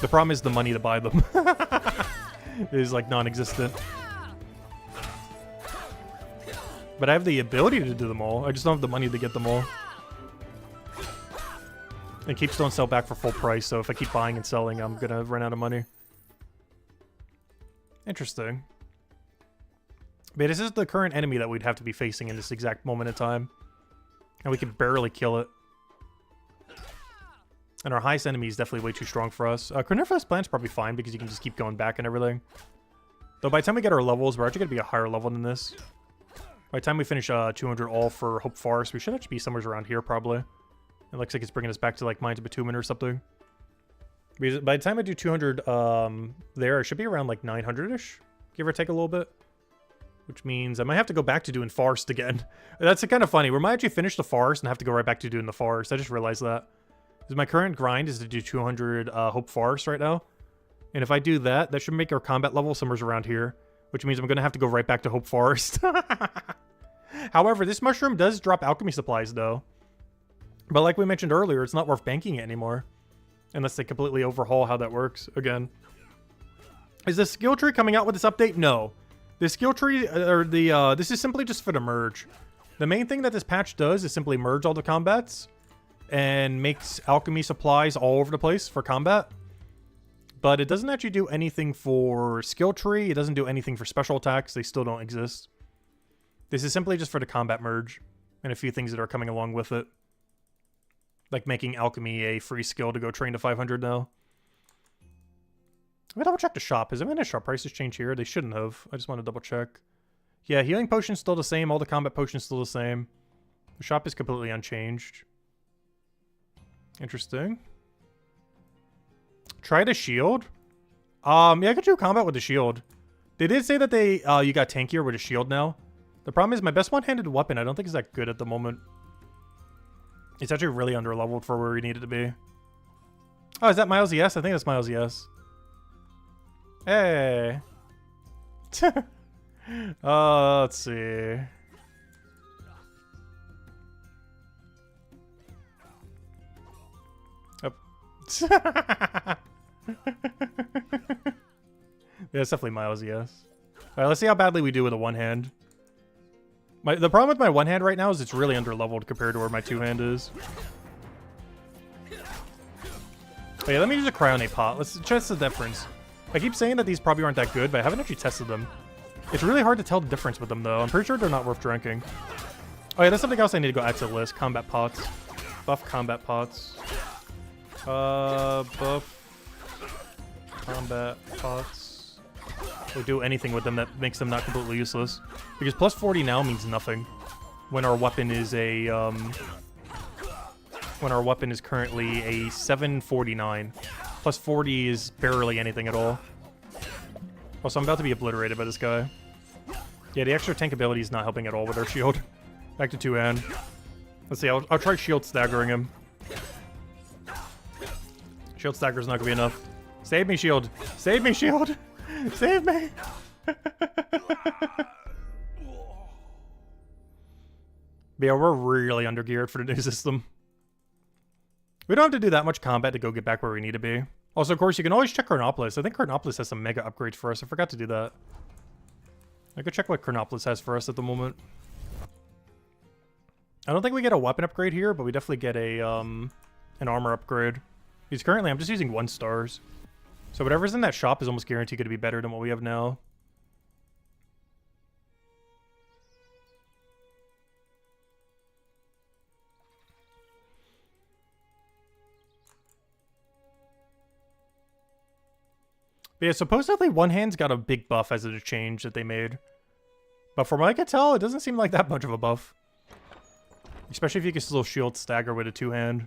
The problem is the money to buy them. It is like non-existent. But I have the ability to do them all. I just don't have the money to get them all. And keeps don't sell back for full price, so if I keep buying and selling, I'm gonna run out of money. Interesting. But this is the current enemy that we'd have to be facing in this exact moment in time. And we can barely kill it. And our highest enemy is definitely way too strong for us. Carnivorous Plant's probably fine because you can just keep going back and everything. Though by the time we get our levels, we're actually going to be a higher level than this. By the time we finish 200 all for Hope Forest, we should actually be somewhere around here probably. It looks like it's bringing us back to like Mines of Bitumen or something. Because by the time I do 200 there, I should be around like 900-ish. Give or take a little bit. Which means I might have to go back to doing Forest again. That's kind of funny. We might actually finish the Forest and have to go right back to doing the Forest. I just realized that. Because my current grind is to do 200 Hope Forest right now. And if I do that, that should make our combat level somewhere around here. Which means I'm going to have to go right back to Hope Forest. However, this mushroom does drop alchemy supplies though. But like we mentioned earlier, it's not worth banking it anymore. Unless they completely overhaul how that works again. Is the skill tree coming out with this update? No. The skill tree, or the, this is simply just for the merge. The main thing that this patch does is simply merge all the combats. And makes alchemy supplies all over the place for combat. But it doesn't actually do anything for skill tree. It doesn't do anything for special attacks. They still don't exist. This is simply just for the combat merge. And a few things that are coming along with it. Like making alchemy a free skill to go train to 500 now. Let me double check the shop. Has any of the shop prices changed here? They shouldn't have. I just want to double check. Yeah, healing potion's still the same. All the combat potions still the same. The shop is completely unchanged. Interesting. Try the shield. Yeah, I could do combat with the shield. They did say that they you got tankier with a shield now. The problem is my best one-handed weapon I don't think is that good at the moment. It's actually really under-leveled for where we need it to be. Oh, is that Miles ES? I think that's Miles ES. Hey. Let's see. Yeah, it's definitely Miles, yes. Alright, let's see how badly we do with a one-hand. The problem with my one-hand right now is it's really under-leveled compared to where my two-hand is. Oh yeah, let me use a Cryonate pot. Let's test the difference. I keep saying that these probably aren't that good, but I haven't actually tested them. It's really hard to tell the difference with them, though. I'm pretty sure they're not worth drinking. Oh yeah, that's something else I need to go add to the list. Combat pots. Buff combat pots. Buff combat pots. Or do anything with them that makes them not completely useless. Because plus 40 now means nothing. When our weapon is a, when our weapon is currently a 749. Plus 40 is barely anything at all. Also, I'm about to be obliterated by this guy. Yeah, the extra tank ability is not helping at all with our shield. Back to two-hand. Let's see, I'll try shield staggering him. Shield stagger's not gonna be enough. Save me, shield! Save me, shield! Save me! But yeah, we're really under-geared for the new system. We don't have to do that much combat to go get back where we need to be. Also, of course, you can always check Chronopolis. I think Chronopolis has some mega upgrades for us. I forgot to do that. I could check what Chronopolis has for us at the moment. I don't think we get a weapon upgrade here, but we definitely get a an armor upgrade. Because currently I'm just using 1 stars. So whatever's in that shop is almost guaranteed going to be better than what we have now. But yeah, supposedly one hand's got a big buff as a change that they made. But from what I can tell, it doesn't seem like that much of a buff. Especially if you can still shield stagger with a two-hand.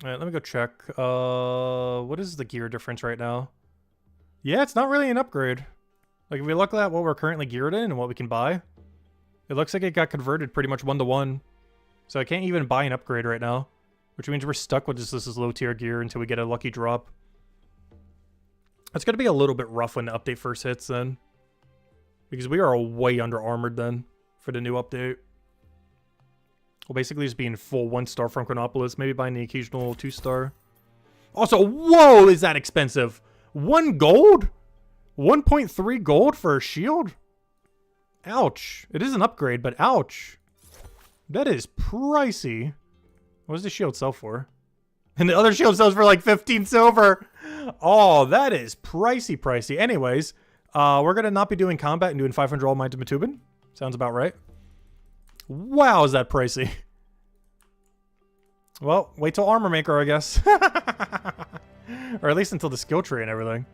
All right, let me go check. What is the gear difference right now? Yeah, it's not really an upgrade. Like, if we look at what we're currently geared in and what we can buy, it looks like it got converted pretty much 1-to-1. So I can't even buy an upgrade right now, which means we're stuck with just this low tier gear until we get a lucky drop. It's going to be a little bit rough when the update first hits then, because we are way under armored then for the new update. We'll basically just be in full 1-star from Chronopolis, maybe buying the occasional 2-star. Also, whoa, is that expensive? 1 gold? 1.3 gold for a shield? Ouch. It is an upgrade, but ouch. That is pricey. What does the shield sell for? And the other shield sells for like 15 silver. Oh, that is pricey. Anyways, we're going to not be doing combat and doing 500 all mine to Matubin. Sounds about right. Wow, is that pricey? Well, wait till Armor Maker, I guess. Or at least until the skill tree and everything.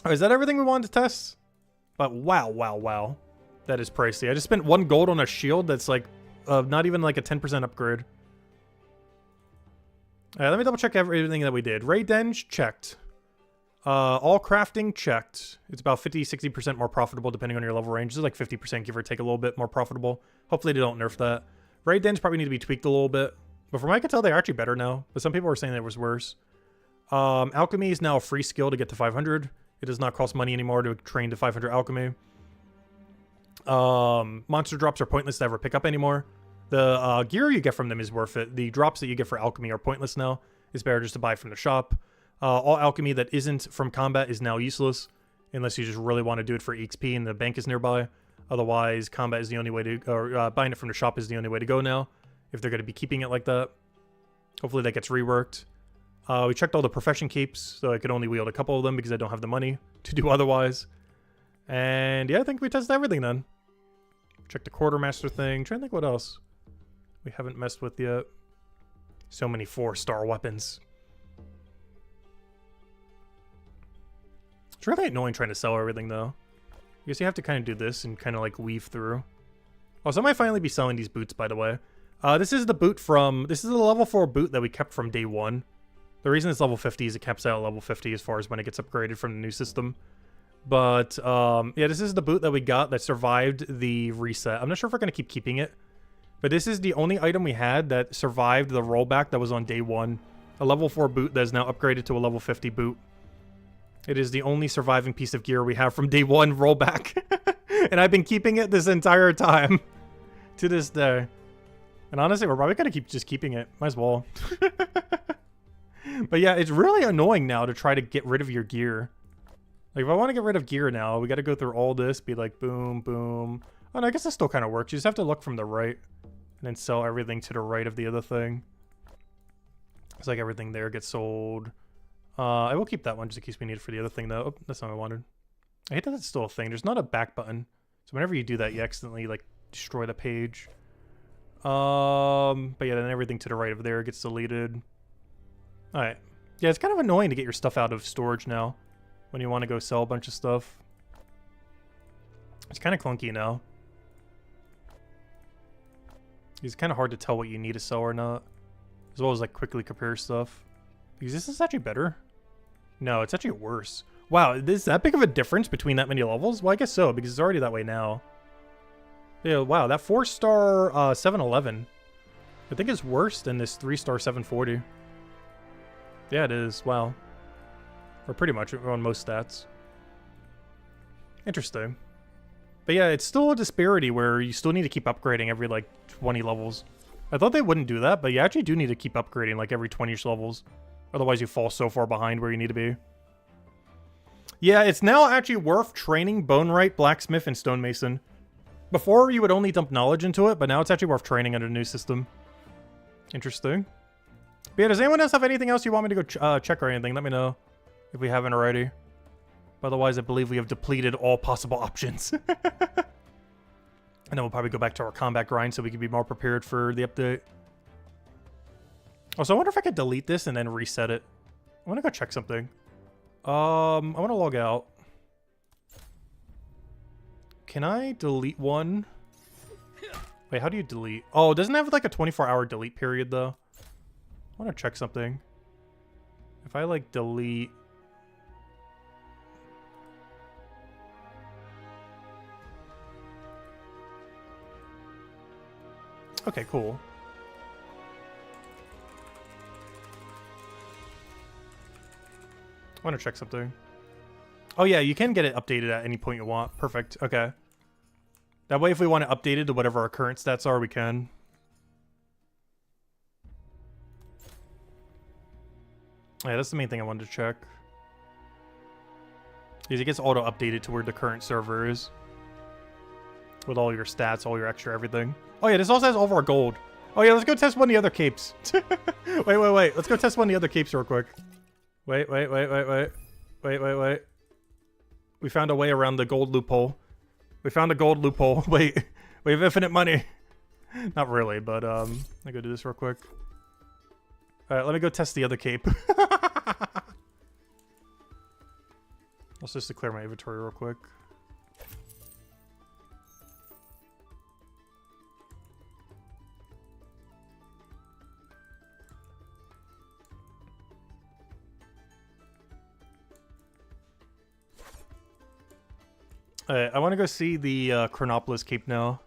Oh, is that everything we wanted to test? But wow. That is pricey. I just spent 1 gold on a shield that's like, not even like a 10% upgrade. Alright, let me double check everything that we did. Raid Denge, checked. All crafting, checked. It's about 50-60% more profitable depending on your level range. This is like 50%, give or take, a little bit more profitable. Hopefully they don't nerf that. Raid Dens probably need to be tweaked a little bit. But from what I can tell, they're actually better now. But some people were saying that it was worse. Alchemy is now a free skill to get to 500. It does not cost money anymore to train to 500 alchemy. Monster drops are pointless to ever pick up anymore. The gear you get from them is worth it. The drops that you get for alchemy are pointless now. It's better just to buy from the shop. All alchemy that isn't from combat is now useless, unless you just really want to do it for XP and the bank is nearby. Otherwise, combat is the only way to, or buying it from the shop is the only way to go now, if they're going to be keeping it like that. Hopefully that gets reworked. We checked all the profession keeps, so I could only wield a couple of them because I don't have the money to do otherwise. And yeah, I think we tested everything then. Check the quartermaster thing. Trying to think what else we haven't messed with yet. So many 4-star weapons. It's really annoying trying to sell everything though. I guess you have to kind of do this and kind of like weave through. Also, I might finally be selling these boots, by the way. This is the boot from, this is the level 4 boot that we kept from day 1. The reason it's level 50 is it caps out at level 50 as far as when it gets upgraded from the new system. But, yeah, this is the boot that we got that survived the reset. I'm not sure if we're going to keep keeping it. But this is the only item we had that survived the rollback that was on day 1. A level 4 boot that is now upgraded to a level 50 boot. It is the only surviving piece of gear we have from day 1 rollback. And I've been keeping it this entire time. To this day. And honestly, we're probably going to just keeping it. Might as well. But yeah, it's really annoying now to try to get rid of your gear. Like, if I want to get rid of gear now, we got to go through all this, be like, boom, boom. Oh, no, I guess this still kind of works. You just have to look from the right. And then sell everything to the right of the other thing. It's like everything there gets sold. I will keep that one just in case we need it for the other thing, though. Oh, that's not what I wanted. I hate that it's still a thing. There's not a back button. So whenever you do that, you accidentally, like, destroy the page. But yeah, then everything to the right of there gets deleted. Alright. Yeah, it's kind of annoying to get your stuff out of storage now. When you want to go sell a bunch of stuff. It's kind of clunky now. It's kind of hard to tell what you need to sell or not. As well as, like, quickly compare stuff. Because this is actually better. No, it's actually worse. Wow, is that big of a difference between that many levels? Well, I guess so, because it's already that way now. Yeah, wow, that 4-star 711. I think is worse than this 3-star 740. Yeah, it is. Wow. Or pretty much on most stats. Interesting. But yeah, it's still a disparity where you still need to keep upgrading every, like, 20 levels. I thought they wouldn't do that, but you actually do need to keep upgrading, like, every 20-ish levels. Otherwise, you fall so far behind where you need to be. Yeah, it's now actually worth training Bonewright, Blacksmith, and Stonemason. Before, you would only dump knowledge into it, but now it's actually worth training under the new system. Interesting. But yeah, does anyone else have anything else you want me to go check or anything? Let me know if we haven't already. Otherwise, I believe we have depleted all possible options. And then we'll probably go back to our combat grind so we can be more prepared for the update. Also, I wonder if I could delete this and then reset it. I want to go check something. I want to log out. Can I delete one? Wait, how do you delete? Oh, doesn't it have like a 24-hour delete period though? I want to check something. If I like delete... Okay, cool. I want to check something. Oh yeah, you can get it updated at any point you want. Perfect. Okay. That way if we want to update it to whatever our current stats are, we can. Yeah, that's the main thing I wanted to check. Because it gets auto-updated to where the current server is. With all your stats, all your extra everything. Oh yeah, this also has all of our gold. Oh yeah, let's go test one of the other capes. Wait. Let's go test one of the other capes real quick. Wait. We found a way around the gold loophole. We found a gold loophole. Wait, we have infinite money. Not really, but let me go do this real quick. Alright, let me go test the other cape. Let's just declare my inventory real quick. Alright, I want to go see the Chronopolis Cape now.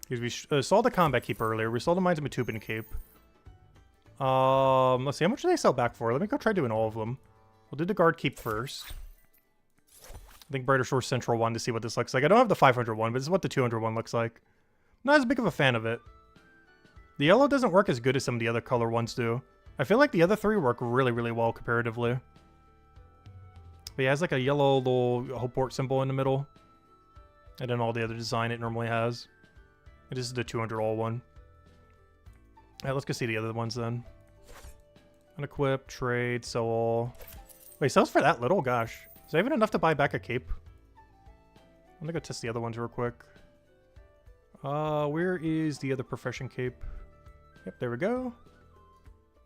Because we saw the Combat Cape earlier. We saw the Mines of Matubin Cape. Let's see. How much do they sell back for? Let me go try doing all of them. We'll do the Guard Cape first. I think Brighter Shore Central 1 to see what this looks like. I don't have the 500 one, but this is what the 200 one looks like. I'm not as big of a fan of it. The yellow doesn't work as good as some of the other color ones do. I feel like the other three work really, really well comparatively. But yeah, it has like a yellow little Hopeport symbol in the middle. And then all the other design it normally has. And this is the 200 all one. Alright, let's go see the other ones then. Unequip, trade, sell all. Wait, sells for that little? Gosh. Is that even enough to buy back a cape? I'm gonna go test the other ones real quick. Where is the other profession cape? Yep, there we go.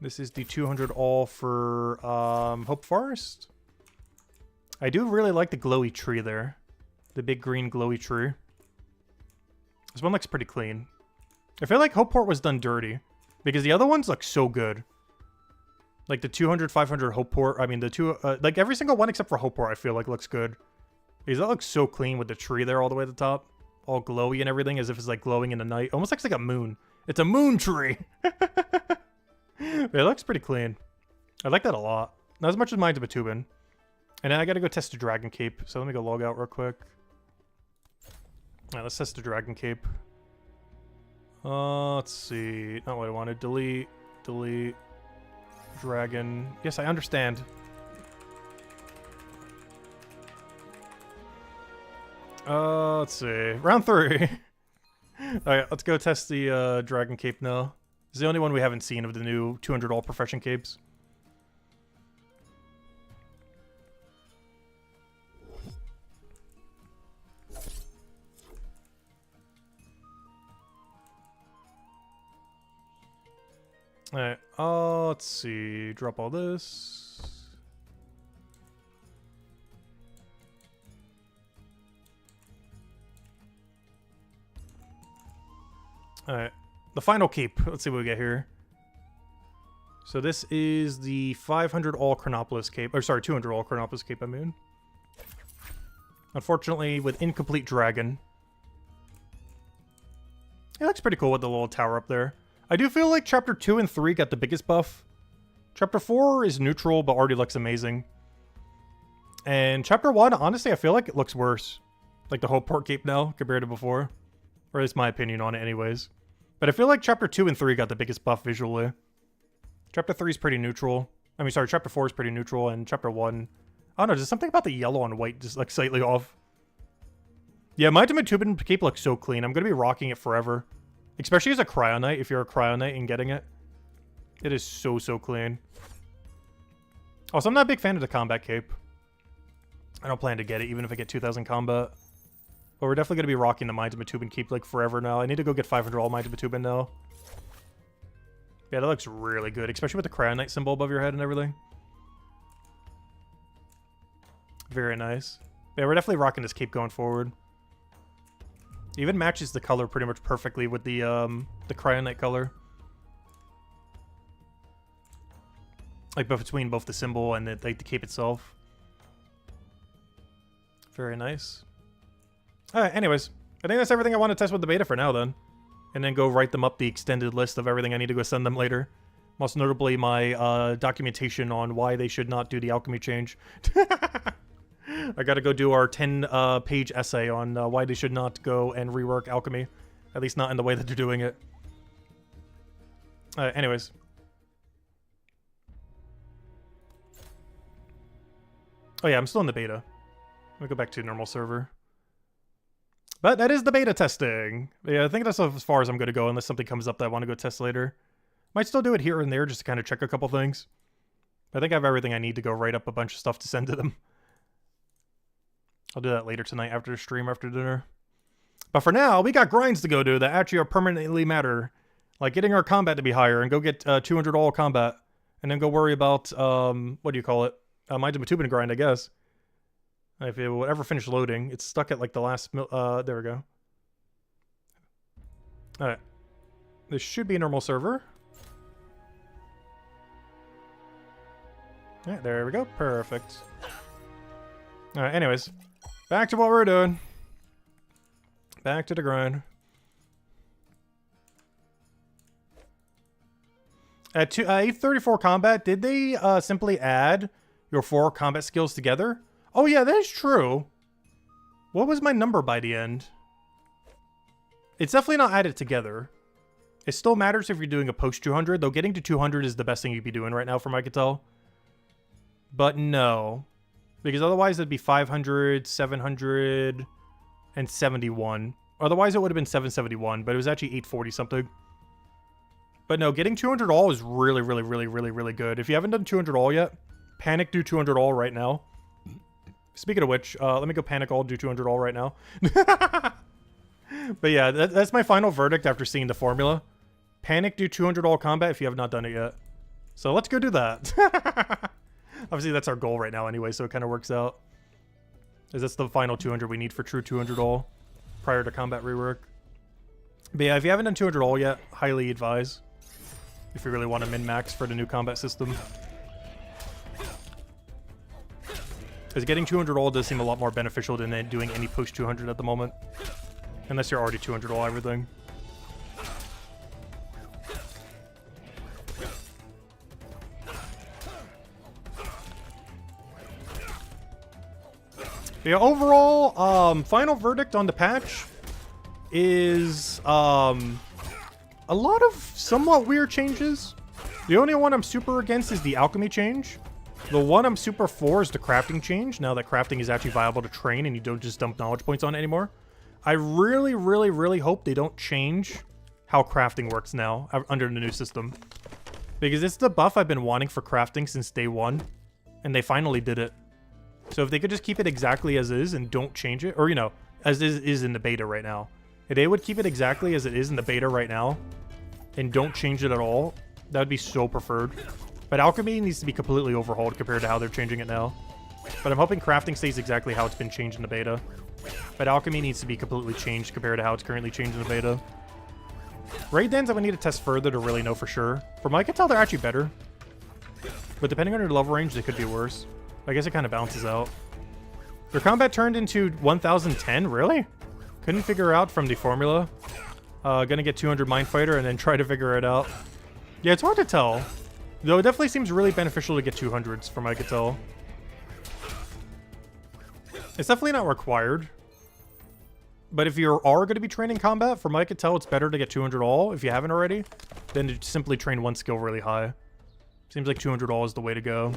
This is the 200 all for Hope Forest. I do really like the glowy tree there. The big green glowy tree. This one looks pretty clean. I feel like Hopeport was done dirty. Because the other ones look so good. Like the 200, 500 Hopeport. I mean, the two... like every single one except for Hopeport I feel like looks good. Because that looks so clean with the tree there all the way at the top. All glowy and everything as if it's like glowing in the night. Almost looks like a moon. It's a moon tree! It looks pretty clean. I like that a lot. Not as much as Mines of Matubin. And then I gotta go test the Dragon Cape. So let me go log out real quick. Alright, let's test the Dragon Cape. Let's see. Not what I wanted. Delete. Delete. Dragon. Yes, I understand. Let's see. Round 3. Alright, let's go test the Dragon Cape now. It's the only one we haven't seen of the new 200 all profession capes. Alright, let's see. Drop all this. Alright, the final cape. Let's see what we get here. So this is the 500 all Chronopolis cape. Or sorry, 200 all Chronopolis cape, I mean. Unfortunately, with incomplete dragon. It looks pretty cool with the little tower up there. I do feel like Chapter 2 and 3 got the biggest buff. Chapter 4 is neutral, but already looks amazing. And Chapter 1, honestly, I feel like it looks worse. Like the Hopeport Cape now, compared to before. Or at least my opinion on it anyways. But I feel like Chapter 2 and 3 got the biggest buff visually. Chapter 3 is pretty neutral. I mean, sorry, Chapter 4 is pretty neutral, and Chapter 1... I don't know, just something about the yellow and white just, like, slightly off. Yeah, my Matubin Cape looks so clean. I'm gonna be rocking it forever. Especially as a Cryonite, if you're a Cryonite and getting it. It is so, so clean. Also, I'm not a big fan of the Combat Cape. I don't plan to get it, even if I get 2,000 combat. But we're definitely going to be rocking the Mines of Matubin Cape, like, forever now. I need to go get 500 all Mines of Matubin now. Yeah, that looks really good, especially with the Cryonite symbol above your head and everything. Very nice. Yeah, we're definitely rocking this cape going forward. Even matches the color pretty much perfectly with the Cryonite color. Like between both the symbol and the cape itself. Very nice. Alright, anyways. I think that's everything I want to test with the beta for now then. And then go write them up the extended list of everything I need to go send them later. Most notably my documentation on why they should not do the alchemy change. I gotta go do our 10-page essay on why they should not go and rework alchemy. At least not in the way that they're doing it. Anyways. Oh yeah, I'm still in the beta. Let me go back to normal server. But that is the beta testing. Yeah, I think that's as far as I'm going to go unless something comes up that I want to go test later. Might still do it here and there just to kind of check a couple things. I think I have everything I need to go write up a bunch of stuff to send to them. I'll do that later tonight after the stream, after dinner. But for now, we got grinds to go do that actually permanently matter. Like getting our combat to be higher and go get 200 all combat. And then go worry about, what do you call it? Mine's a Matubin grind, I guess. If it will ever finish loading. It's stuck at like the last, there we go. Alright. This should be a normal server. Yeah, there we go. Perfect. Alright, anyways. Back to what we're doing. Back to the grind. At 834 combat, did they simply add your 4 combat skills together? Oh yeah, that is true. What was my number by the end? It's definitely not added together. It still matters if you're doing a post 200, though getting to 200 is the best thing you'd be doing right now from what I could tell. But no. Because otherwise it'd be 500, 700, and 71. Otherwise it would have been 771, but it was actually 840 something. But no, getting 200 all is really, really, really, really, really good. If you haven't done 200 all yet, panic do 200 all right now. Speaking of which, let me go panic all, do 200 all right now. But yeah, that's my final verdict after seeing the formula. Panic do 200 all combat if you have not done it yet. So let's go do that. Obviously that's our goal right now anyway, so it kind of works out. Is that's the final 200 we need for true 200 all prior to combat rework. But yeah, if you haven't done 200 all yet, highly advise. If you really want to min-max for the new combat system. Because getting 200 all does seem a lot more beneficial than doing any post 200 at the moment. Unless you're already 200 all everything. Yeah, overall, final verdict on the patch is a lot of somewhat weird changes. The only one I'm super against is the alchemy change. The one I'm super for is the crafting change, now that crafting is actually viable to train and you don't just dump knowledge points on it anymore. I really, really, really hope they don't change how crafting works now under the new system. Because it's the buff I've been wanting for crafting since day one, and they finally did it. So if they could just keep it exactly as is and don't change it, or, you know, as is in the beta right now. If they would keep it exactly as it is in the beta right now and don't change it at all, that would be so preferred. But alchemy needs to be completely overhauled compared to how they're changing it now. But I'm hoping crafting stays exactly how it's been changed in the beta. But alchemy needs to be completely changed compared to how it's currently changed in the beta. Raid dens I would need to test further to really know for sure. From what I can tell, they're actually better. But depending on your level range, they could be worse. I guess it kind of balances out. Your combat turned into 1010? Really? Couldn't figure out from the formula. Gonna get 200 Mind Fighter and then try to figure it out. Yeah, it's hard to tell. Though it definitely seems really beneficial to get 200s from what I could tell. It's definitely not required. But if you are going to be training combat, from what I could tell, it's better to get 200 all, if you haven't already, than to simply train one skill really high. Seems like 200 all is the way to go.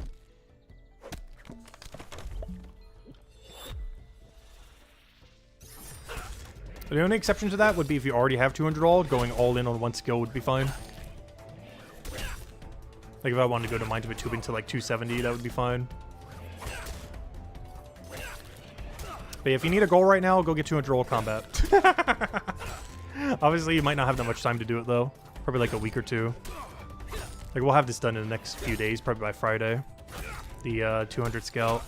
The only exception to that would be if you already have 200 all, going all in on one skill would be fine. Like if I wanted to go to Mind of a Tubing to like 270, that would be fine. But if you need a goal right now, go get 200 all combat. Obviously, you might not have that much time to do it though. Probably like a week or two. Like we'll have this done in the next few days, probably by Friday. The 200 scout.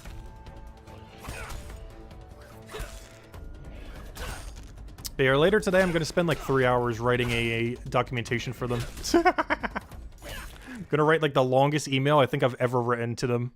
But But yeah, later today, I'm going to spend like 3 hours writing a documentation for them. Gonna write like the longest email I think I've ever written to them.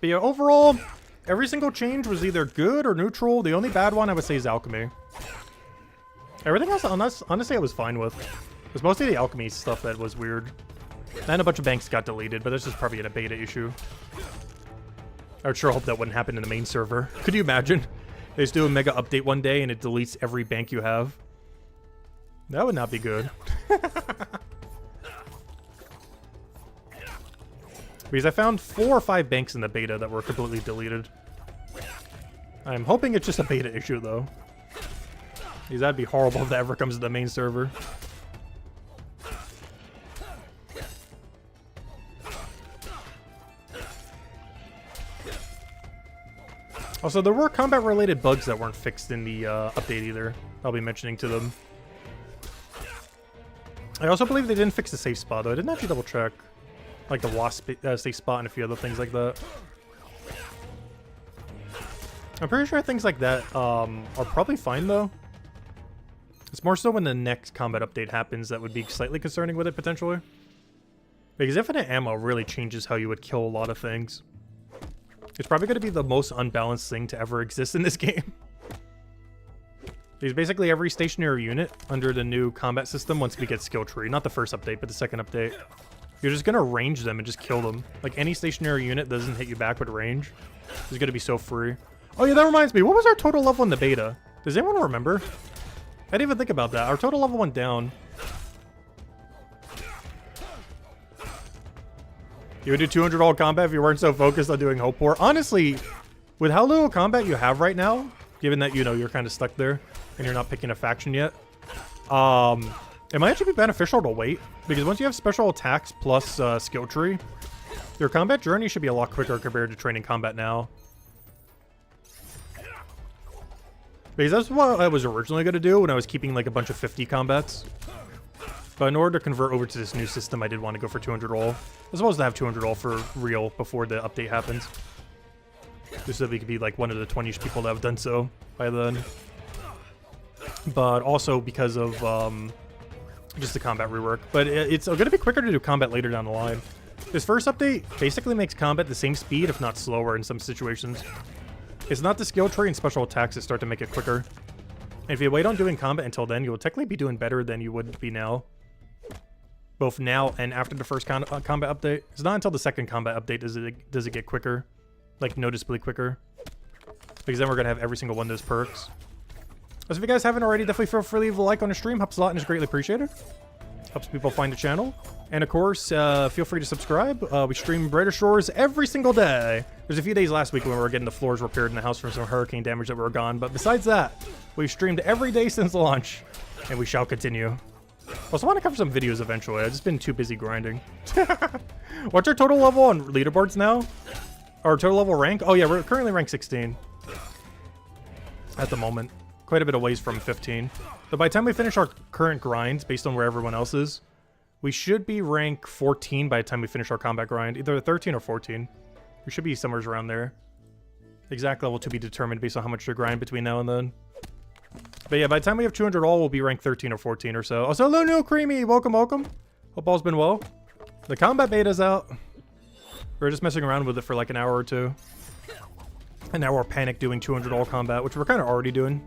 But yeah, overall, every single change was either good or neutral. The only bad one I would say is alchemy. Everything else, honestly, I was fine with. It was mostly the alchemy stuff that was weird. And a bunch of banks got deleted, but this is probably a beta issue. I would sure hope that wouldn't happen in the main server. Could you imagine? They just do a mega update one day and it deletes every bank you have. That would not be good. Because I found 4 or 5 banks in the beta that were completely deleted. I'm hoping it's just a beta issue, though. Because that'd be horrible if that ever comes to the main server. Also, there were combat-related bugs that weren't fixed in the update either. I'll be mentioning to them. I also believe they didn't fix the safe spot, though. I didn't actually double-check. Like the wasp safe spot and a few other things like that. I'm pretty sure things like that are probably fine, though. It's more so when the next combat update happens that would be slightly concerning with it, potentially. Because infinite ammo really changes how you would kill a lot of things. It's probably going to be the most unbalanced thing to ever exist in this game. Because basically every stationary unit under the new combat system, once we get skill tree, not the first update, but the second update, you're just going to range them and just kill them. Like any stationary unit doesn't hit you back with range. It's going to be so free. Oh yeah, that reminds me. What was our total level in the beta? Does anyone remember? I didn't even think about that. Our total level went down. You would do 200 all combat if you weren't so focused on doing Hope War. Honestly, with how little combat you have right now, given that, you know, you're kind of stuck there and you're not picking a faction yet, it might actually be beneficial to wait. Because once you have special attacks plus skill tree, your combat journey should be a lot quicker compared to training combat now. Because that's what I was originally going to do when I was keeping like a bunch of 50 combats. But in order to convert over to this new system, I did want to go for 200 all. I was supposed to have 200 all for real before the update happens. Just so that we could be like one of the 20-ish people that have done so by then. But also because of just the combat rework. But it's going to be quicker to do combat later down the line. This first update basically makes combat the same speed, if not slower in some situations. It's not the skill tree and special attacks that start to make it quicker. And if you wait on doing combat until then, you will technically be doing better than you would be now. Both now and after the first combat update. It's not until the second combat update does it get quicker. Like, noticeably quicker. Because then we're going to have every single one of those perks. So if you guys haven't already, definitely feel free to leave a like on the stream. Helps a lot and is greatly appreciated. Helps people find the channel. And of course, feel free to subscribe. We stream Brighter Shores every single day. There's a few days last week when we were getting the floors repaired in the house from some hurricane damage that were gone. But besides that, we've streamed every day since launch. And we shall continue. Also want to cover some videos eventually. I've just been too busy grinding. What's our total level on leaderboards now? Our total level rank? Oh yeah, we're currently ranked 16. At the moment. Quite a bit of ways from 15. But by the time we finish our current grinds, based on where everyone else is, we should be rank 14 by the time we finish our combat grind. Either 13 or 14. We should be somewhere around there. Exact level to be determined based on how much you grind between now and then. But yeah, by the time we have 200 all, we'll be ranked 13 or 14 or so. Also, hello, Neil Creamy. Welcome, welcome. Hope all's been well. The combat beta's out. We're just messing around with it for like an hour or two. And now we're panic doing 200 all combat, which we're kind of already doing.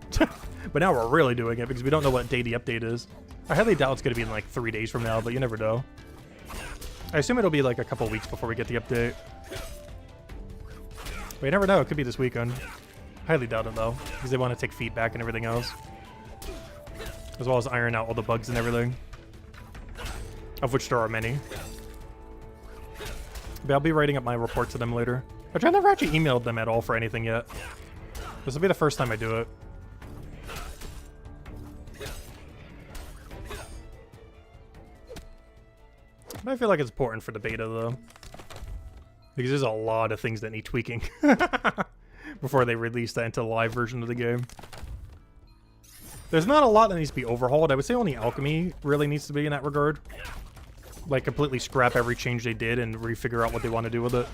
But now we're really doing it because we don't know what day the update is. I highly doubt it's going to be in like 3 days from now, but you never know. I assume it'll be like a couple weeks before we get the update. But you never know. It could be this weekend. Highly doubt it though, because they want to take feedback and everything else. As well as iron out all the bugs and everything. Of which there are many. But I'll be writing up my report to them later. Which I never actually emailed them at all for anything yet. This will be the first time I do it. But I feel like it's important for the beta though. Because there's a lot of things that need tweaking. before they release that into the live version of the game. There's not a lot that needs to be overhauled. I would say only alchemy really needs to be in that regard. Like, completely scrap every change they did and refigure out what they want to do with it.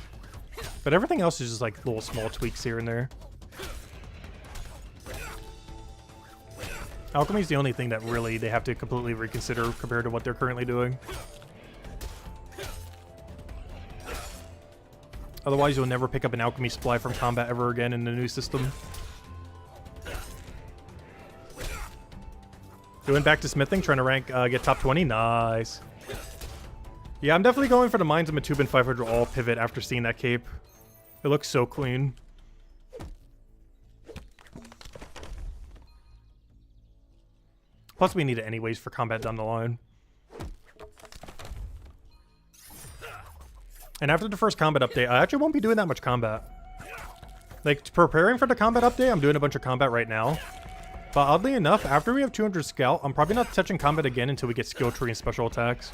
But everything else is just like little small tweaks here and there. Alchemy is the only thing that really they have to completely reconsider compared to what they're currently doing. Otherwise, you'll never pick up an alchemy supply from combat ever again in the new system. Doing back to smithing, trying to rank, get top 20. Nice. Yeah, I'm definitely going for the Mines of Matubin 500 all pivot after seeing that cape. It looks so clean. Plus, we need it anyways for combat down the line. And after the first combat update, I actually won't be doing that much combat. Like, preparing for the combat update, I'm doing a bunch of combat right now. But oddly enough, after we have 200 scout, I'm probably not touching combat again until we get skill tree and special attacks.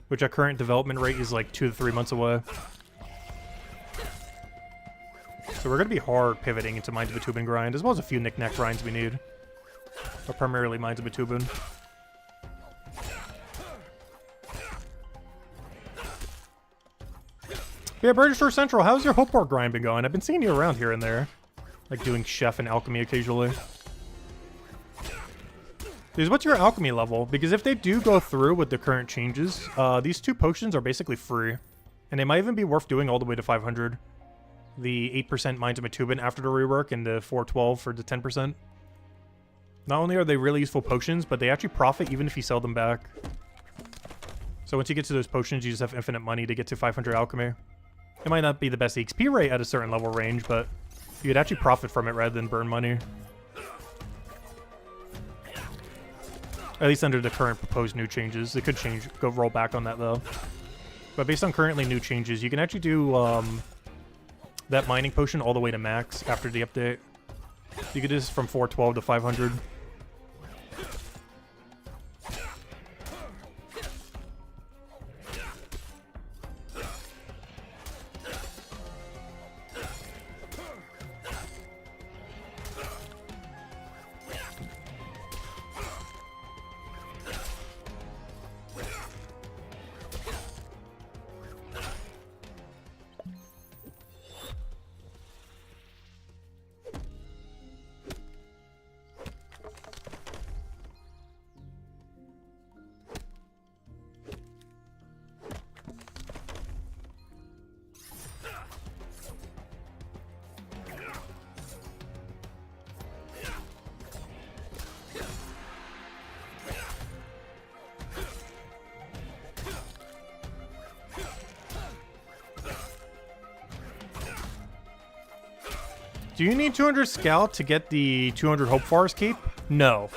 Which at current development rate is like 2 to 3 months away. So we're going to be hard pivoting into Mines of Matubin grind, as well as a few knick-knack grinds we need. But primarily Mines of Matubin. Yeah, British Shore Central, how's your Hopeport grind been going? I've been seeing you around here and there. Like doing chef and alchemy occasionally. Dude, what's your alchemy level? Because if they do go through with the current changes, these 2 potions are basically free. And they might even be worth doing all the way to 500. The 8% Mines of Matubin after the rework and the 412 for the 10%. Not only are they really useful potions, but they actually profit even if you sell them back. So once you get to those potions, you just have infinite money to get to 500 alchemy. It might not be the best XP rate at a certain level range, but you'd actually profit from it rather than burn money. At least under the current proposed new changes. It could change, roll back on that though. But based on currently new changes, you can actually do that mining potion all the way to max after the update. You could do this from 412 to 500. Do you need 200 Scout to get the 200 Hope Forest Cape? No.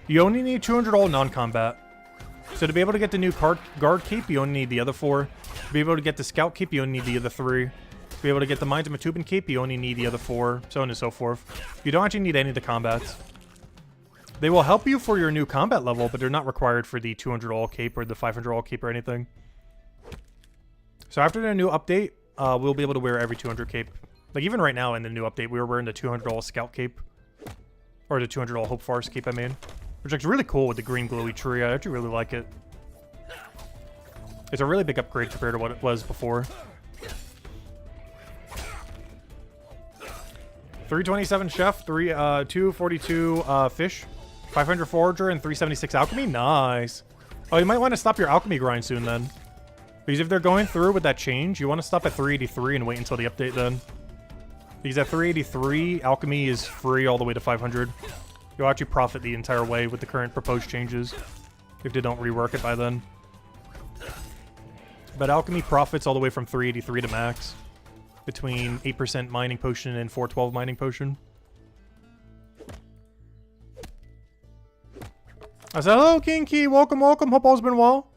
You only need 200 all non-combat. So to be able to get the new Guard Cape, you only need the other 4. To be able to get the Scout Cape, you only need the other 3. To be able to get the Mines of Matubin Cape, you only need the other 4, so on and so forth. You don't actually need any of the combats. They will help you for your new combat level, but they're not required for the 200 all Cape or the 500 all Cape or anything. So after the new update, we'll be able to wear every 200 Cape. Like, even right now in the new update, we were wearing the 200 all Scout Cape. Or the 200 all Hope Forest Cape, I mean. Which looks really cool with the green glowy tree. I actually really like it. It's a really big upgrade compared to what it was before. 327 Chef, 242 Fish, 500 Forager, and 376 Alchemy? Nice. Oh, you might want to stop your Alchemy grind soon then. Because if they're going through with that change, you want to stop at 383 and wait until the update then. Because at 383, Alchemy is free all the way to 500. You'll actually profit the entire way with the current proposed changes, if they don't rework it by then. But Alchemy profits all the way from 383 to max, between 8% Mining Potion and 412 Mining Potion. I said, hello, Kinky, welcome, welcome, hope all's been well.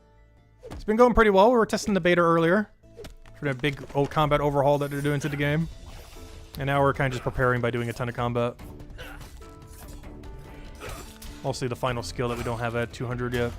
It's been going pretty well. We were testing the beta earlier for that big old combat overhaul that they're doing to the game. And now we're kind of just preparing by doing a ton of combat. Mostly the final skill that we don't have at 200 yet.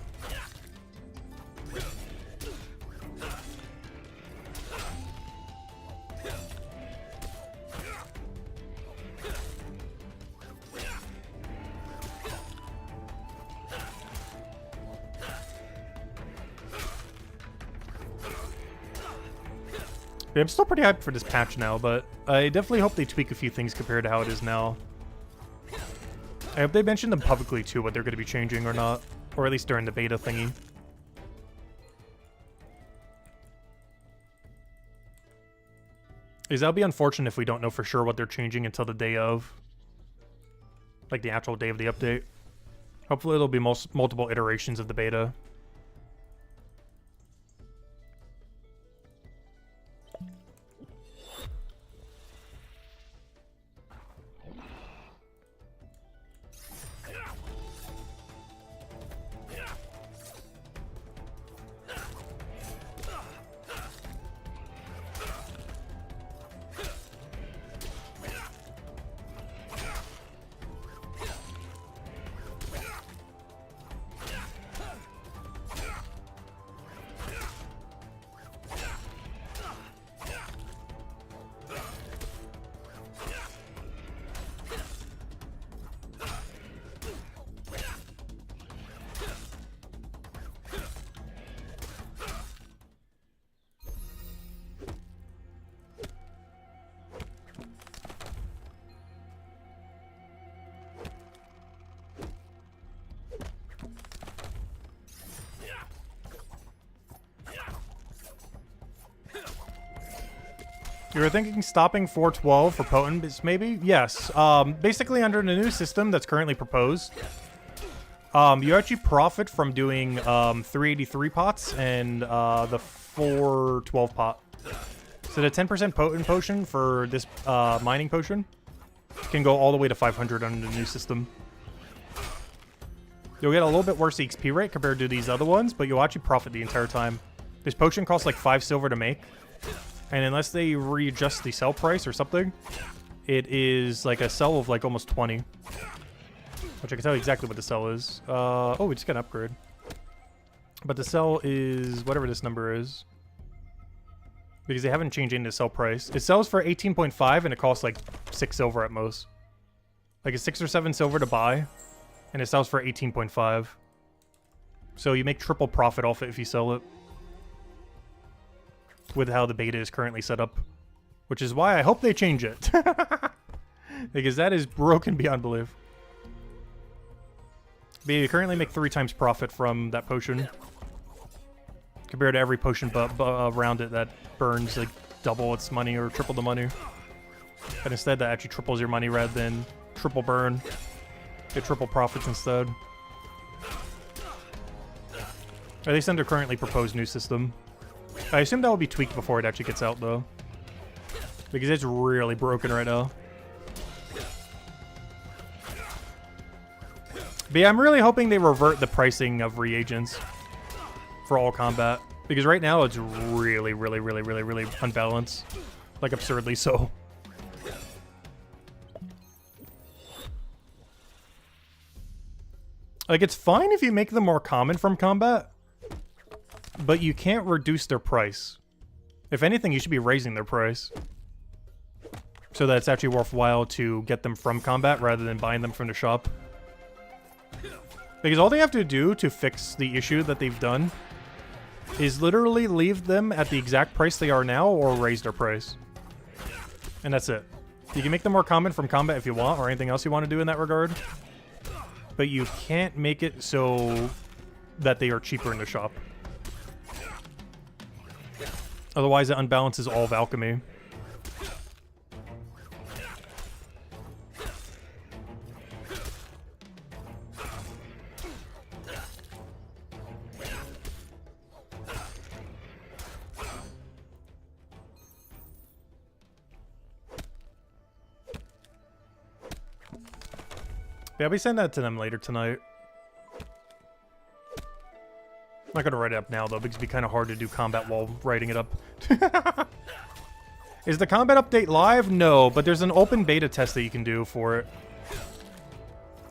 Yeah, I'm still pretty hyped for this patch now, but I definitely hope they tweak a few things compared to how it is now. I hope they mention them publicly too, what they're going to be changing or not, or at least during the beta thingy. Because that'll be unfortunate if we don't know for sure what they're changing until the day of. Like the actual day of the update. Hopefully there'll be multiple iterations of the beta. You were thinking stopping 412 for potent, maybe? Yes. Basically, under the new system that's currently proposed, you actually profit from doing 383 pots and the 412 pot. So the 10% potent potion for this mining potion can go all the way to 500 under the new system. You'll get a little bit worse XP rate compared to these other ones, but you'll actually profit the entire time. This potion costs like 5 silver to make. And unless they readjust the sell price or something, it is like a sell of like almost 20. Which I can tell you exactly what the sell is. Oh, we just got an upgrade. But the sell is whatever this number is. Because they haven't changed any of the sell price. It sells for 18.5 and it costs like 6 silver at most. Like it's 6 or 7 silver to buy. And it sells for 18.5. So you make triple profit off it if you sell it. With how the beta is currently set up. Which is why I hope they change it. Because that is broken beyond belief. But you currently make 3 times profit from that potion. Compared to every potion around it that burns like double its money or triple the money. But instead that actually triples your money rather than triple burn. Get triple profits instead. At least under currently proposed new system. I assume that will be tweaked before it actually gets out, though. Because it's really broken right now. But yeah, I'm really hoping they revert the pricing of reagents for all combat. Because right now it's really unbalanced. Like, absurdly so. Like, it's fine if you make them more common from combat. But you can't reduce their price. If anything, you should be raising their price. So that it's actually worthwhile to get them from combat rather than buying them from the shop. Because all they have to do to fix the issue that they've done is literally leave them at the exact price they are now or raise their price. And that's it. You can make them more common from combat if you want or anything else you want to do in that regard. But you can't make it so that they are cheaper in the shop. Otherwise, it unbalances all of alchemy. Yeah, I'll be sending that to them later tonight. I'm not gonna write it up now, though, because it'd be kind of hard to do combat while writing it up. Is the combat update live? No, but there's an open beta test that you can do for it.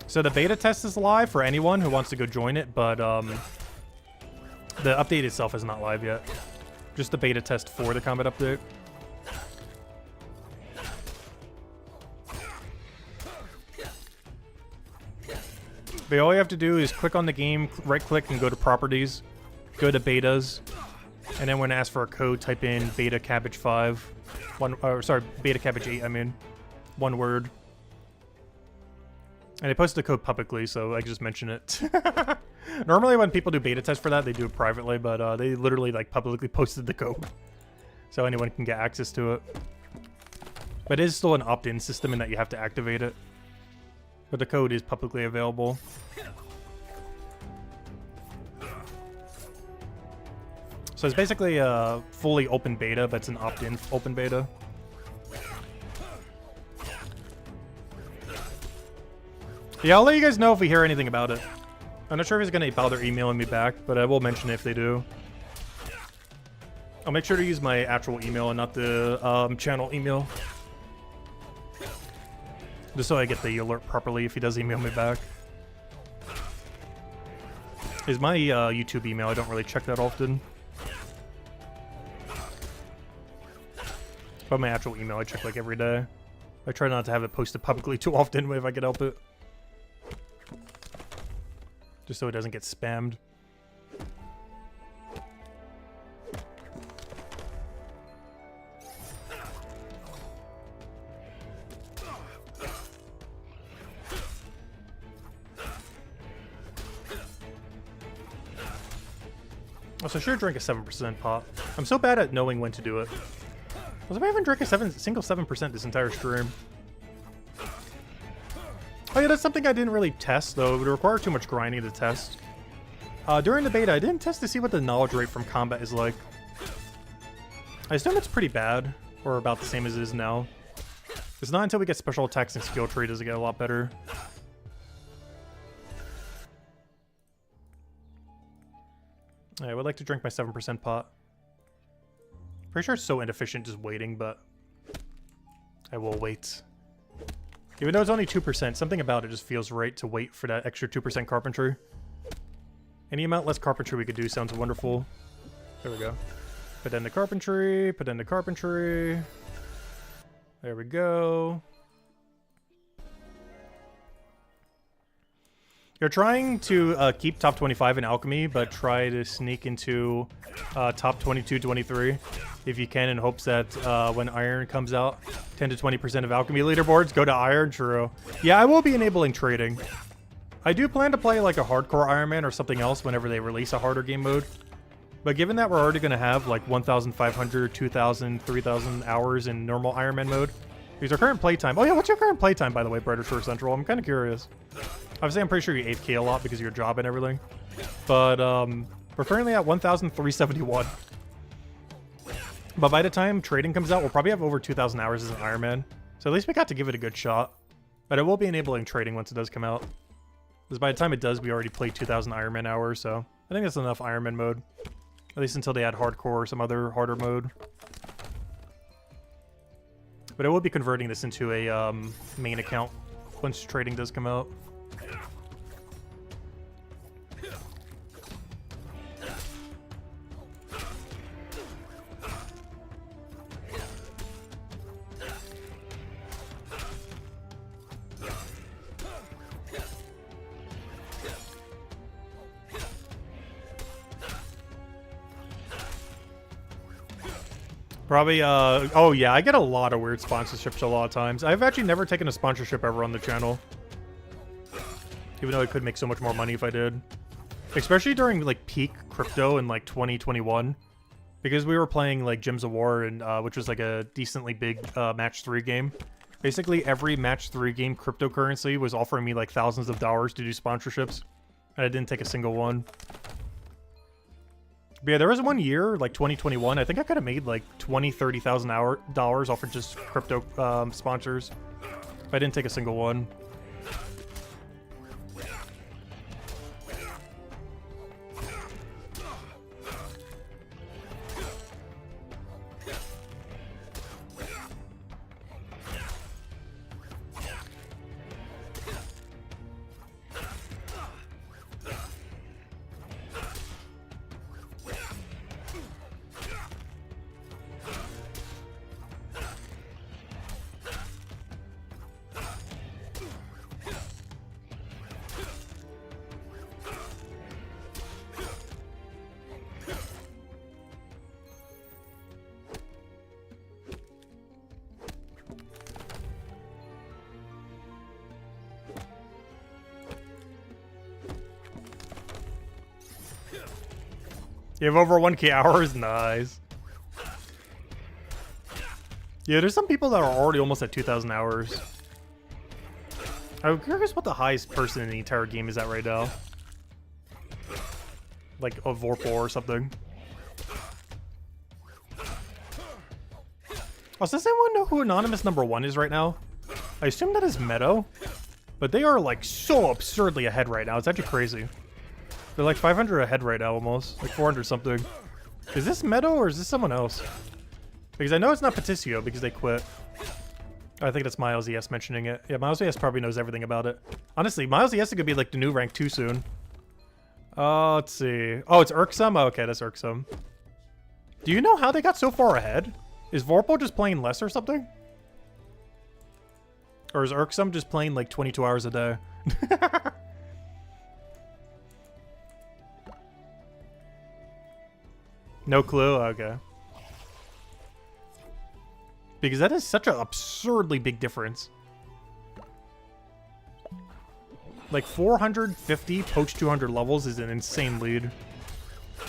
So the beta test is live for anyone who wants to go join it, but the update itself is not live yet. Just the beta test for the combat update. But all you have to do is click on the game, right-click, and go to Properties. Go to Betas. And then when asked for a code, type in beta cabbage 5. Beta cabbage 8, I mean. One word. And they posted the code publicly, so I can just mention it. Normally when people do beta tests for that, they do it privately, but they literally like publicly posted the code. So anyone can get access to it. But it is still an opt-in system in that you have to activate it. But the code is publicly available. So it's basically a fully open beta, but it's an opt-in open beta. Yeah, I'll let you guys know if we hear anything about it. I'm not sure if he's gonna bother emailing me back, but I will mention it if they do. I'll make sure to use my actual email and not the channel email. Just so I get the alert properly if he does email me back. Is my YouTube email, I don't really check that often. But my actual email, I check like every day. I try not to have it posted publicly too often if I can help it. Just so it doesn't get spammed. Also, I should drink a 7% pot. I'm so bad at knowing when to do it. Was I even drink a single 7% this entire stream? Oh yeah, that's something I didn't really test, though. It would require too much grinding to test. During the beta, I didn't test to see what the knowledge rate from combat is like. I assume it's pretty bad, or about the same as it is now. It's not until we get special attacks and skill tree does it get a lot better. I would like to drink my 7% pot. Pretty sure it's so inefficient just waiting, but I will wait. Even though it's only 2%, something about it just feels right to wait for that extra 2% carpentry. Any amount less carpentry we could do sounds wonderful. There we go. Put in the carpentry, put in the carpentry. There we go. You're trying to keep top 25 in alchemy, but try to sneak into top 22, 23 if you can, in hopes that when iron comes out, 10 to 20% of alchemy leaderboards go to iron. True. Yeah, I will be enabling trading. I do plan to play like a hardcore Iron Man or something else whenever they release a harder game mode. But given that we're already going to have like 1,500, 2,000, 3,000 hours in normal Iron Man mode, here's our current playtime. Oh yeah, what's your current playtime, by the way, Brighter Shore Central? I'm kind of curious. Obviously, I'm pretty sure you 8K a lot because of your job and everything. But we're currently at 1,371. But by the time trading comes out, we'll probably have over 2,000 hours as an Iron Man. So at least we got to give it a good shot. But I will be enabling trading once it does come out. Because by the time it does, we already played 2,000 Iron Man hours, so I think that's enough Iron Man mode. At least until they add hardcore or some other harder mode. But I will be converting this into a main account once trading does come out. Probably, oh yeah, I get a lot of weird sponsorships a lot of times. I've actually never taken a sponsorship ever on the channel. Even though I could make so much more money if I did. Especially during, like, peak crypto in, like, 2021. Because we were playing, like, Gems of War, and which was, like, a decently big Match 3 game. Basically, every Match 3 game cryptocurrency was offering me, like, thousands of dollars to do sponsorships. And I didn't take a single one. But yeah, there was one year, like 2021, I think I could have made like $20,000, $30,000 off of just crypto sponsors. If I didn't take a single one. You have over 1K hours? Nice. Yeah, there's some people that are already almost at 2,000 hours. I'm curious what the highest person in the entire game is at right now. Like a Vorpal or something. Oh, does anyone know who Anonymous #1 is right now? I assume that is Meadow. But they are like so absurdly ahead right now. It's actually crazy. They're like 500 ahead right now almost. Like 400 something. Is this Meadow or is this someone else? Because I know it's not Patricio because they quit. I think that's Miles ES mentioning it. Yeah, Miles ES probably knows everything about it. Honestly, Miles ES is gonna be like the new rank 2 soon. Let's see. Oh, it's Irksome? Oh, okay, that's Irksome. Do you know how they got so far ahead? Is Vorpal just playing less or something? Or is Irksome just playing like 22 hours a day? No clue? Okay. Because that is such an absurdly big difference. Like 450 poach 200 levels is an insane lead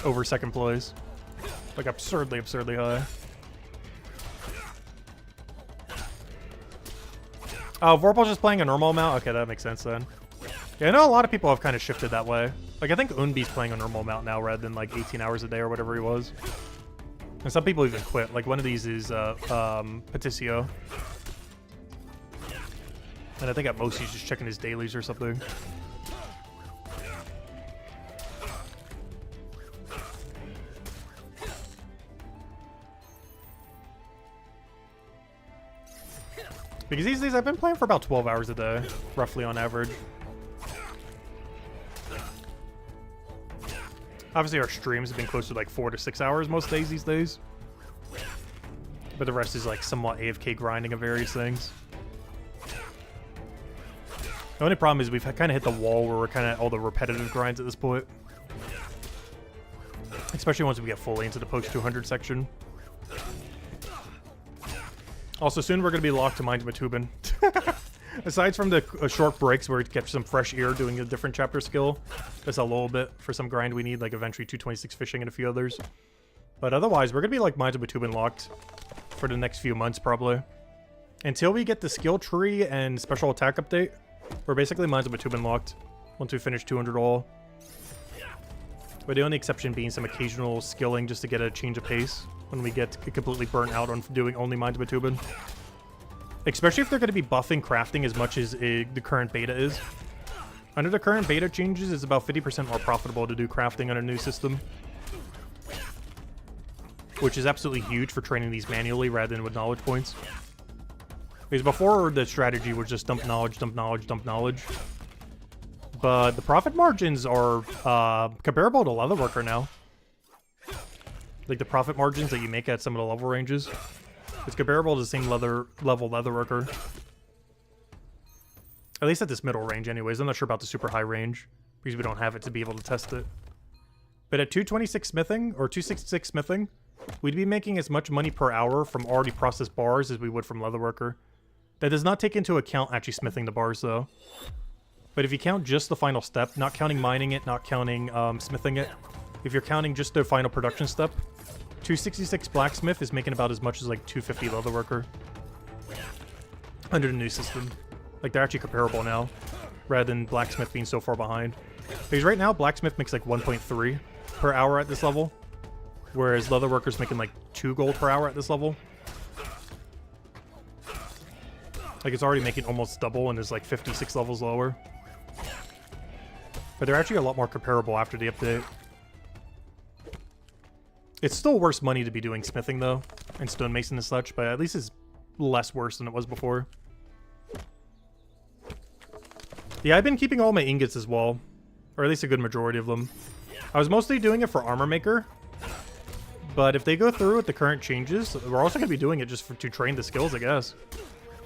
over second place. Like absurdly high. Oh, Vorpal's just playing a normal amount? Okay, that makes sense then. Yeah, I know a lot of people have kind of shifted that way. Like, I think Unbi's playing a normal amount now rather than like 18 hours a day or whatever he was. And some people even quit. Like, one of these is Patricio. And I think at most he's just checking his dailies or something. Because these days I've been playing for about 12 hours a day, roughly on average. Obviously our streams have been closer to like 4 to 6 hours most days these days. But the rest is like somewhat AFK grinding of various things. The only problem is we've kind of hit the wall where we're kind of at all the repetitive grinds at this point. Especially once we get fully into the post 200 section. Also, soon we're going to be locked to Mines of Matubin. Aside from the short breaks where we catch some fresh air doing a different chapter skill, that's a little bit for some grind we need, like eventually 226 fishing and a few others. But otherwise, we're going to be like Mines of Matubin locked for the next few months, probably. Until we get the skill tree and special attack update, we're basically Mines of Matubin locked once we finish 200 all. But the only exception being some occasional skilling just to get a change of pace when we get completely burnt out on doing only Mines of Matubin. Especially if they're going to be buffing crafting as much as the current beta is. Under the current beta changes, it's about 50% more profitable to do crafting on a new system. Which is absolutely huge for training these manually rather than with knowledge points. Because before, the strategy was just dump knowledge, dump knowledge, dump knowledge. But the profit margins are comparable to Leatherworker now. Like the profit margins that you make at some of the level ranges. It's comparable to the same level Leatherworker. At least at this middle range anyways. I'm not sure about the super high range. Because we don't have it to be able to test it. But at 226 smithing, or 266 smithing, we'd be making as much money per hour from already processed bars as we would from Leatherworker. That does not take into account actually smithing the bars though. But if you count just the final step, not counting mining it, not counting smithing it, if you're counting just the final production step, 266 blacksmith is making about as much as like 250 leatherworker under the new system. Like they're actually comparable now, rather than blacksmith being so far behind. Because right now blacksmith makes like 1.3 per hour at this level, whereas leatherworker's making like 2 gold per hour at this level. Like it's already making almost double and is like 56 levels lower. But they're actually a lot more comparable after the update. It's still worse money to be doing smithing though, and stonemason and such, but at least it's less worse than it was before. Yeah, I've been keeping all my ingots as well, or at least a good majority of them. I was mostly doing it for armor maker, but if they go through with the current changes, we're also going to be doing it just to train the skills, I guess.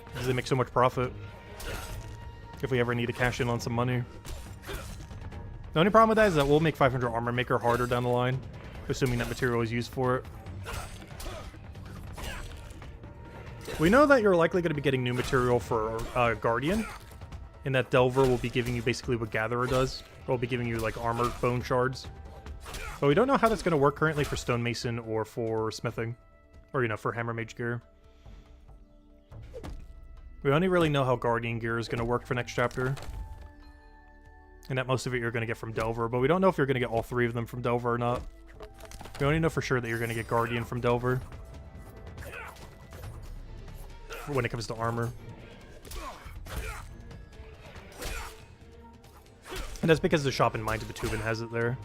Because they make so much profit. If we ever need to cash in on some money. The only problem with that is that we'll make 500 armor maker harder down the line, assuming that material is used for it. We know that you're likely going to be getting new material for Guardian, and that Delver will be giving you basically what Gatherer does. It'll be giving you like armor bone shards. But we don't know how that's going to work currently for Stonemason or for smithing. Or, you know, for Hammer Mage gear. We only really know how Guardian gear is going to work for next chapter. And that most of it you're going to get from Delver. But we don't know if you're going to get all 3 of them from Delver or not. We only know for sure that you're going to get Guardian from Delver. When it comes to armor. And that's because the shop in Mind of Batuvin has it there.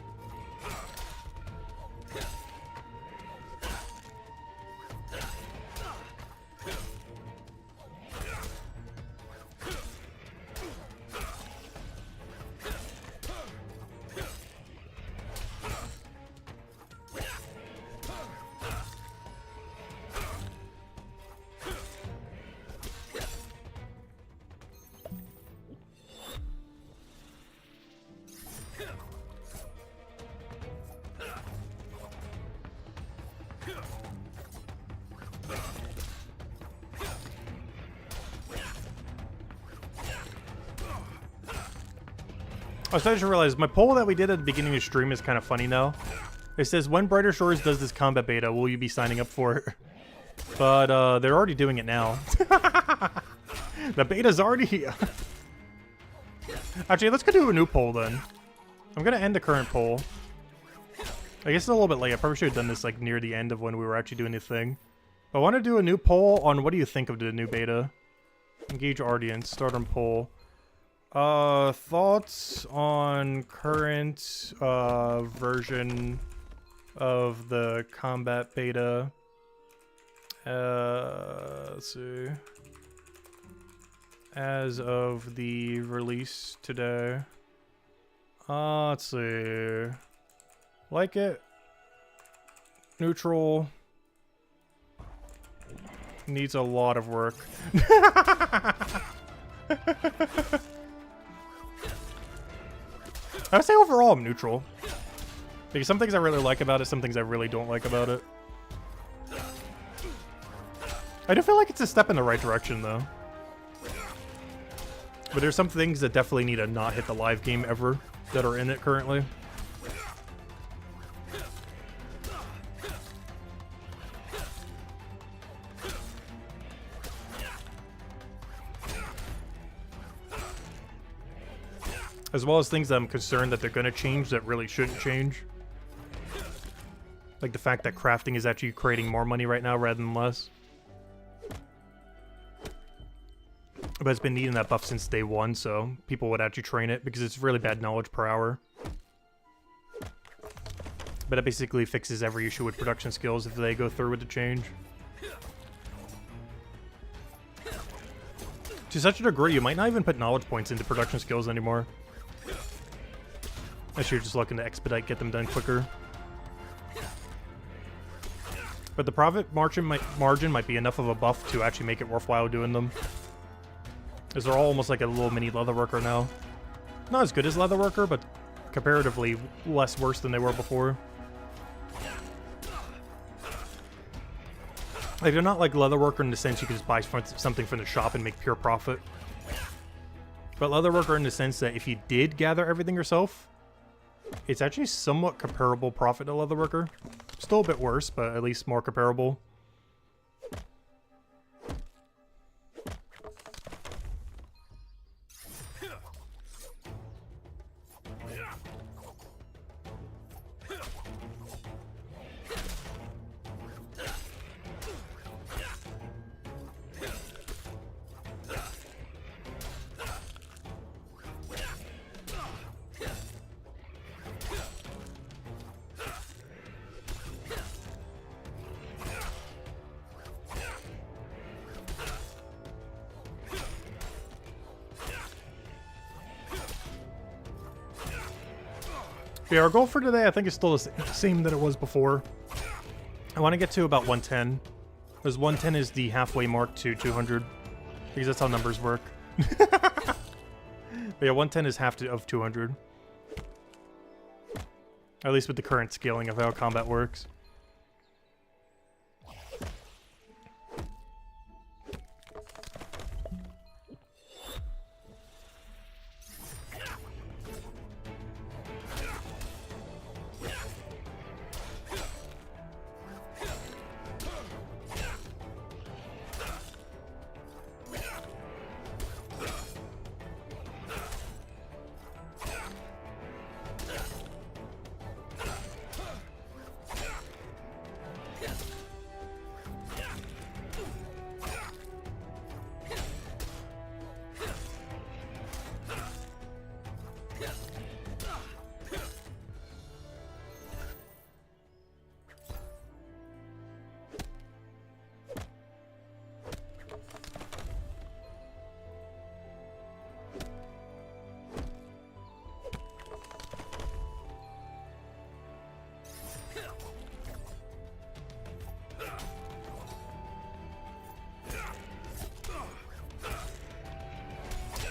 I started to realize my poll that we did at the beginning of the stream is kind of funny now. It says, when Brighter Shores does this combat beta, will you be signing up for it? But they're already doing it now. The beta's already here. Actually, let's go do a new poll then. I'm going to end the current poll. I guess it's a little bit late. I probably should have done this like near the end of when we were actually doing the thing. But I want to do a new poll on what do you think of the new beta. Engage audience. Start on poll. Thoughts on current version of the combat beta. Let's see. As of the release today. Let's see. Like it. Neutral. Needs a lot of work. I would say overall I'm neutral. Because some things I really like about it, some things I really don't like about it. I do feel like it's a step in the right direction though. But there's some things that definitely need to not hit the live game ever that are in it currently. As well as things that I'm concerned that they're going to change that really shouldn't change. Like the fact that crafting is actually creating more money right now rather than less. But it's been needing that buff since day one, so people would actually train it because it's really bad knowledge per hour. But it basically fixes every issue with production skills if they go through with the change. To such a degree, you might not even put knowledge points into production skills anymore. Unless you're just looking to expedite, get them done quicker. But the profit margin might be enough of a buff to actually make it worthwhile doing them. As they're all almost like a little mini Leatherworker now. Not as good as Leatherworker, but comparatively less worse than they were before. Like, they're not like Leatherworker in the sense you can just buy something from the shop and make pure profit. But Leatherworker in the sense that if you did gather everything yourself, it's actually somewhat comparable profit to Leatherworker. Still a bit worse, but at least more comparable. Yeah, our goal for today, I think, is still the same that it was before. I want to get to about 110. Because 110 is the halfway mark to 200. Because that's how numbers work. But yeah, 110 is half of 200. At least with the current scaling of how combat works.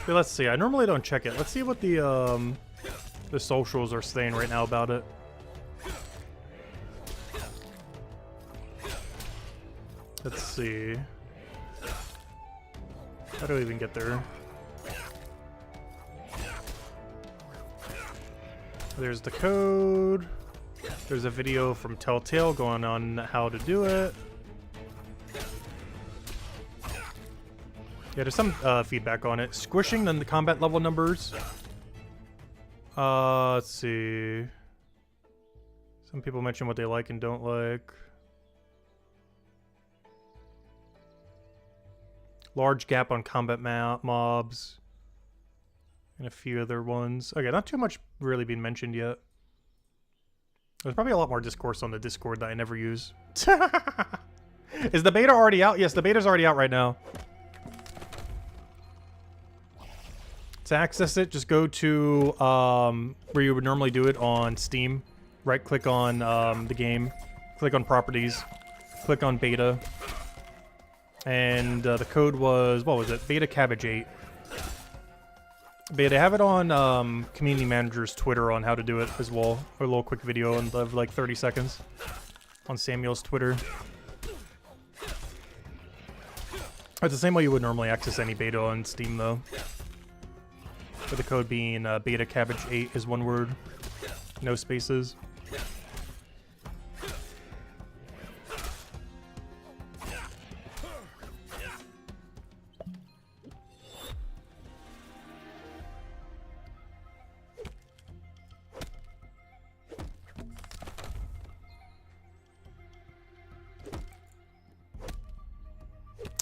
Okay, let's see. I normally don't check it. Let's see what the socials are saying right now about it. Let's see. How do we even get there? There's the code. There's a video from Telltale going on how to do it. Yeah, there's some feedback on it. Squishing the combat level numbers. Let's see. Some people mention what they like and don't like. Large gap on combat mobs. And a few other ones. Okay, not too much really being mentioned yet. There's probably a lot more discourse on the Discord that I never use. Is the beta already out? Yes, the beta's already out right now. To access it, just go to where you would normally do it on Steam. Right-click on the game. Click on Properties. Click on Beta. And the code was, what was it? Beta Cabbage 8. But they have it on Community Manager's Twitter on how to do it as well. A little quick video of like 30 seconds on Samuel's Twitter. It's the same way you would normally access any beta on Steam though. With the code being Beta Cabbage 8 is one word. No spaces.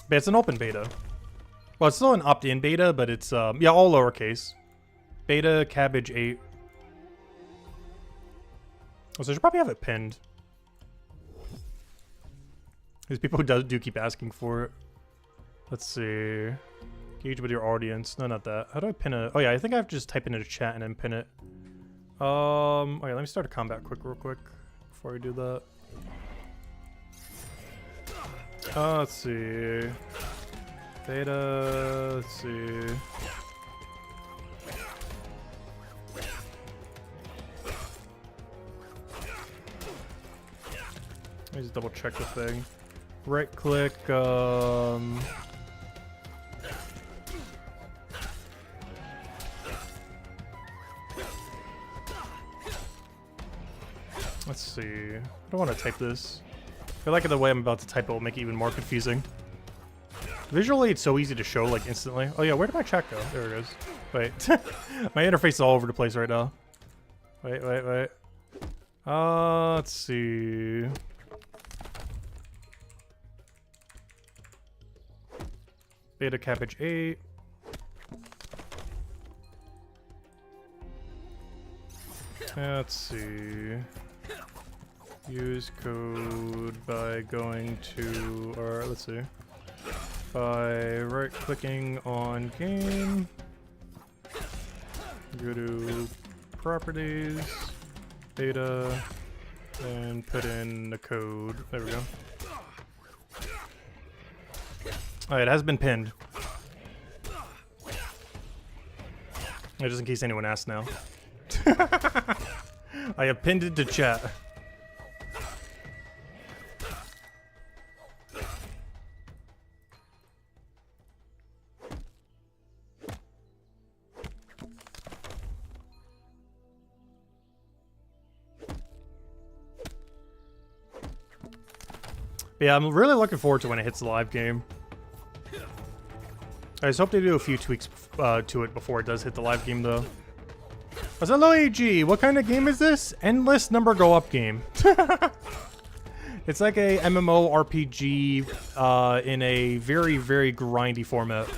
But it's an open beta. Well, it's still an opt-in beta, but it's, yeah, all lowercase. Beta Cabbage 8. Oh, so I should probably have it pinned. These people do keep asking for it. Let's see. Engage with your audience. No, not that. How do I pin it? Oh, yeah, I think I have to just type it into chat and then pin it. Okay, let me start a combat real quick before we do that. Let's see. Beta, let's see. Let me just double check the thing. Right click, let's see. I don't want to type this. I feel like the way I'm about to type it will make it even more confusing. Visually, it's so easy to show, like, instantly. Oh, yeah, where did my chat go? There it goes. Wait. My interface is all over the place right now. Wait. Let's see. Beta Cabbage 8. Let's see. Use code by going to, or let's see, by right-clicking on game, go to properties, beta, and put in the code. There we go. Alright, it has been pinned. Just in case anyone asks now. I have pinned it to chat. Yeah, I'm really looking forward to when it hits the live game. I just hope they do a few tweaks to it before it does hit the live game, though. Hello, AG! What kind of game is this? Endless number go up game. It's like a MMORPG in a very, very grindy format.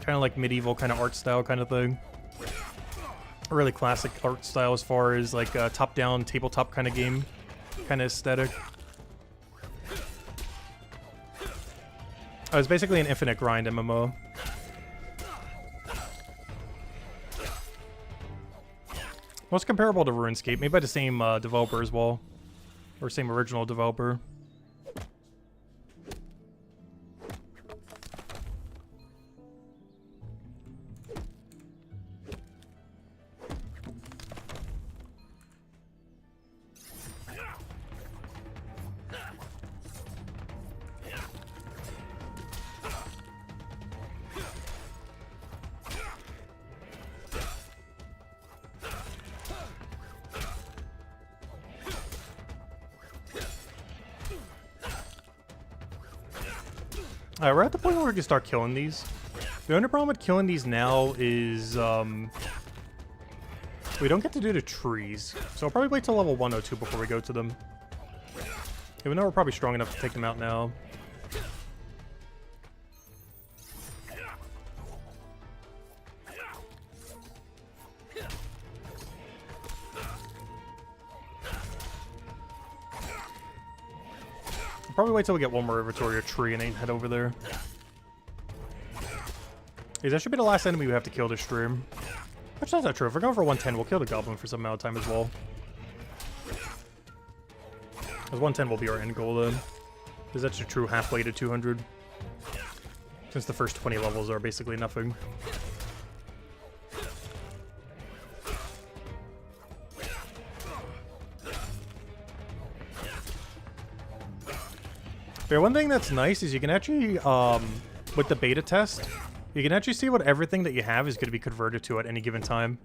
Kind of like medieval kind of art style kind of thing. A really classic art style as far as like a top-down tabletop kind of game. Kind of aesthetic. Oh, it's basically an infinite grind MMO. Most comparable to RuneScape, made by the same developer as well. Or same original developer. We're at the point where we can start killing these. The only problem with killing these now is we don't get to do the trees. So I'll probably wait till level 102 before we go to them. Even though we're probably strong enough to take them out now. Probably wait till we get one more inventory or tree and then head over there. Hey, that should be the last enemy we have to kill this stream. Which that's not true. If we're going for 110, we'll kill the goblin for some amount of time as well. Because 110 will be our end goal then. Because that's a true halfway to 200. Since the first 20 levels are basically nothing. But one thing that's nice is you can actually, with the beta test, you can actually see what everything that you have is going to be converted to at any given time.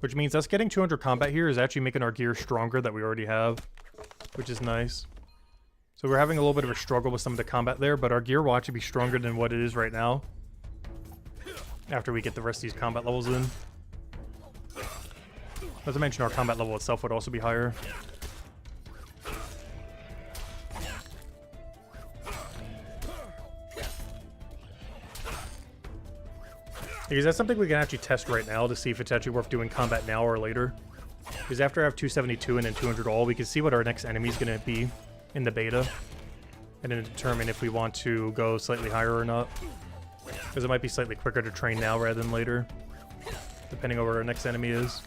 Which means us getting 200 combat here is actually making our gear stronger that we already have. Which is nice. So we're having a little bit of a struggle with some of the combat there, but our gear will actually be stronger than what it is right now. After we get the rest of these combat levels in. Not to mention our combat level itself would also be higher. Because that's something we can actually test right now to see if it's actually worth doing combat now or later. Because after I have 272 and then 200 all, we can see what our next enemy is going to be in the beta. And then determine if we want to go slightly higher or not. Because it might be slightly quicker to train now rather than later. Depending on where our next enemy is.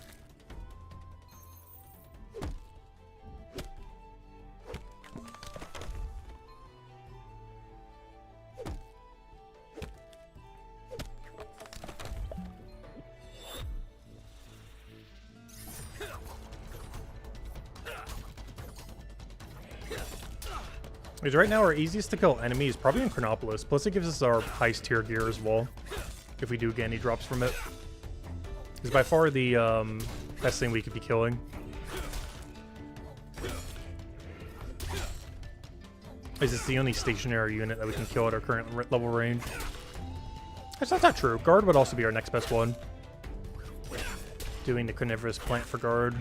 Because right now our easiest to kill enemy is probably in Chronopolis, plus it gives us our highest tier gear as well, if we do get any drops from it. It's by far the best thing we could be killing. It's the only stationary unit that we can kill at our current level range. That's not true. Guard would also be our next best one. Doing the carnivorous plant for guard.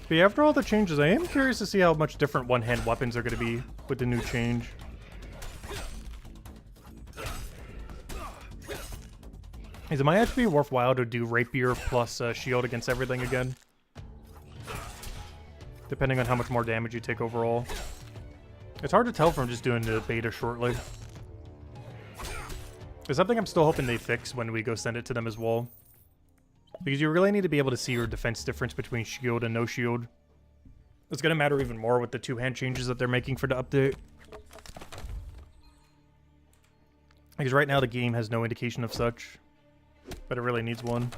But yeah, after all the changes, I am curious to see how much different one-hand weapons are going to be with the new change. It might actually be worthwhile to do Rapier plus Shield against everything again. Depending on how much more damage you take overall. It's hard to tell from just doing the beta shortly. It's something I'm still hoping they fix when we go send it to them as well. Because you really need to be able to see your defense difference between shield and no shield. It's going to matter even more with the two-hand changes that they're making for the update. Because right now the game has no indication of such. But it really needs one.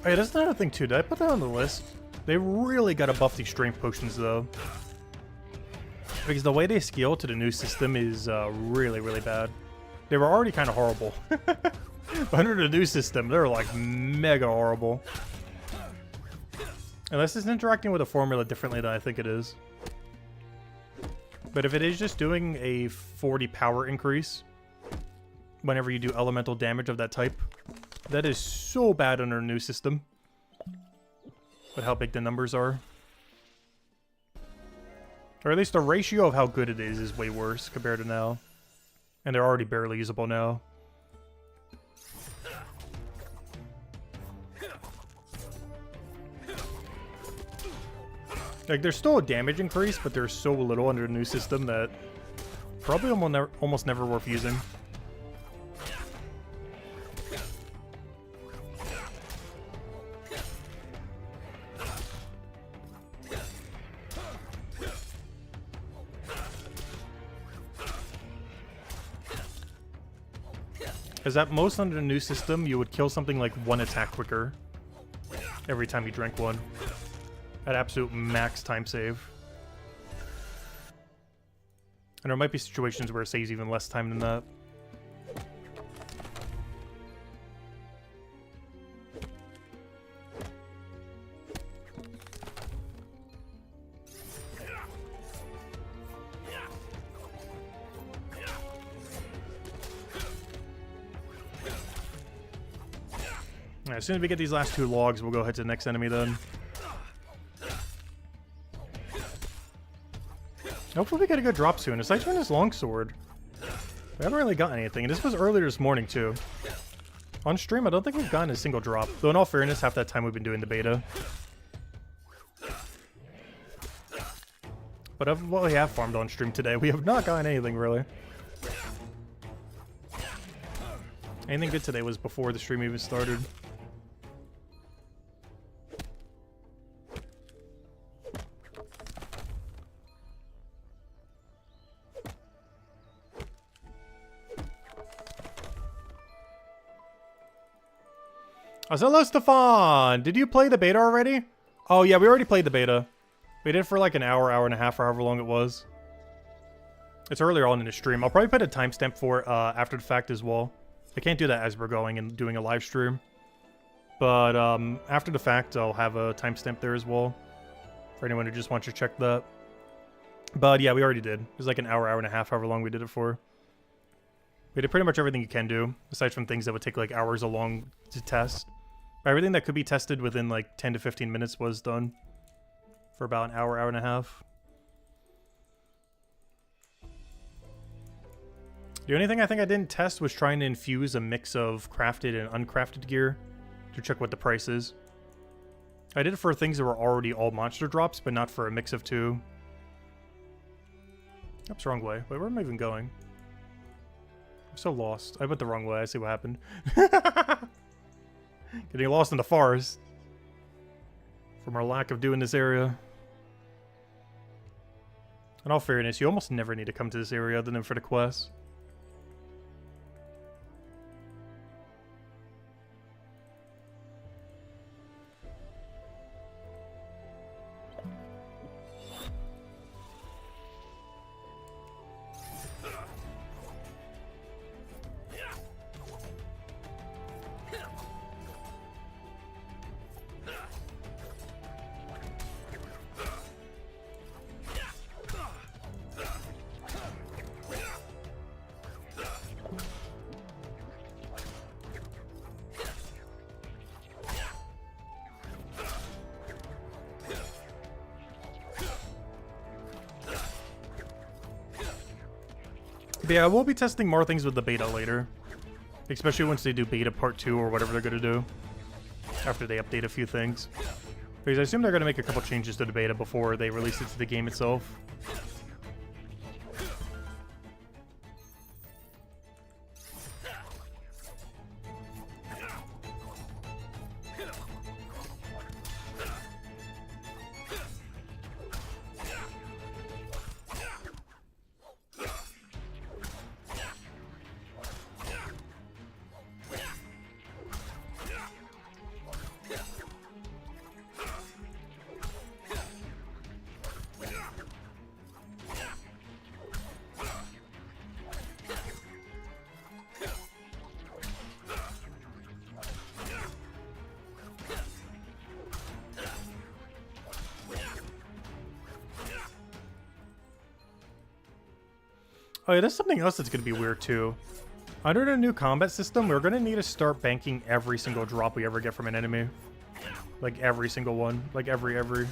Hey, that's another thing too. Did I put that on the list? They really gotta buff these strength potions though. Because the way they scale to the new system is really, really bad. They were already kind of horrible. But under the new system, they're like mega horrible. Unless it's interacting with the formula differently than I think it is. But if it is just doing a 40 power increase whenever you do elemental damage of that type, that is so bad under a new system. But how big the numbers are. Or at least the ratio of how good it is way worse compared to now. And they're already barely usable now. Like, there's still a damage increase, but there's so little under the new system that probably almost never worth using. Because at most under the new system, you would kill something like 1 attack quicker every time you drank one. At absolute max time save. And there might be situations where it saves even less time than that. Alright, as soon as we get these last 2 logs, we'll go head to the next enemy then. Hopefully we get a good drop soon. Aside from this longsword, we haven't really gotten anything. And this was earlier this morning too. On stream, I don't think we've gotten a single drop. Though in all fairness, half that time we've been doing the beta. But of what we have farmed on stream today, we have not gotten anything really. Anything good today was before the stream even started. Hello, Stefan! Did you play the beta already? Oh yeah, we already played the beta. We did it for like an hour, hour and a half, or however long it was. It's earlier on in the stream. I'll probably put a timestamp for it after the fact as well. I can't do that as we're going and doing a live stream. But after the fact, I'll have a timestamp there as well. For anyone who just wants to check that. But yeah, we already did. It was like an hour, hour and a half, however long we did it for. We did pretty much everything you can do, aside from things that would take like hours along to test. Everything that could be tested within like 10 to 15 minutes was done for about an hour, hour and a half. The only thing I think I didn't test was trying to infuse a mix of crafted and uncrafted gear to check what the price is. I did it for things that were already all monster drops, but not for a mix of 2. Oops, wrong way. Wait, where am I even going? I'm so lost. I went the wrong way. I see what happened. Getting lost in the forest from our lack of doing this area. In all fairness, you almost never need to come to this area other than for the quest. But yeah, we'll be testing more things with the beta later. Especially once they do beta part 2 or whatever they're going to do. After they update a few things. Because I assume they're going to make a couple changes to the beta before they release it to the game itself. Oh yeah, there's something else that's gonna be weird too. Under the new combat system, we're gonna need to start banking every single drop we ever get from an enemy. Like every single one. Like every.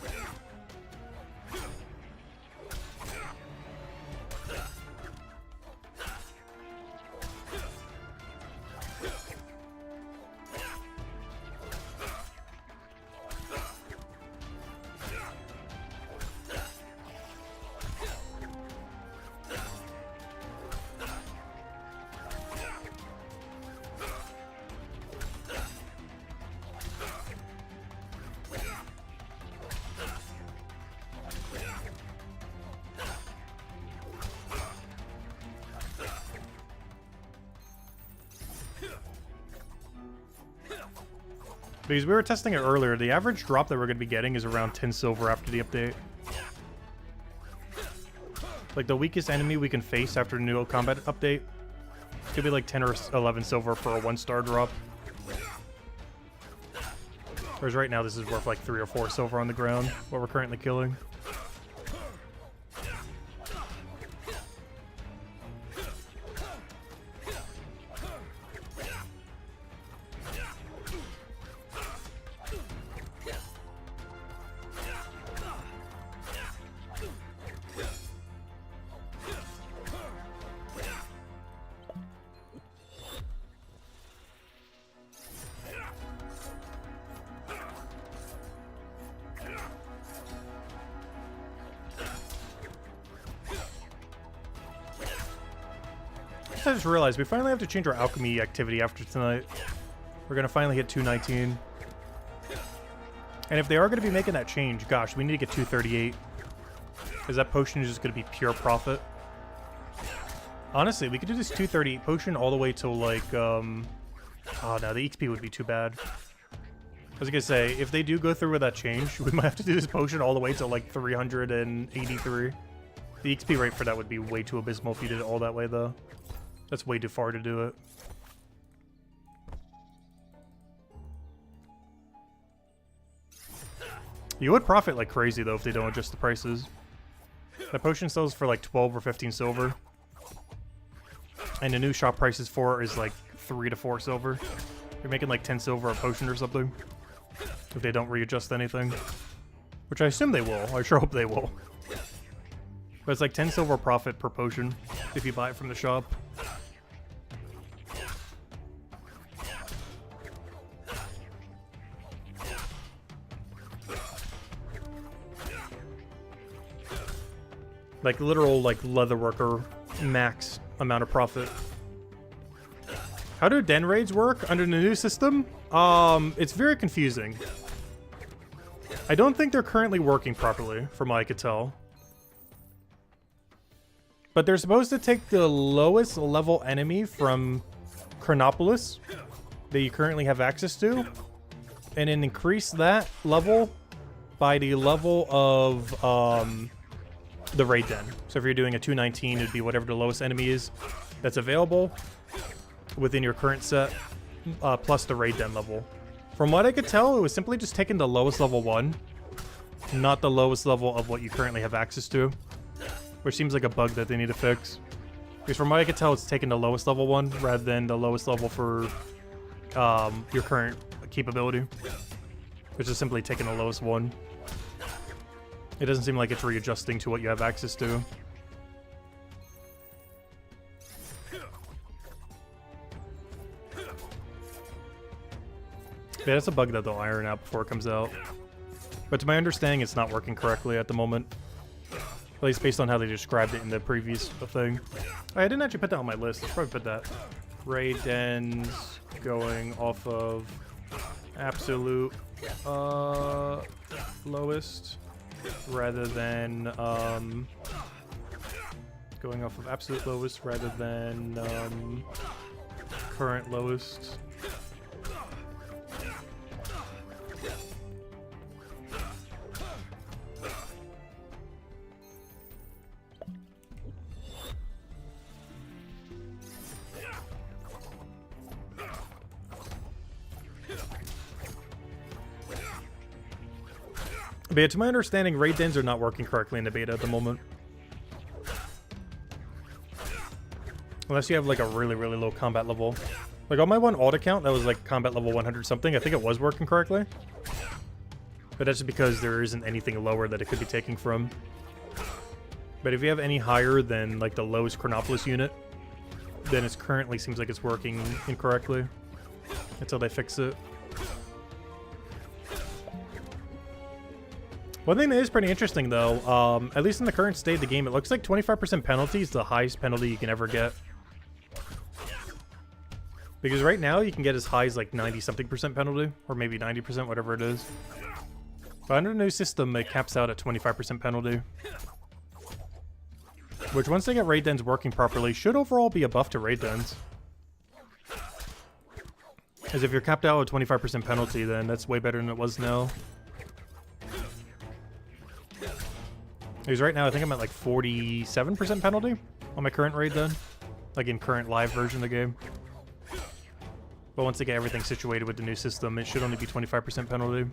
Because we were testing it earlier, the average drop that we're going to be getting is around 10 silver after the update. Like, the weakest enemy we can face after the new combat update could be like 10 or 11 silver for a 1-star drop. Whereas right now, this is worth like 3 or 4 silver on the ground, what we're currently killing. I just realized we finally have to change our alchemy activity after tonight. We're gonna finally hit 219. And if they are gonna be making that change, gosh, we need to get 238. Because that potion is just gonna be pure profit. Honestly, we could do this 238 potion all the way till like, oh no, the XP would be too bad. I was gonna say, if they do go through with that change, we might have to do this potion all the way to like 383. The XP rate for that would be way too abysmal if you did it all that way though. That's way too far to do it. You would profit like crazy though if they don't adjust the prices. The potion sells for like 12 or 15 silver. And the new shop prices for it is like 3 to 4 silver. You're making like 10 silver a potion or something. If they don't readjust anything. Which I assume they will. I sure hope they will. But it's like 10 silver profit per potion if you buy it from the shop. Like literal like leatherworker max amount of profit. How do den raids work under the new system? It's very confusing. I don't think they're currently working properly, from what I could tell. But they're supposed to take the lowest level enemy from Chronopolis that you currently have access to, and then increase that level by the level of the raid den. So if you're doing a 219, it'd be whatever the lowest enemy is that's available within your current set, plus the raid den level. From what I could tell, it was simply just taking the lowest level one, not the lowest level of what you currently have access to, which seems like a bug that they need to fix. Because from what I could tell, it's taking the lowest level one rather than the lowest level for your current capability, which is simply taking the lowest one. It doesn't seem like it's readjusting to what you have access to. Yeah, that's a bug that they'll iron out before it comes out. But to my understanding, it's not working correctly at the moment. At least based on how they described it in the previous thing. Oh, I didn't actually put that on my list. Let's probably put that. Raid dens going off of absolute lowest rather than going off of absolute lowest rather than current lowest. But yeah, to my understanding, raid dens are not working correctly in the beta at the moment. Unless you have like a really, really low combat level. Like on my one alt account, that was like combat level 100 something. I think it was working correctly. But that's just because there isn't anything lower that it could be taking from. But if you have any higher than like the lowest Chronopolis unit, then it currently seems like it's working incorrectly until they fix it. One thing that is pretty interesting though, at least in the current state of the game, it looks like 25% penalty is the highest penalty you can ever get. Because right now you can get as high as like 90-something% penalty, or maybe 90%, whatever it is. But under the new system, it caps out at 25% penalty. Which, once they get raid dens working properly, should overall be a buff to raid dens. As if you're capped out at 25% penalty, then that's way better than it was now. Because right now, I think I'm at like 47% penalty on my current raid den. Like in current live version of the game. But once they get everything situated with the new system, it should only be 25% penalty.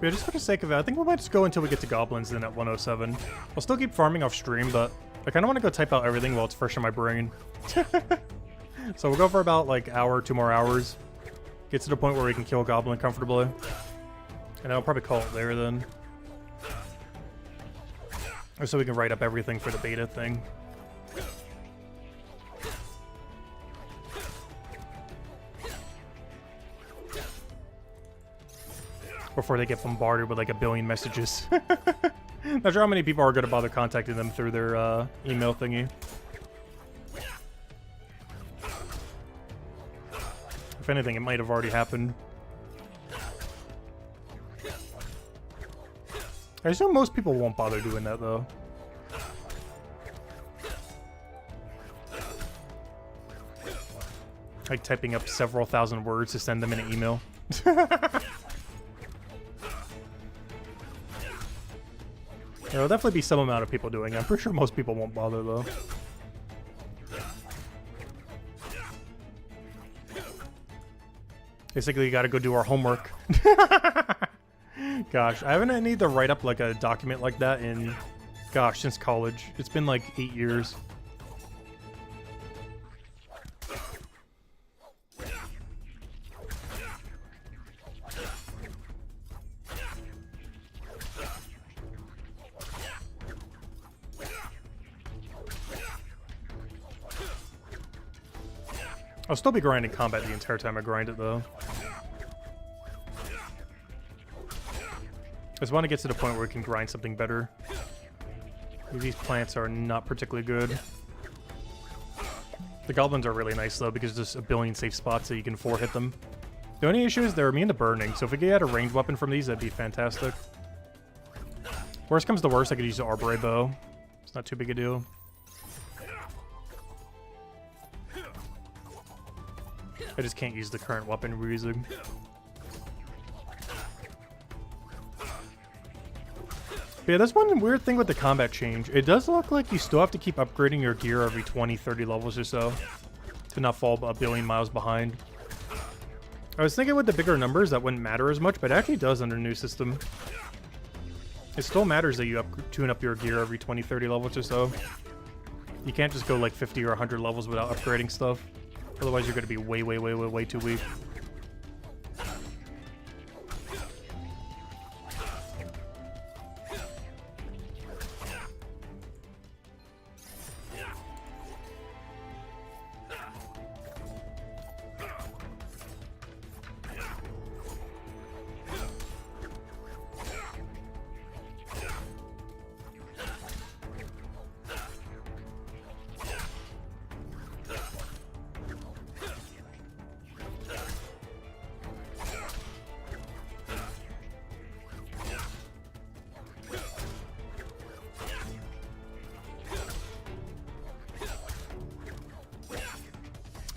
Yeah, just for the sake of it, I think we might just go until we get to goblins then at 107. I'll still keep farming off stream, but I kind of want to go type out everything while it's fresh in my brain. So we'll go for about like hour, 2 more hours. Get to the point where we can kill a goblin comfortably. And I'll probably call it there then. Or so we can write up everything for the beta thing. Before they get bombarded with like 1 billion messages. Not sure how many people are going to bother contacting them through their email thingy. If anything, it might have already happened. I assume most people won't bother doing that though. Like typing up several thousand words to send them in an email. There'll definitely be some amount of people doing it. I'm pretty sure most people won't bother, though. Basically, you gotta go do our homework. Gosh, I haven't need to write up like a document like that in, gosh, since college. It's been like 8 years. I'll still be grinding combat the entire time I grind it, though. I just want to get to the point where we can grind something better. These plants are not particularly good. The goblins are really nice, though, because there's 1 billion safe spots that you can 4-hit them. The only issue is they're immune to burning, so if we get a ranged weapon from these, that'd be fantastic. Worst comes to worst, I could use the Arboret bow. It's not too big a deal. I just can't use the current weapon we're using. But yeah, that's one weird thing with the combat change. It does look like you still have to keep upgrading your gear every 20, 30 levels or so to not fall 1 billion miles behind. I was thinking with the bigger numbers that wouldn't matter as much, but it actually does under the new system. It still matters that you tune up your gear every 20, 30 levels or so. You can't just go like 50 or 100 levels without upgrading stuff. Otherwise, you're going to be way too weak.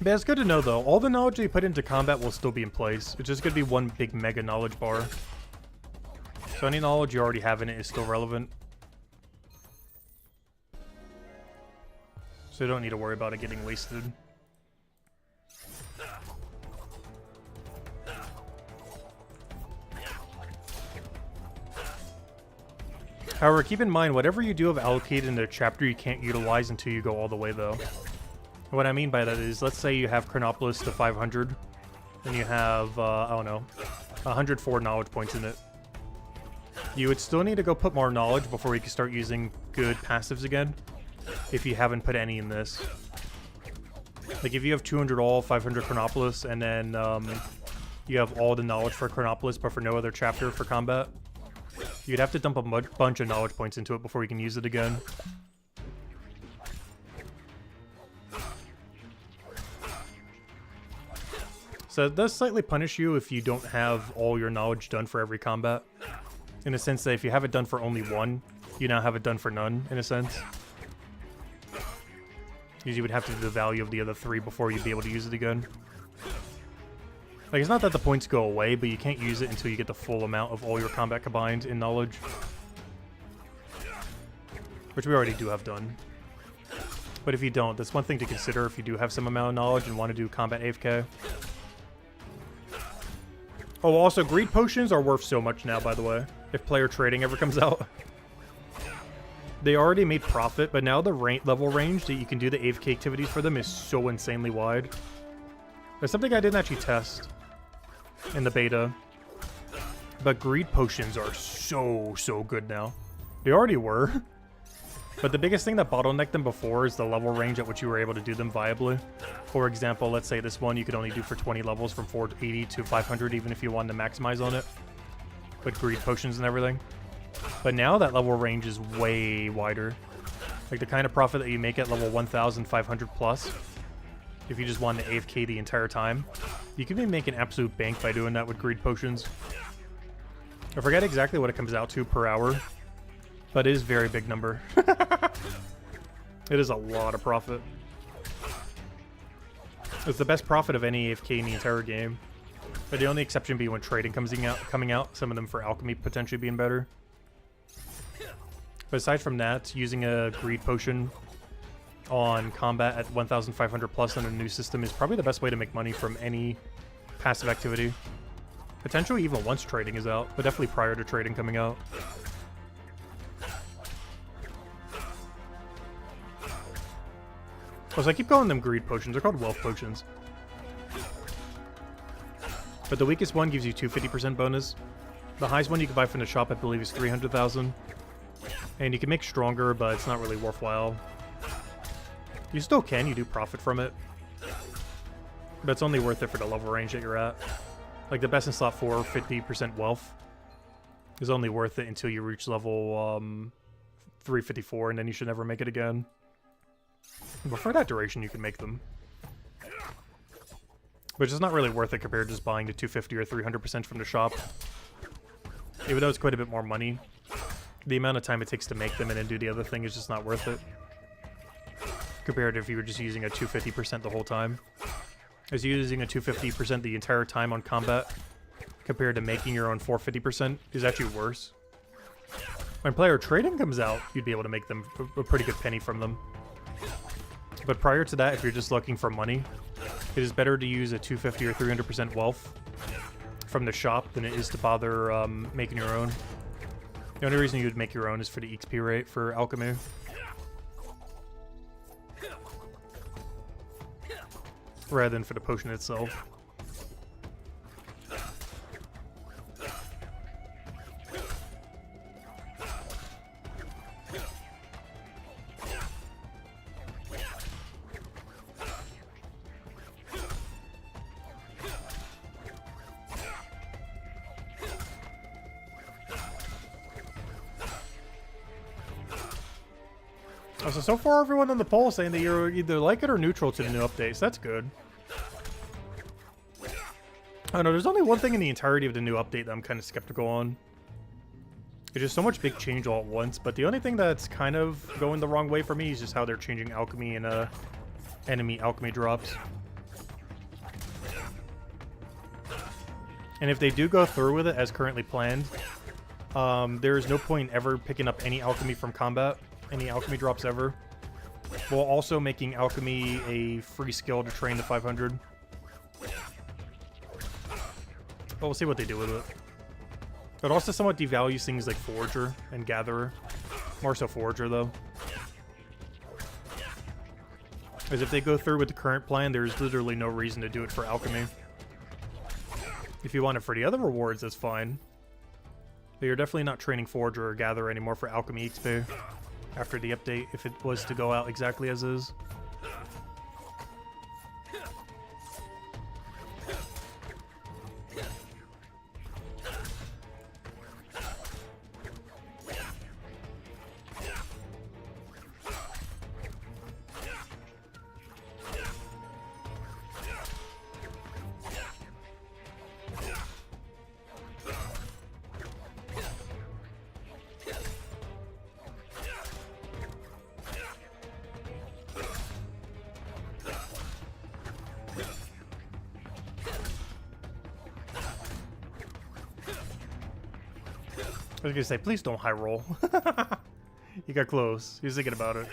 But it's good to know, though. All the knowledge that you put into combat will still be in place. It's just going to be one big mega knowledge bar. So any knowledge you already have in it is still relevant. So you don't need to worry about it getting wasted. However, keep in mind, whatever you do have allocated in a chapter you can't utilize until you go all the way, though. What I mean by that is, let's say you have Chronopolis to 500, and you have, I don't know, 104 knowledge points in it. You would still need to go put more knowledge before you can start using good passives again, if you haven't put any in this. Like, if you have 200 all, 500 Chronopolis, and then you have all the knowledge for Chronopolis, but for no other chapter for combat, you'd have to dump a bunch of knowledge points into it before you can use it again. So it does slightly punish you if you don't have all your knowledge done for every combat. In a sense that if you have it done for only one, you now have it done for none, in a sense. Because you would have to do the value of the other three before you'd be able to use it again. Like, it's not that the points go away, but you can't use it until you get the full amount of all your combat combined in knowledge. Which we already do have done. But if you don't, that's one thing to consider if you do have some amount of knowledge and want to do combat AFK. Oh, also, greed potions are worth so much now, by the way, if player trading ever comes out. They already made profit, but now the level range that you can do the AFK activities for them is so insanely wide. There's something I didn't actually test in the beta, but greed potions are so good now. They already were, but the biggest thing that bottlenecked them before is the level range at which you were able to do them viably. For example, let's say this one you could only do for 20 levels from 480 to 500, even if you wanted to maximize on it with greed potions and everything. But now that level range is way wider. Like, the kind of profit that you make at level 1,500 plus, if you just want to AFK the entire time, you can be making absolute bank by doing that with greed potions. I forget exactly what it comes out to per hour, but it is a very big number. It is a lot of profit. It's the best profit of any AFK in the entire game. But the only exception being when trading coming out, some of them for alchemy potentially being better. But aside from that, using a greed potion on combat at 1,500 plus in a new system is probably the best way to make money from any passive activity. Potentially even once trading is out, but definitely prior to trading coming out. Oh, so I keep calling them greed potions. They're called wealth potions. But the weakest one gives you 250% bonus. The highest one you can buy from the shop, I believe, is 300,000. And you can make stronger, but it's not really worthwhile. You still can, you do profit from it. But it's only worth it for the level range that you're at. Like, the best in slot 4, 50% wealth, is only worth it until you reach level 354, and then you should never make it again. But for that duration, you can make them. Which is not really worth it compared to just buying the 250 or 300% from the shop. Even though it's quite a bit more money, the amount of time it takes to make them and then do the other thing is just not worth it. Compared to if you were just using a 250% the whole time. As using a 250% the entire time on combat, compared to making your own 450%, is actually worse. When player trading comes out, you'd be able to make them a pretty good penny from them. But prior to that, if you're just looking for money, it is better to use a 250 or 300% wealth from the shop than it is to bother making your own. The only reason you would make your own is for the XP rate for alchemy. Rather than for the potion itself. So far everyone on the poll saying that you're either like it or neutral to the new updates. That's good. I don't know, there's only one thing in the entirety of the new update that I'm kind of skeptical on. It's just so much big change all at once, but the only thing that's kind of going the wrong way for me is just how they're changing alchemy and enemy alchemy drops. And if they do go through with it as currently planned, there is no point ever picking up any alchemy from combat, any alchemy drops ever, while also making alchemy a free skill to train the 500. But we'll see what they do with it. It also somewhat devalues things like Forager and Gatherer. More so Forager, though. Because if they go through with the current plan, there's literally no reason to do it for alchemy. If you want it for the other rewards, that's fine. But you're definitely not training Forager or Gatherer anymore for alchemy XP after the update, if it was to go out exactly as is. I was gonna say, please don't high roll. He got close. He was thinking about it.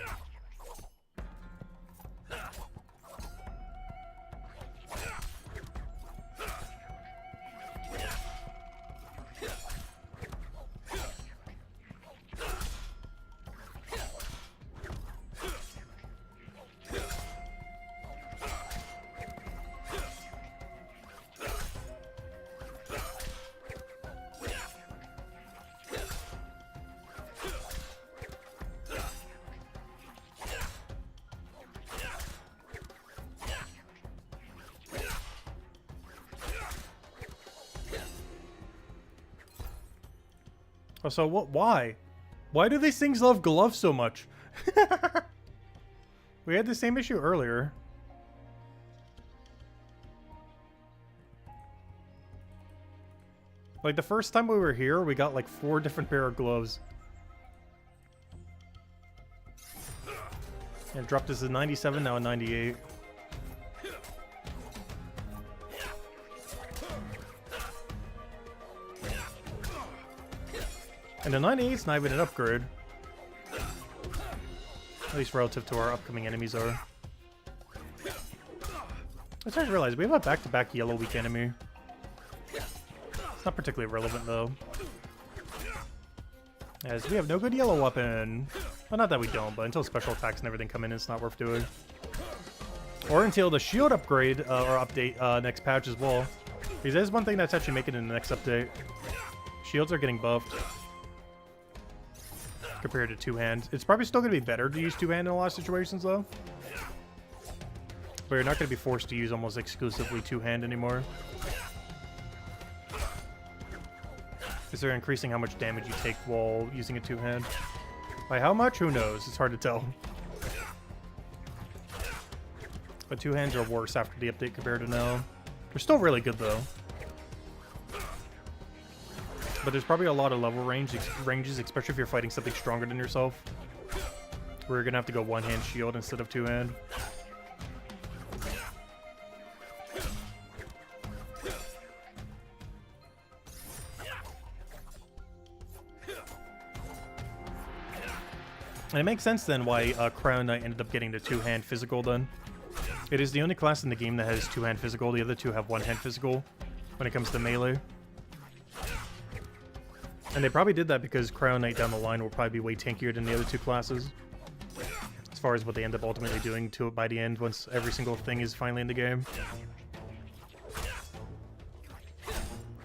So what? Why? Why do these things love gloves so much? We had the same issue earlier. Like the first time we were here, we got like 4 different pair of gloves. And it dropped us to 97, now a 98. And the 98's not even an upgrade. At least relative to our upcoming enemies are. I started to realize we have a back-to-back yellow weak enemy. It's not particularly relevant though, as we have no good yellow weapon. Well, not that we don't, but until special attacks and everything come in, it's not worth doing. Or until the shield upgrade or update next patch as well. Because there's one thing that's actually making it in the next update. Shields are getting buffed compared to two-hand. It's probably still going to be better to use two-hand in a lot of situations, though. But you're not going to be forced to use almost exclusively two-hand anymore. Because they're increasing how much damage you take while using a two-hand. By how much? Who knows? It's hard to tell. But two hands are worse after the update compared to now. They're still really good, though. But there's probably a lot of level ranges, especially if you're fighting something stronger than yourself, where you're gonna have to go one-hand shield instead of two-hand. And it makes sense then why Crown Knight ended up getting the two-hand physical then. It is the only class in the game that has two-hand physical. The other two have one-hand physical when it comes to melee. And they probably did that because Crown Knight down the line will probably be way tankier than the other two classes, as far as what they end up ultimately doing to it by the end once every single thing is finally in the game.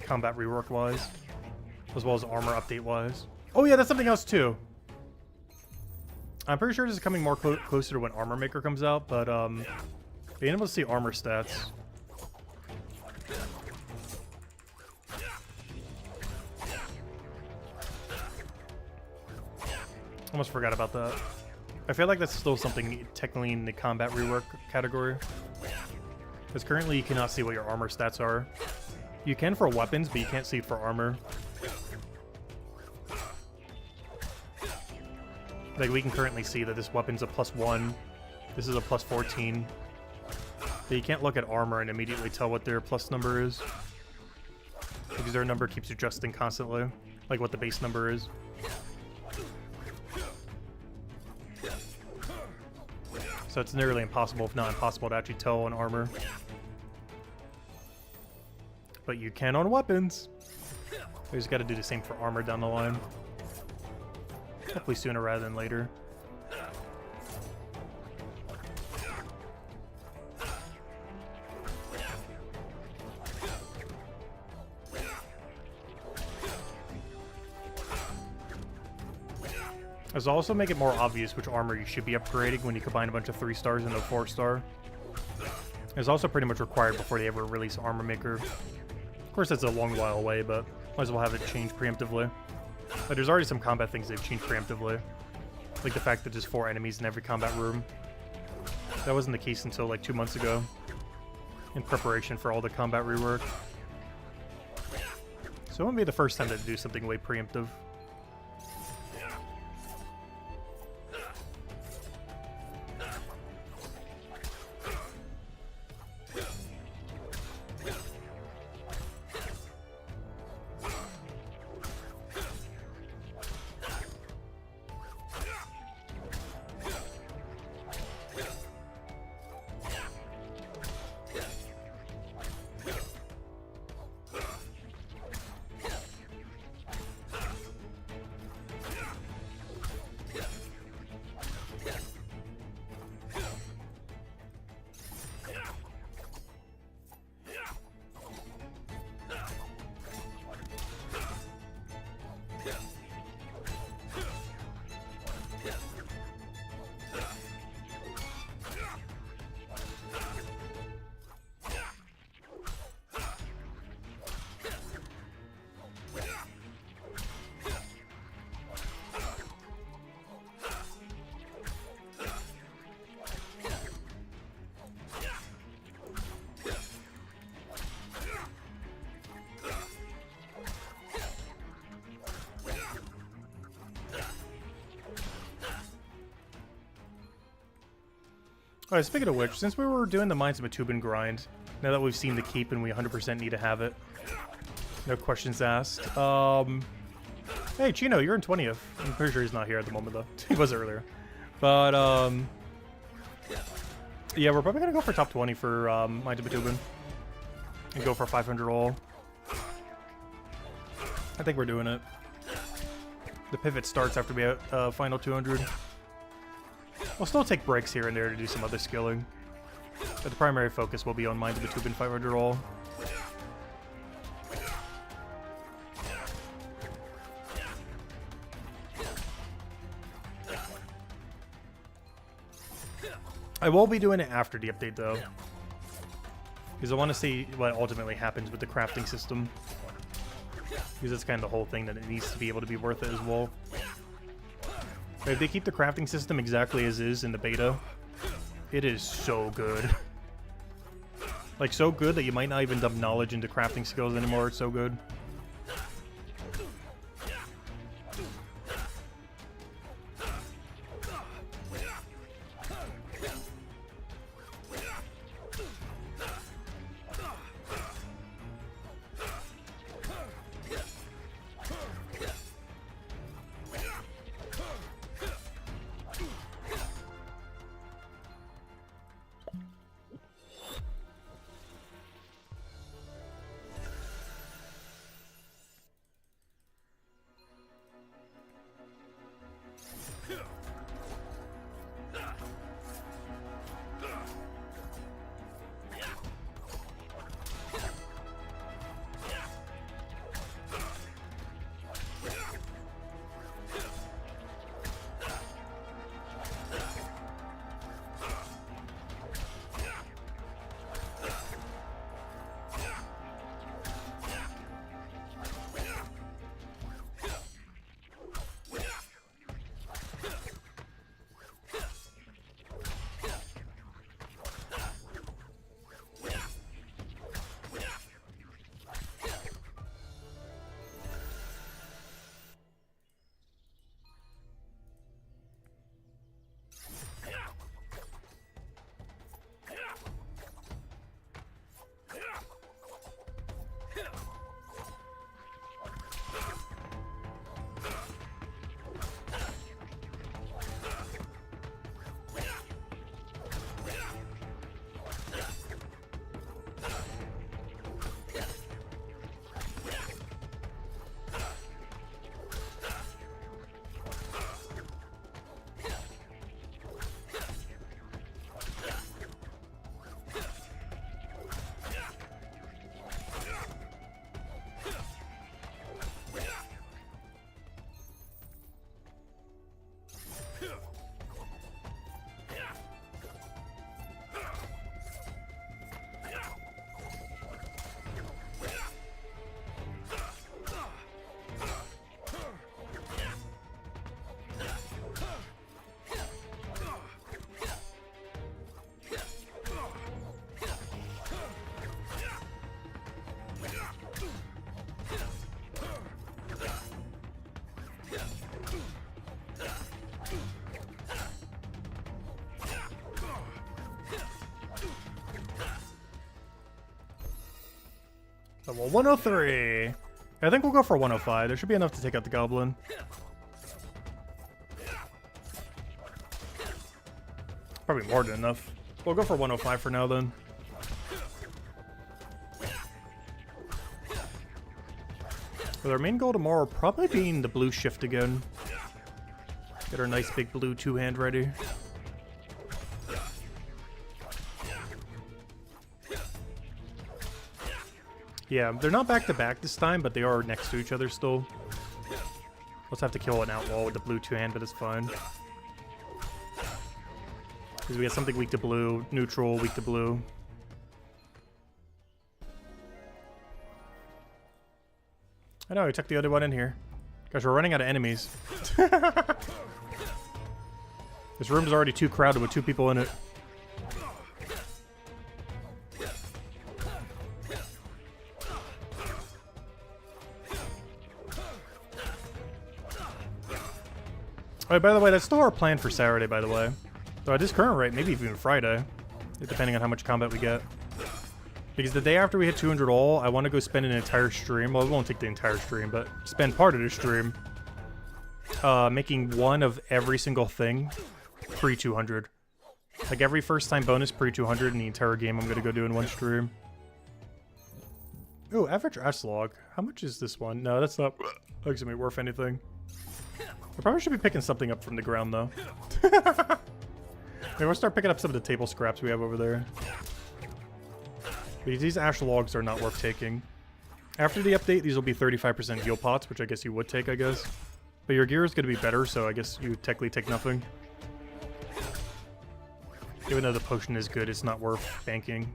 Combat rework-wise, as well as armor update-wise. Oh yeah, that's something else too. I'm pretty sure this is coming more closer to when Armor Maker comes out, but being able to see armor stats. Almost forgot about that. I feel like that's still something technically in the combat rework category. Because currently you cannot see what your armor stats are. You can for weapons, but you can't see it for armor. Like, we can currently see that this weapon's a +1. This is a +14. But you can't look at armor and immediately tell what their plus number is. because their number keeps adjusting constantly, like what the base number is. So it's nearly impossible, if not impossible, to actually tell on armor. But you can on weapons. We just got to do the same for armor down the line. Hopefully sooner rather than later. This will also make it more obvious which armor you should be upgrading when you combine a bunch of 3 stars into a 4-star. It's also pretty much required before they ever release Armor Maker. Of course, that's a long while away, but might as well have it changed preemptively. But there's already some combat things they've changed preemptively. Like the fact that there's 4 enemies in every combat room. That wasn't the case until like 2 months ago, in preparation for all the combat rework. So it won't be the first time to do something way preemptive. Alright, speaking of which, since we were doing the Mines of Matubin grind, now that we've seen the keep and we 100% need to have it, no questions asked. Hey, Chino, you're in 20th. I'm pretty sure he's not here at the moment, though. He was earlier. But, yeah, we're probably gonna go for top 20 for Mines of Matubin. And go for 500 roll. I think we're doing it. The pivot starts after we have final 200. We'll still take breaks here and there to do some other skilling. But the primary focus will be on Mines of Matubin 500 roll. I will be doing it after the update though. Because I want to see what ultimately happens with the crafting system. Because that's kind of the whole thing, that it needs to be able to be worth it as well. If they keep the crafting system exactly as is in the beta, it is so good. Like, so good that you might not even dump knowledge into crafting skills anymore. It's so good. Level 103. I think we'll go for 105. There should be enough to take out the goblin. Probably more than enough. We'll go for 105 for now then. With our main goal tomorrow probably being the blue shift again. Get our nice big blue two-hand ready. Yeah, they're not back-to-back this time, but they are next to each other still. Let's have to kill an outlaw with the blue two-hand, but it's fine. Because we have something weak to blue, neutral, weak to blue. I know, we took the other one in here. Gosh, we're running out of enemies. This room is already too crowded with 2 people in it. Oh, by the way, that's still our plan for Saturday, by the way. Though at this current rate, maybe even Friday. Depending on how much combat we get. Because the day after we hit 200 all, I want to go spend an entire stream. Well, it won't take the entire stream, but spend part of the stream making one of every single thing pre-200. Like every first time bonus pre-200 in the entire game I'm going to go do in one stream. Ooh, average S-log. How much is this one? No, that's not going to be worth anything. I probably should be picking something up from the ground, though. Maybe we'll start picking up some of the table scraps we have over there. Because these ash logs are not worth taking. After the update, these will be 35% heal pots, which I guess you would take, I guess. But your gear is going to be better, so I guess you technically take nothing. Even though the potion is good, it's not worth banking.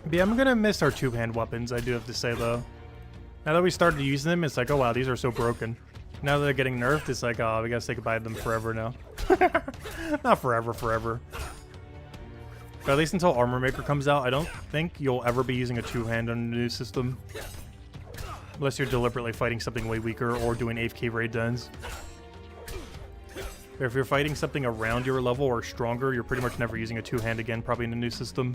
But yeah, I'm gonna miss our two-hand weapons, I do have to say, though. Now that we started using them, it's like, oh wow, these are so broken. Now that they're getting nerfed, it's like, oh, we gotta say goodbye to them forever now. Not forever. But at least until Armor Maker comes out, I don't think you'll ever be using a two-hand on the new system. Unless you're deliberately fighting something way weaker or doing AFK raid dens. But if you're fighting something around your level or stronger, you're pretty much never using a two-hand again, probably in the new system.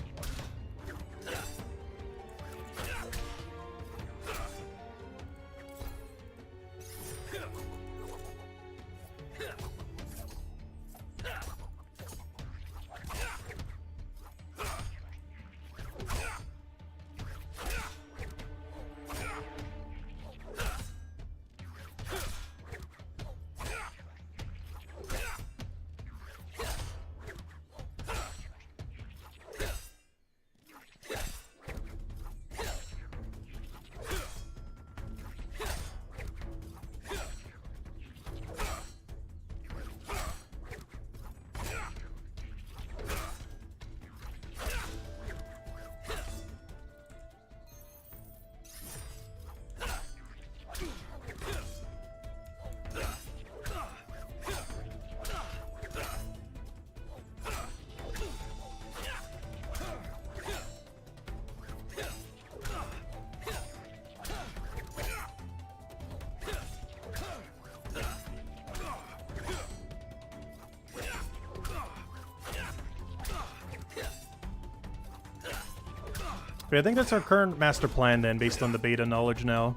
But I think that's our current master plan then, based on the beta knowledge now.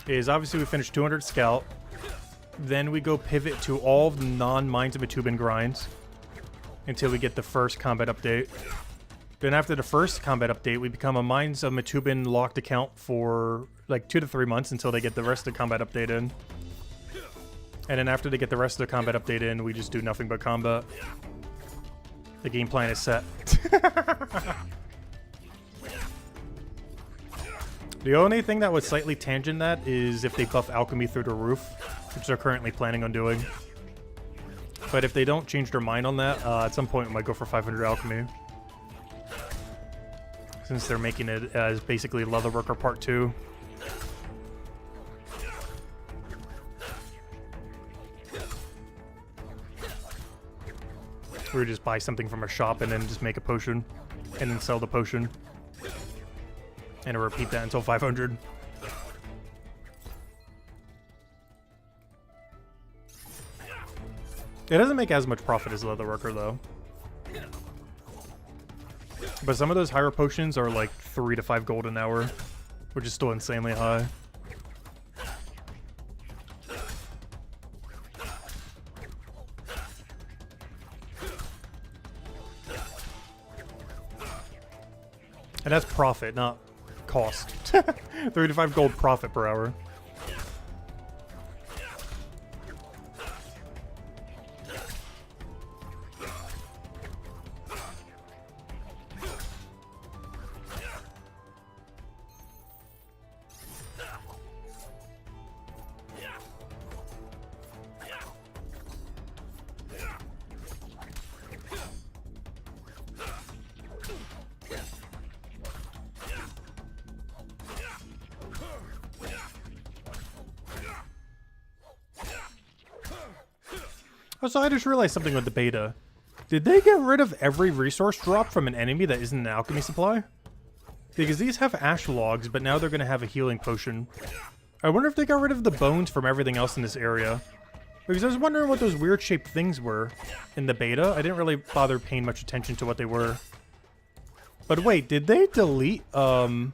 Is obviously we finish 200 Scout. Then we go pivot to all of the non-Mines of Matubin grinds until we get the first combat update. Then after the first combat update, we become a Mines of Matubin locked account for like 2 to 3 months until they get the rest of the combat update in. And then after they get the rest of the combat update in, we just do nothing but combat. The game plan is set. The only thing that would slightly tangent that is if they buff alchemy through the roof, which they're currently planning on doing. But if they don't change their mind on that, at some point we might go for 500 alchemy. Since they're making it as basically Leatherworker Part 2. We would just buy something from a shop and then just make a potion. And then sell the potion. And repeat that until 500. It doesn't make as much profit as Leatherworker though. But some of those higher potions are like 3 to 5 gold an hour, which is still insanely high. And that's profit, not cost. 3 to 5 gold profit per hour. Also, I just realized something with the beta. Did they get rid of every resource drop from an enemy that isn't an alchemy supply? Because these have ash logs, but now they're going to have a healing potion. I wonder if they got rid of the bones from everything else in this area. Because I was wondering what those weird shaped things were in the beta. I didn't really bother paying much attention to what they were. But wait, did they delete, They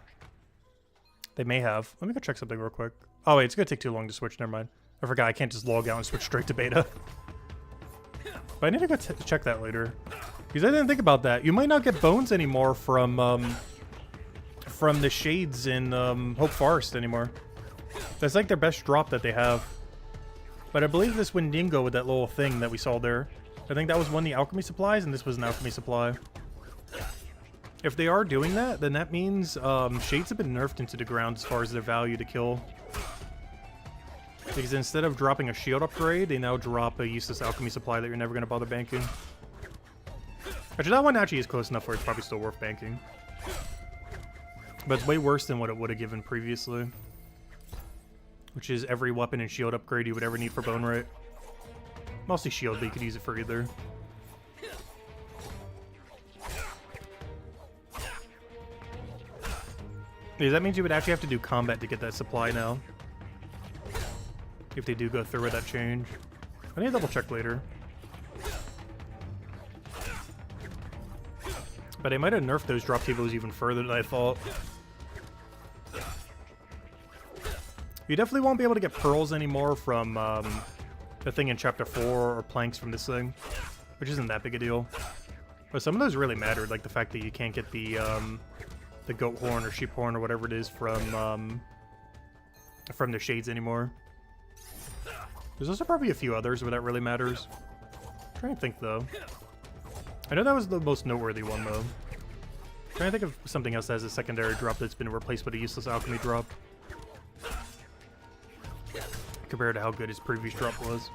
may have. Let me go check something real quick. Oh wait, it's going to take too long to switch, never mind. I forgot I can't just log out and switch straight to beta. But I need to go check that later. Because I didn't think about that. You might not get bones anymore from the shades in Hope Forest anymore. That's like their best drop that they have. But I believe this Wendigo with that little thing that we saw there, I think that was one of the alchemy supplies, and this was an alchemy supply. If they are doing that, then that means shades have been nerfed into the ground as far as their value to kill. Because instead of dropping a shield upgrade, they now drop a useless alchemy supply that you're never going to bother banking. Actually, that one actually is close enough where it's probably still worth banking. But it's way worse than what it would have given previously. Which is every weapon and shield upgrade you would ever need for bone rate. Mostly shield, but you could use it for either. Yeah, that means you would actually have to do combat to get that supply now. If they do go through with that change. I need to double check later. But they might have nerfed those drop tables even further than I thought. You definitely won't be able to get pearls anymore from the thing in Chapter 4 or planks from this thing. Which isn't that big a deal. But some of those really mattered, like the fact that you can't get the goat horn or sheep horn or whatever it is from the shades anymore. There's also probably a few others where that really matters. I'm trying to think, though. I know that was the most noteworthy one, though. I'm trying to think of something else that has a secondary drop that's been replaced with a useless alchemy drop. Compared to how good his previous drop was.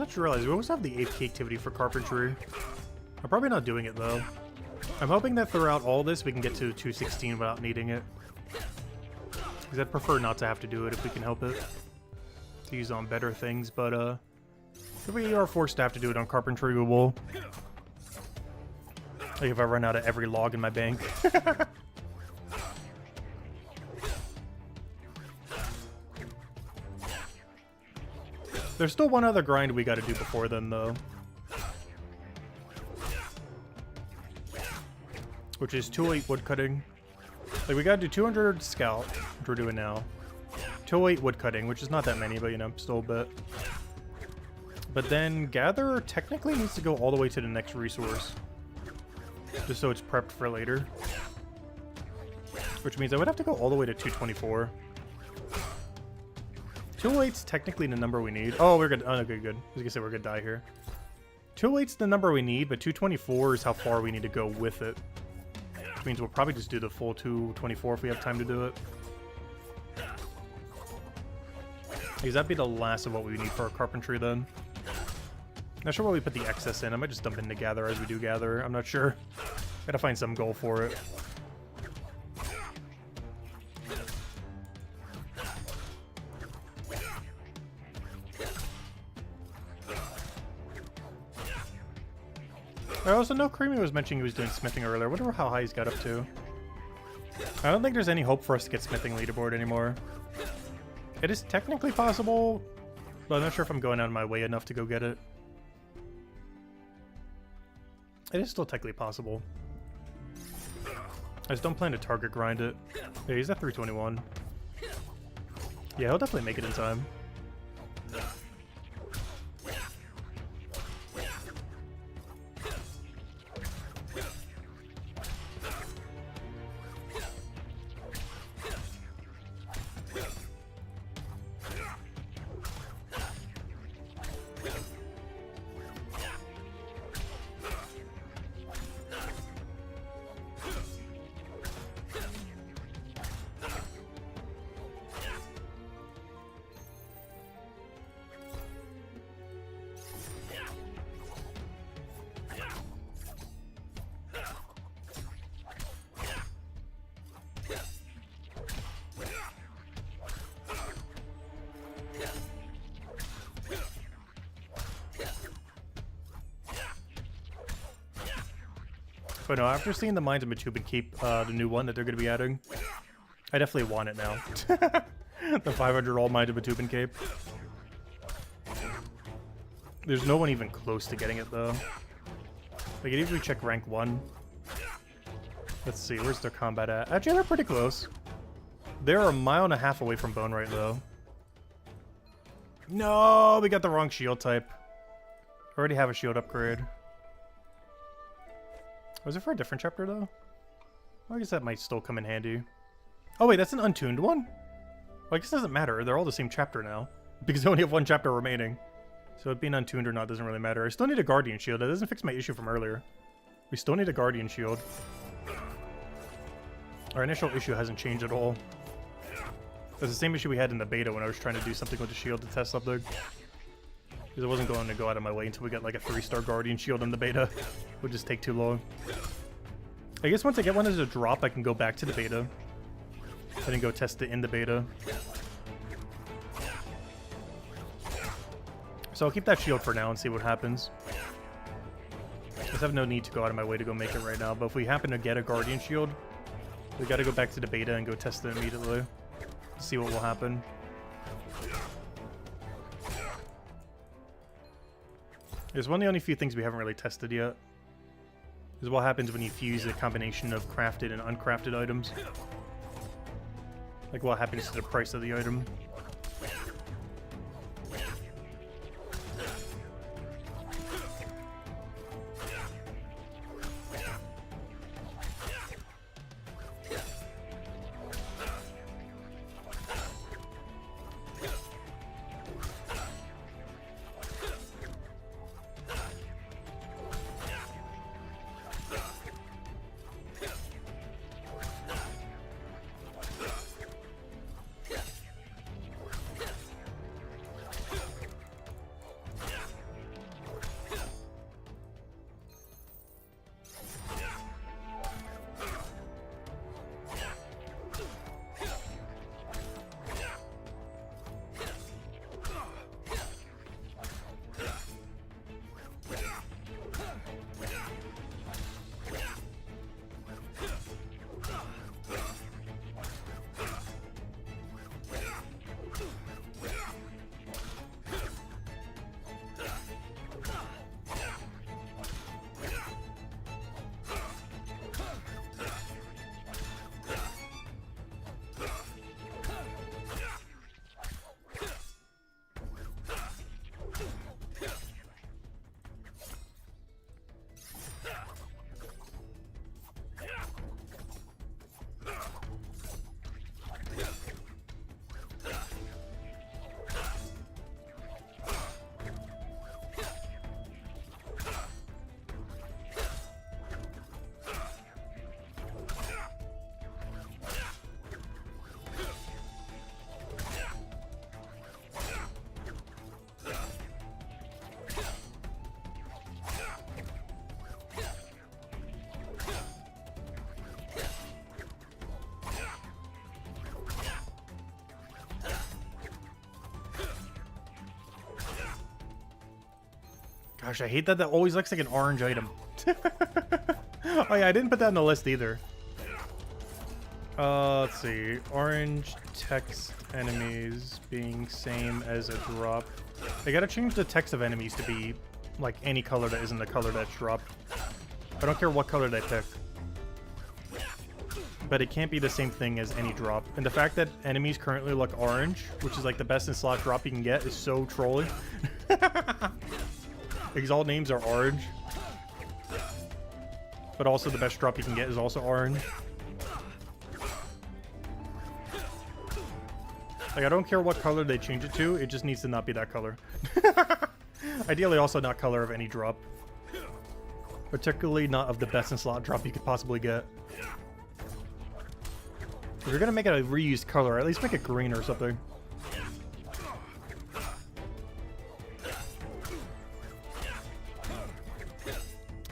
I just realized we always have the AP activity for carpentry. I'm probably not doing it though. I'm hoping that throughout all this we can get to 216 without needing it. Because I'd prefer not to have to do it if we can help it. To use on better things, but if we are forced to have to do it on carpentry, we will. Like if I run out of every log in my bank. There's still one other grind we gotta do before then, though. Which is 208 woodcutting. Like, we gotta do 200 scout, which we're doing now. 208 woodcutting, which is not that many, but, you know, still a bit. But then gather technically needs to go all the way to the next resource. Just so it's prepped for later. Which means I would have to go all the way to 224. 208's technically the number we need. Oh, we're good. Oh, okay, good. I was gonna say we're gonna die here. 208's the number we need, but 224 is how far we need to go with it. Which means we'll probably just do the full 224 if we have time to do it. Because that'd be the last of what we need for our carpentry then. Not sure why we put the excess in. I might just dump in the gather as we do gather. I'm not sure. Gotta find some goal for it. I also know Creamy was mentioning he was doing smithing earlier. I wonder how high he's got up to. I don't think there's any hope for us to get smithing leaderboard anymore. It is technically possible, but I'm not sure if I'm going out of my way enough to go get it. It is still technically possible. I just don't plan to target grind it. Yeah, he's at 321. Yeah, he'll definitely make it in time. But no, after seeing the Mines of Matubin Keep, the new one that they're going to be adding, I definitely want it now. The 500 Mines of Matubin Cape. There's no one even close to getting it, though. Like, if we check rank 1. Let's see, where's their combat at? Actually, they're pretty close. They're a mile and a half away from Bonerite, though. No, we got the wrong shield type. Already have a shield upgrade. Was it for a different chapter, though? Well, I guess that might still come in handy. Oh, wait, that's an untuned one? Well, I guess it doesn't matter. They're all the same chapter now. Because they only have one chapter remaining. So it being untuned or not doesn't really matter. I still need a Guardian Shield. That doesn't fix my issue from earlier. We still need a Guardian Shield. Our initial issue hasn't changed at all. That's the same issue we had in the beta when I was trying to do something with the shield to test something. Because I wasn't going to go out of my way until we got like a 3-star Guardian Shield in the beta. It would just take too long. I guess once I get one as a drop, I can go back to the beta. I didn't go test it in the beta. So I'll keep that shield for now and see what happens. I just have no need to go out of my way to go make it right now, but if we happen to get a Guardian Shield, we gotta go back to the beta and go test it immediately. See what will happen. It's one of the only few things we haven't really tested yet. Is what happens when you fuse a combination of crafted and uncrafted items. Like what happens to the price of the item. Gosh, I hate that always looks like an orange item. Oh yeah, I didn't put that on the list either. Let's see. Orange text enemies being same as a drop. They gotta change the text of enemies to be like any color that isn't the color that's dropped. I don't care what color they pick. But it can't be the same thing as any drop. And the fact that enemies currently look orange, which is like the best in slot drop you can get, is so trolly. Because all names are orange. But also the best drop you can get is also orange. Like, I don't care what color they change it to, it just needs to not be that color. Ideally also not color of any drop. Particularly not of the best in slot drop you could possibly get. If you're gonna make it a reused color, at least make it green or something.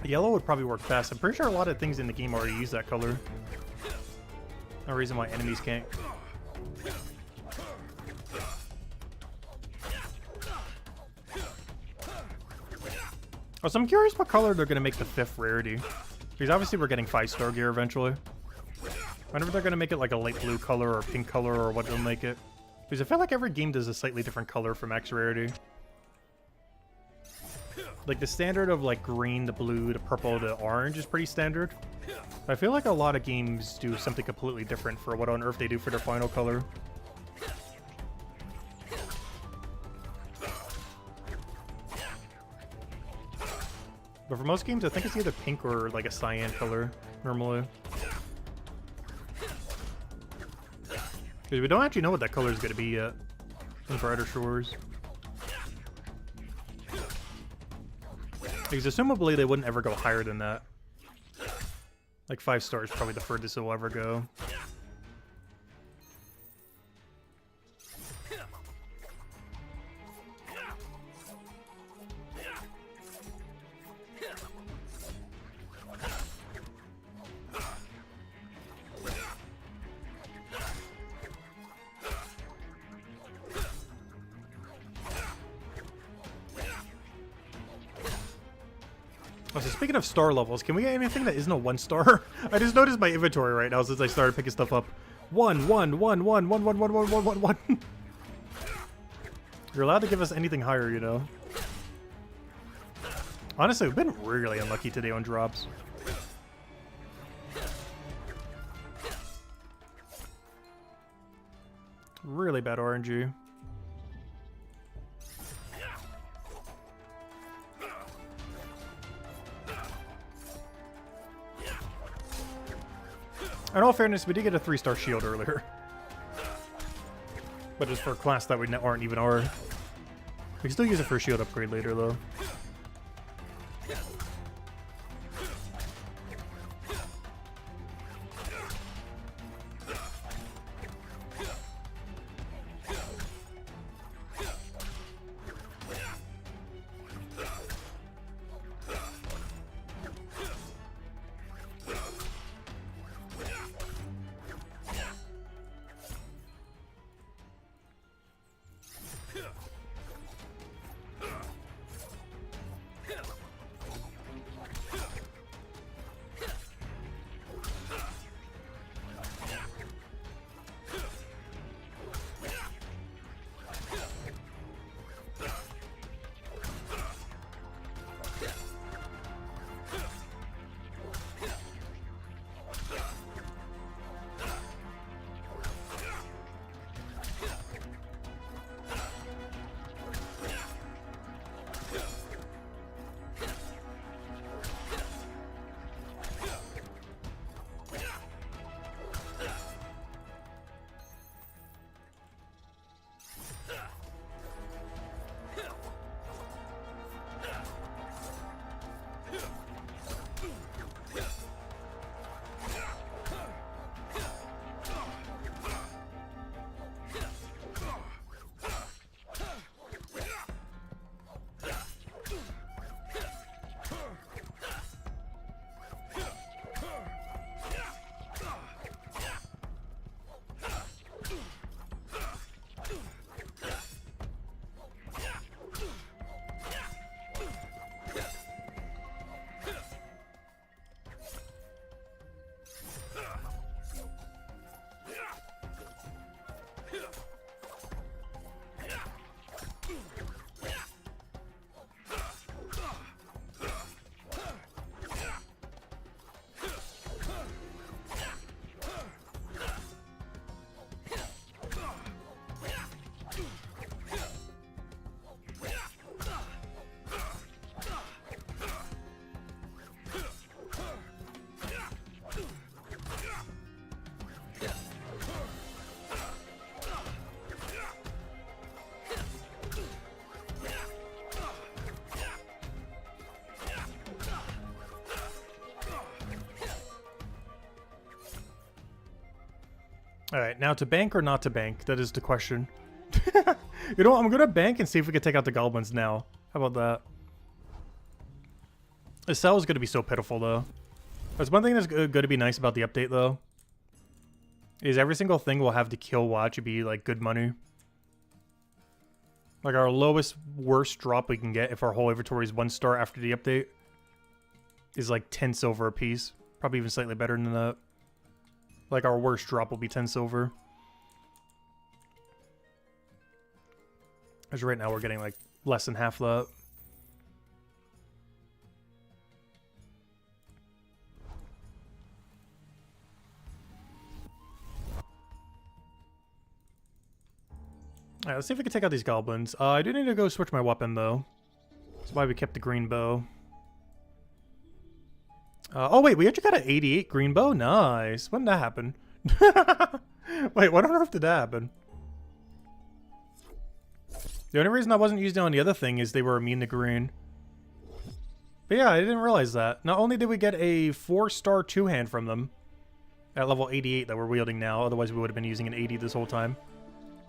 Yellow would probably work best. I'm pretty sure a lot of things in the game already use that color. No reason why enemies can't. Oh, so I'm curious what color they're gonna make the 5th rarity. Because obviously we're getting 5-star gear eventually. I wonder if they're gonna make it like a light blue color or pink color or what they'll make it. Because I feel like every game does a slightly different color for max rarity. Like the standard of like green, the blue, the purple, the orange is pretty standard. I feel like a lot of games do something completely different for what on earth they do for their final color. But for most games, I think it's either pink or like a cyan color, normally. Because we don't actually know what that color is going to be yet in Brighter Shores. Because assumably they wouldn't ever go higher than that. Like 5 stars is probably the furthest it'll ever go. Oh, so speaking of star levels, can we get anything that isn't a 1-star? I just noticed my inventory right now since I started picking stuff up. 1, 1, 1, 1, 1, 1, 1, 1, 1, 1, 1. You're allowed to give us anything higher, you know. Honestly, we've been really unlucky today on drops. Really bad RNG. In all fairness, we did get a 3-star shield earlier. But just for a class that we aren't even are. We can still use it for a shield upgrade later, though. Alright, now to bank or not to bank? That is the question. You know what? I'm gonna bank and see if we can take out the goblins now. How about that? The cell is gonna be so pitiful, though. There's one thing that's gonna be nice about the update, though. Is every single thing will have the kill watch be, like, good money. Like, our lowest, worst drop we can get if our whole inventory is 1 star after the update is, like, 10 silver a piece. Probably even slightly better than that. Like, our worst drop will be 10 silver. Because right now we're getting, like, less than half that. Alright, let's see if we can take out these goblins. I do need to go switch my weapon, though. That's why we kept the green bow. Oh, wait, we actually got an 88 green bow? Nice. When did that happen? Wait, what on earth did that happen? The only reason I wasn't using it on the other thing is they were immune to green. But yeah, I didn't realize that. Not only did we get a 4-star 2-hand from them at level 88 that we're wielding now, otherwise we would have been using an 80 this whole time.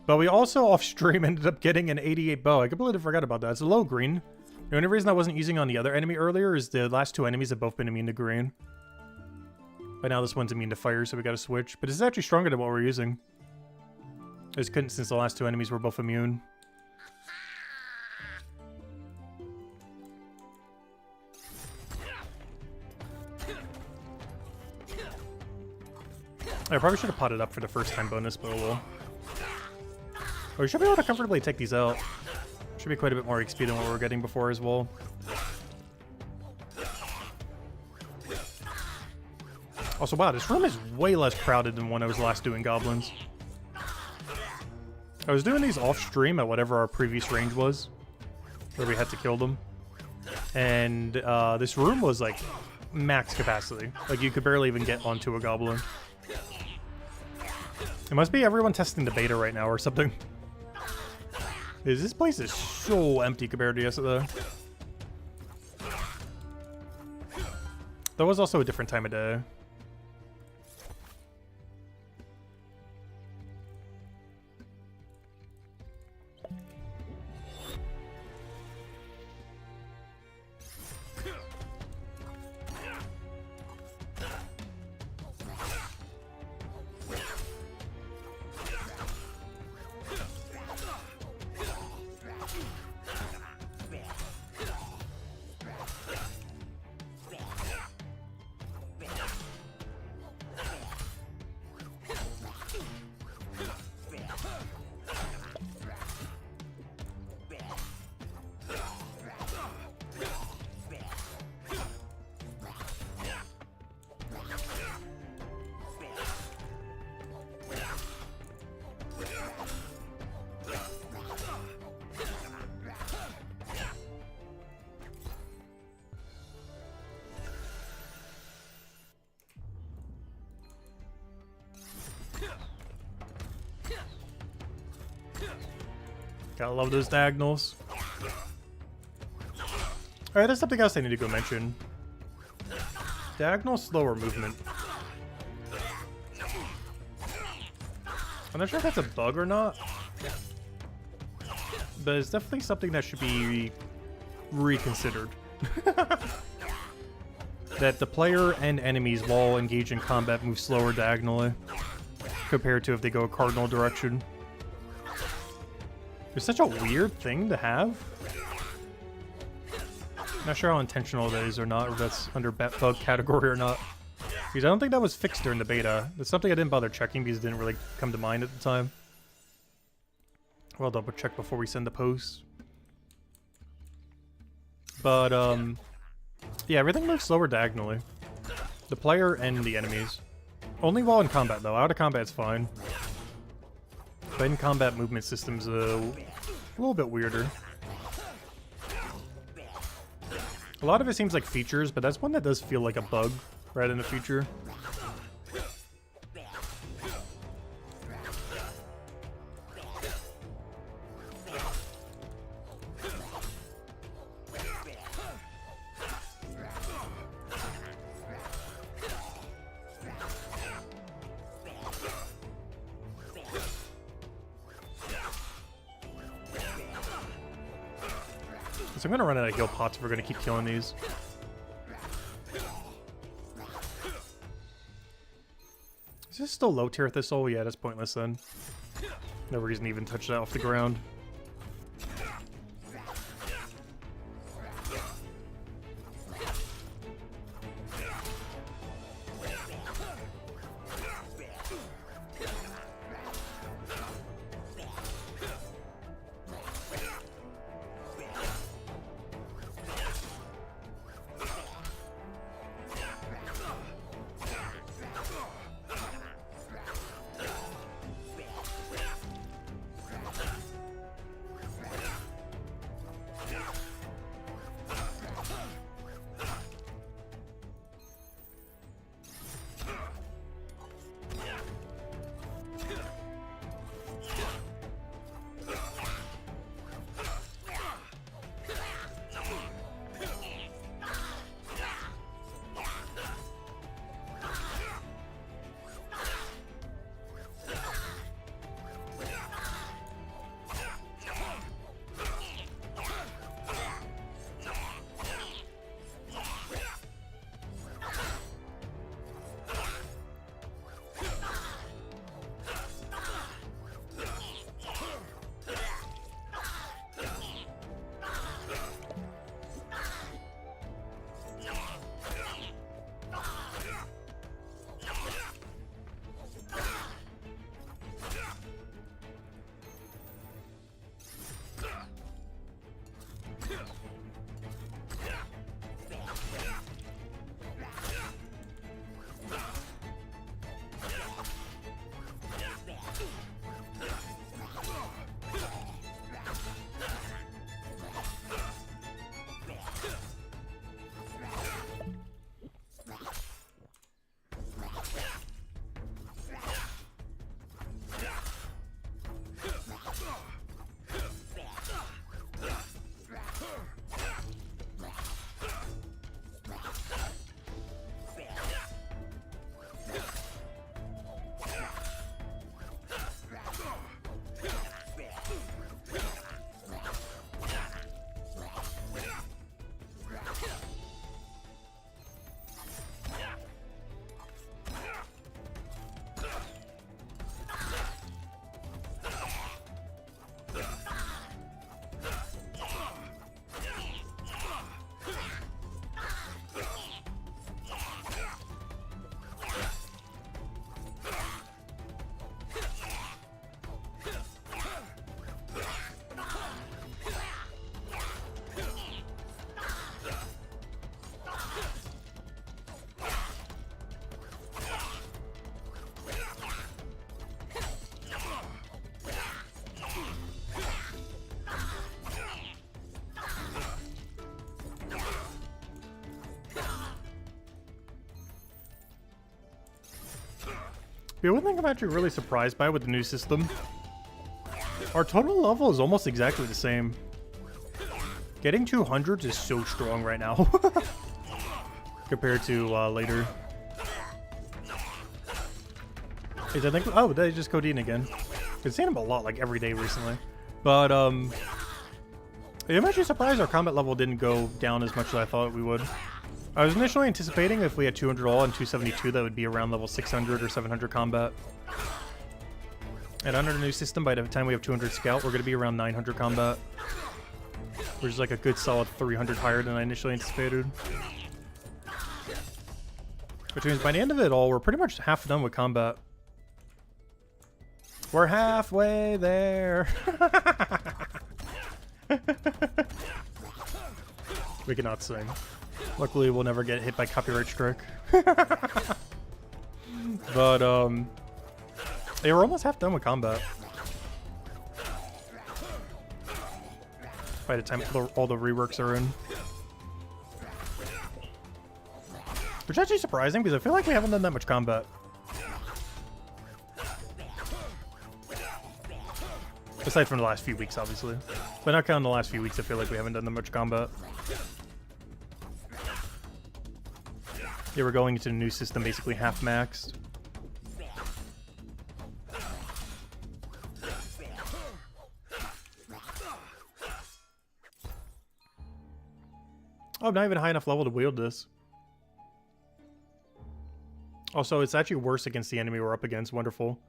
But we also off-stream ended up getting an 88 bow. I completely forgot about that. It's a low green. The only reason I wasn't using on the other enemy earlier is the last 2 enemies have both been immune to green. But now this one's immune to fire, so we gotta switch. But this is actually stronger than what we're using. I just couldn't since the last 2 enemies were both immune. I probably should have potted up for the first time bonus, but oh well. Oh, we should be able to comfortably take these out. Should be quite a bit more XP than what we were getting before as well. Also, wow, this room is way less crowded than when I was last doing goblins. I was doing these off-stream at whatever our previous range was, where we had to kill them. And this room was like max capacity. Like you could barely even get onto a goblin. It must be everyone testing the beta right now or something. This place is so empty compared to yesterday. That was also a different time of day. Gotta love those diagonals. Alright, there's something else I need to go mention. Diagonal slower movement. I'm not sure if that's a bug or not. But it's definitely something that should be reconsidered. That the player and enemies while engaged in combat move slower diagonally compared to if they go a cardinal direction. It's such a weird thing to have. Not sure how intentional that is or not, or if that's under bug category or not. Because I don't think that was fixed during the beta. It's something I didn't bother checking because it didn't really come to mind at the time. Well, double check before we send the post. But, yeah, everything moves slower diagonally. The player and the enemies. Only while in combat, though. Out of combat, it's fine. But in combat, movement system's a little bit weirder. A lot of it seems like features, but that's one that does feel like a bug rather than a feature. So I'm gonna run out of heal pots if we're gonna keep killing these. Is this still low tier thistle? Yeah, that's pointless then. No reason to even touch that off the ground. The one thing I'm actually really surprised by with the new system, our total level is almost exactly the same. Getting 200s is so strong right now compared to later. Is I think oh they just Codeine again. I've seen him a lot like every day recently, but I'm actually surprised our combat level didn't go down as much as I thought we would. I was initially anticipating if we had 200 all and 272 that would be around level 600 or 700 combat. And under the new system, by the time we have 200 scout, we're going to be around 900 combat. Which is like a good solid 300 higher than I initially anticipated. Which means by the end of it all, we're pretty much half done with combat. We're halfway there. We cannot sing. Luckily, we'll never get hit by copyright strike. But, yeah, we're almost half done with combat. By the time all the reworks are in. Which is actually surprising, because I feel like we haven't done that much combat. Aside from the last few weeks, obviously. But not counting the last few weeks, I feel like we haven't done that much combat. Yeah, we're going into the new system basically half maxed. Oh, I'm not even high enough level to wield this. Also, it's actually worse against the enemy we're up against. Wonderful.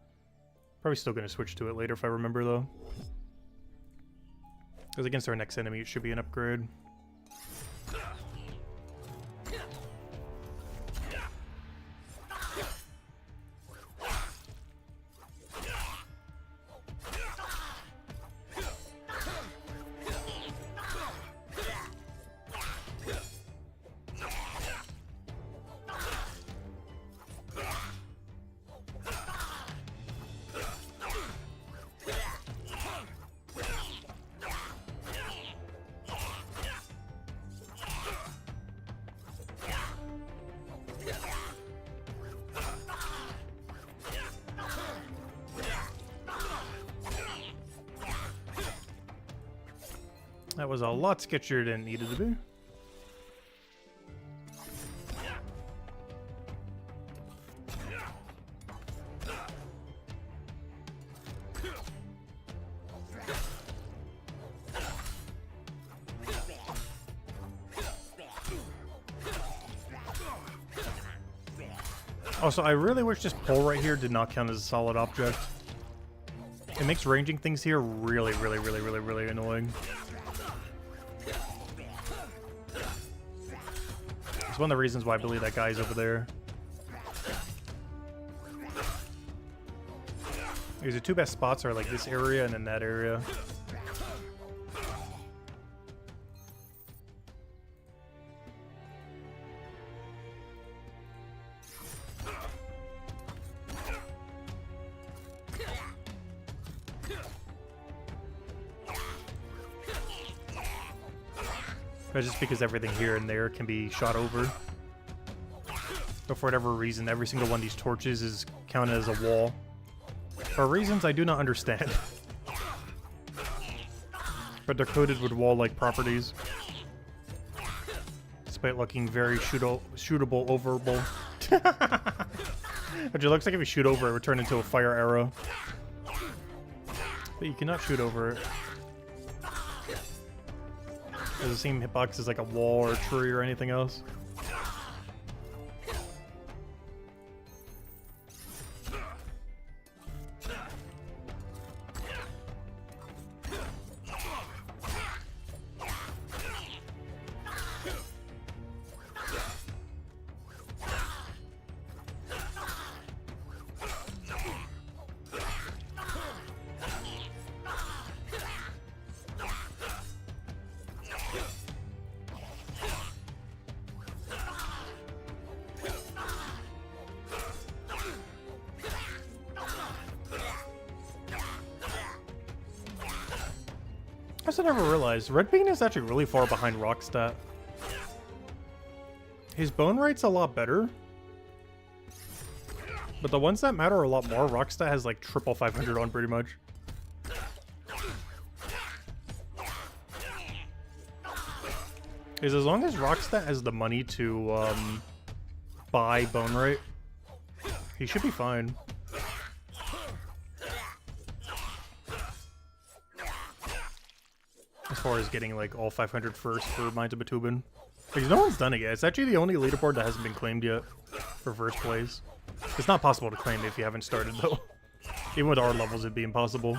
Probably still going to switch to it later if I remember, though. Because against our next enemy, it should be an upgrade. That was a lot sketchier than it needed to be. Also, I really wish this pole right here did not count as a solid object. It makes ranging things here really annoying. It's one of the reasons why I believe that guy's over there. Because the two best spots are like this area and then that area. But just because everything here and there can be shot over. But for whatever reason, every single one of these torches is counted as a wall. For reasons I do not understand. But they're coated with wall-like properties. Despite looking very shootable, overable. Which it looks like if you shoot over it, would turn into a fire arrow. But you cannot shoot over it. Does it seem hitbox is like a wall or a tree or anything else? I guess I never realized, Red Bean is actually really far behind Rockstat. His bone rate's a lot better. But the ones that matter are a lot more. Rockstat has like triple 500 on pretty much. Because as long as Rockstat has the money to buy bone rate, he should be fine. As far as getting like all 500 first for Mines of Batubin. Because no one's done it yet. It's actually the only leaderboard that hasn't been claimed yet for first place. It's not possible to claim if you haven't started though. Even with our levels it'd be impossible.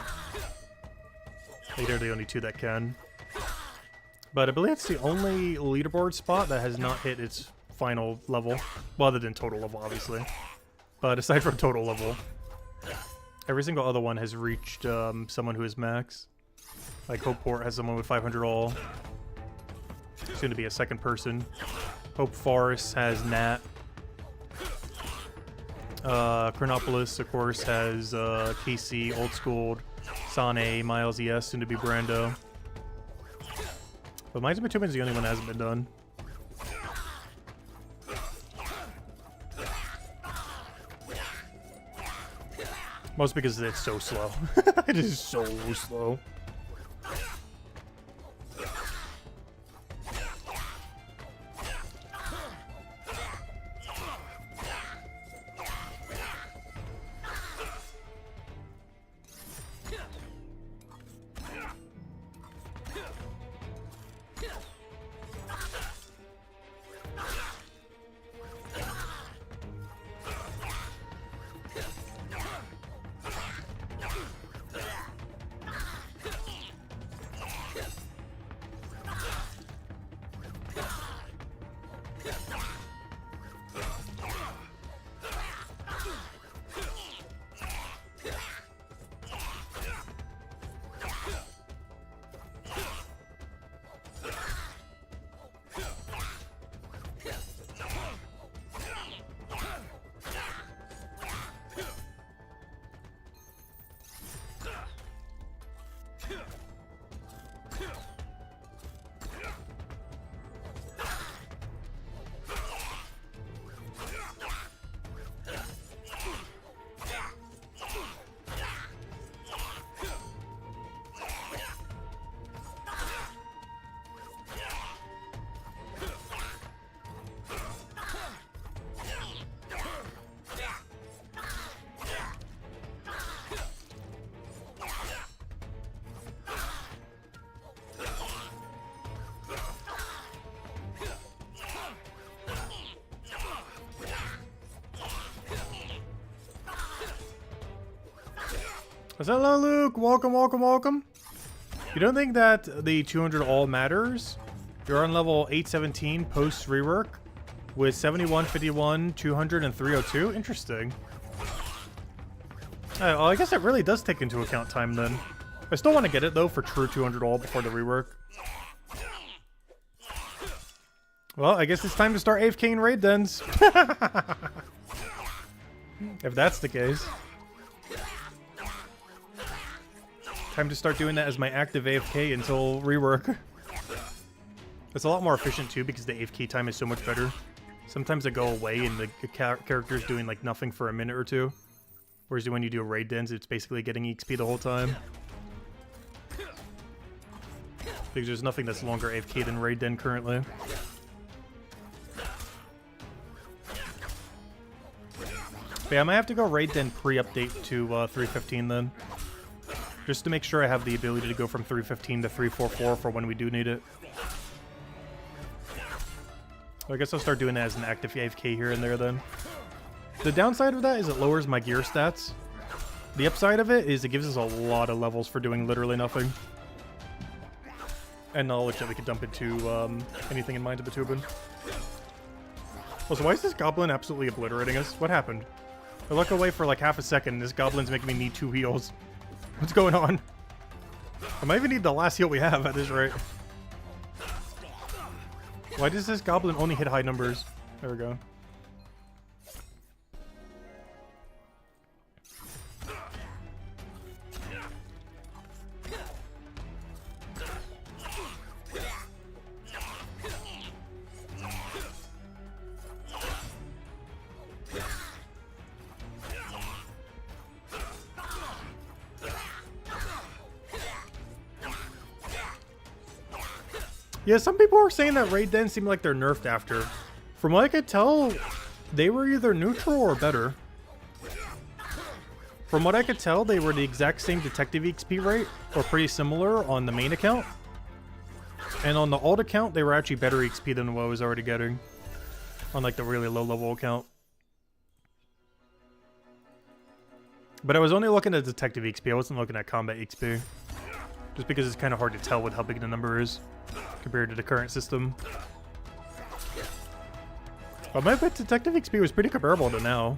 Like they're the only two that can. But I believe it's the only leaderboard spot that has not hit its final level. Well, other than total level obviously. But aside from total level, every single other one has reached someone who is max. Like Hopeport has someone with 500 all. Soon to be a second person. Hope Forest has Nat. Chronopolis, of course, has KC, Old School, Sane, Miles ES, soon to be Brando. But Mines of Batubin is the only one that hasn't been done. Most because it's so slow. It is so slow. Hello, Luke. Welcome, welcome, welcome. You don't think that the 200 all matters? You're on level 817 post rework with 71, 51, 200, and 302. Interesting. Well, I guess it really does take into account time then. I still want to get it though for true 200 all before the rework. Well, I guess it's time to start AFKing raid dens. If that's the case. Time to start doing that as my active AFK until rework. It's a lot more efficient too because the AFK time is so much better. Sometimes I go away and the character's doing like nothing for a minute or two. Whereas when you do raid dens, it's basically getting XP the whole time. Because there's nothing that's longer AFK than raid den currently. But yeah, I might have to go raid den pre-update to 315 then. Just to make sure I have the ability to go from 315 to 344 for when we do need it. So I guess I'll start doing that as an active AFK here and there then. The downside of that is it lowers my gear stats. The upside of it is it gives us a lot of levels for doing literally nothing. And knowledge that we can dump into anything in Mind of Batubin. Also, why is this goblin absolutely obliterating us? What happened? I look away for like half a second and this goblin's making me need 2 heals. What's going on? I might even need the last heal we have at this rate. Why does this goblin only hit high numbers? There we go. Yeah, some people are saying that raid dens seem like they're nerfed after. From what I could tell, they were either neutral or better. From what I could tell, they were the exact same detective XP rate, or pretty similar on the main account. And on the alt account, they were actually better XP than what I was already getting. On like the really low level account. But I was only looking at detective XP, I wasn't looking at combat XP. Just because it's kind of hard to tell with how big the number is compared to the current system. But my bet detective XP was pretty comparable to now.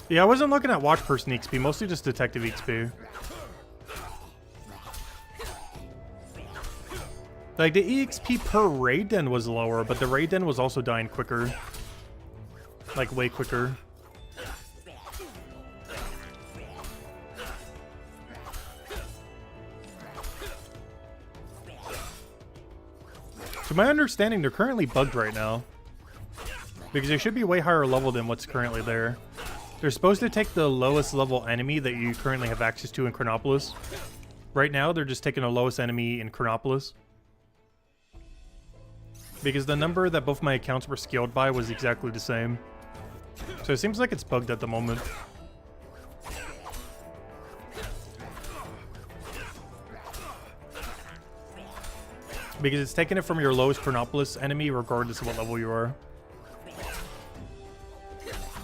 Yeah, I wasn't looking at watch person XP, mostly just detective XP. Like, the EXP per raid den was lower, but the raid den was also dying quicker. Like, way quicker. To my understanding, they're currently bugged right now. Because they should be way higher level than what's currently there. They're supposed to take the lowest level enemy that you currently have access to in Chronopolis. Right now, they're just taking the lowest enemy in Chronopolis. Because the number that both my accounts were scaled by was exactly the same. So it seems like it's bugged at the moment. Because it's taking it from your lowest Chronopolis enemy regardless of what level you are.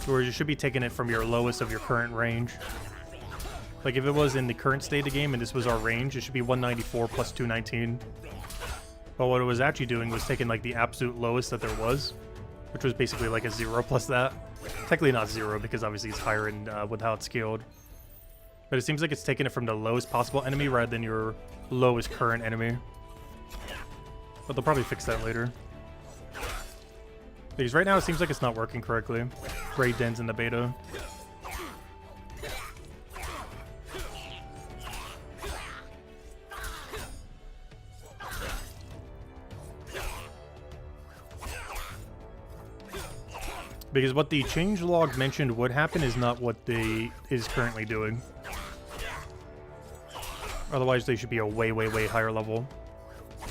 Whereas you should be taking it from your lowest of your current range. Like if it was in the current state of the game and this was our range, it should be 194 plus 219. But what it was actually doing was taking like the absolute lowest that there was, which was basically like a 0 plus that. Technically not 0 because obviously it's higher in, with how it's scaled. But it seems like it's taking it from the lowest possible enemy rather than your lowest current enemy. But they'll probably fix that later. Because right now it seems like it's not working correctly. Raid dens in the beta. Because what the changelog mentioned would happen is not what they is currently doing. Otherwise they should be a way, way, way higher level.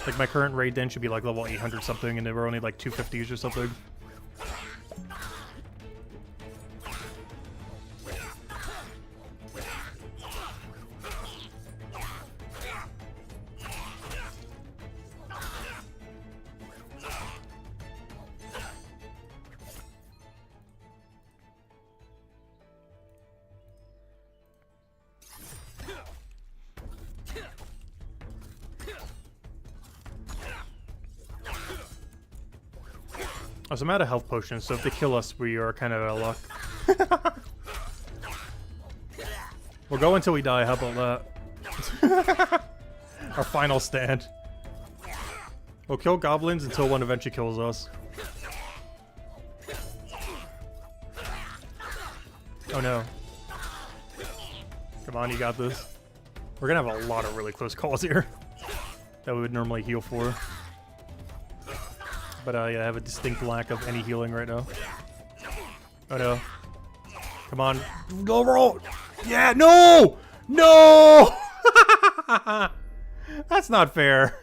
Like my current raid den should be like level 800 something and they were only like 250s or something. Oh, so I'm out of health potions, so if they kill us, we are kind of out of luck. We'll go until we die, how about that? Our final stand. We'll kill goblins until one eventually kills us. Oh no. Come on, you got this. We're gonna have a lot of really close calls here that we would normally heal for. But yeah, I have a distinct lack of any healing right now. Oh no. Come on. Go roll! Yeah, no! No! That's not fair.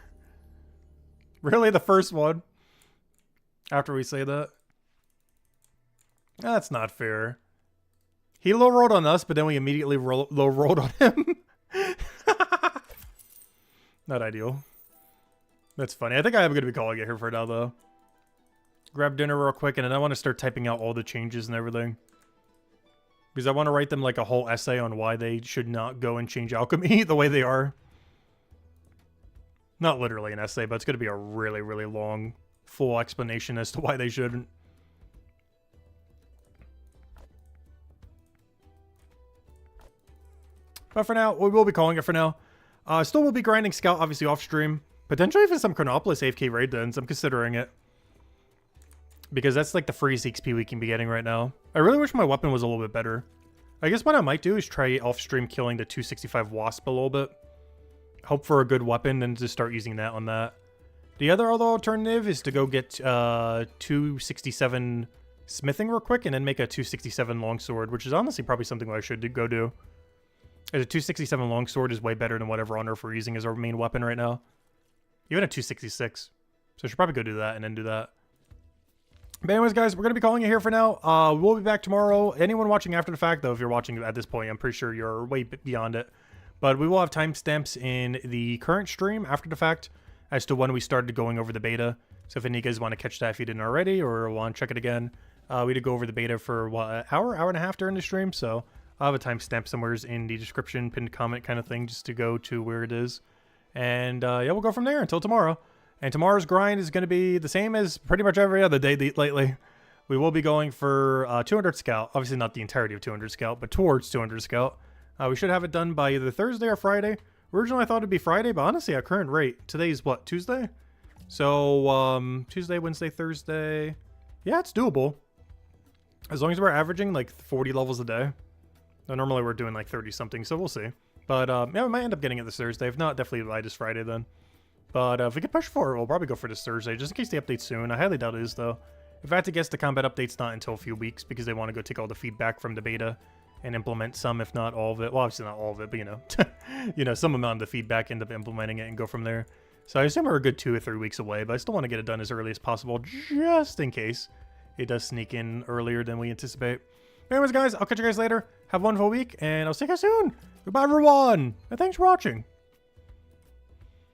Really, the first one? After we say that? That's not fair. He low rolled on us, but then we immediately low rolled on him. Not ideal. That's funny. I think I'm going to be calling it here for now, though. Grab dinner real quick, and then I want to start typing out all the changes and everything. Because I want to write them like a whole essay on why they should not go and change alchemy the way they are. Not literally an essay, but it's going to be a really, really long, full explanation as to why they shouldn't. But for now, we will be calling it for now. Still will be grinding Scout, obviously, off stream. Potentially even some Chronopolis AFK raid dens. I'm considering it. Because that's like the freest XP we can be getting right now. I really wish my weapon was a little bit better. I guess what I might do is try off-stream killing the 265 Wasp a little bit. Hope for a good weapon and just start using that on that. The other alternative is to go get 267 smithing real quick and then make a 267 longsword, which is honestly probably something that I should go do. As a 267 longsword is way better than whatever on Earth we're using as our main weapon right now. Even a 266. So I should probably go do that and then do that. But anyways, guys, we're going to be calling it here for now. We'll be back tomorrow. Anyone watching after the fact, though, if you're watching at this point, I'm pretty sure you're way beyond it. But we will have timestamps in the current stream after the fact as to when we started going over the beta. So if any of you guys want to catch that if you didn't already or want to check it again, we did go over the beta for, what, an hour and a half during the stream. So I'll have a timestamp somewhere in the description, pinned comment kind of thing, just to go to where it is. And yeah, we'll go from there until tomorrow. And tomorrow's grind is going to be the same as pretty much every other day lately. We will be going for 200 Scout. Obviously not the entirety of 200 Scout, but towards 200 Scout. We should have it done by either Thursday or Friday. Originally I thought it'd be Friday, but honestly at current rate, today's what, Tuesday? So Tuesday, Wednesday, Thursday. Yeah, it's doable. As long as we're averaging like 40 levels a day. Now, normally we're doing like 30 something, so we'll see. But yeah, we might end up getting it this Thursday. If not, definitely by this Friday then. But if we can push for it, we'll probably go for this Thursday, just in case the update's soon. I highly doubt it is, though. If I had to guess, the combat update's not until a few weeks because they want to go take all the feedback from the beta and implement some, if not all of it. Well, obviously not all of it, but you know, some amount of the feedback, end up implementing it and go from there. So I assume we're a good 2 or 3 weeks away, but I still want to get it done as early as possible, just in case it does sneak in earlier than we anticipate. Anyways, guys, I'll catch you guys later. Have a wonderful week, and I'll see you guys soon. Goodbye, everyone, and thanks for watching.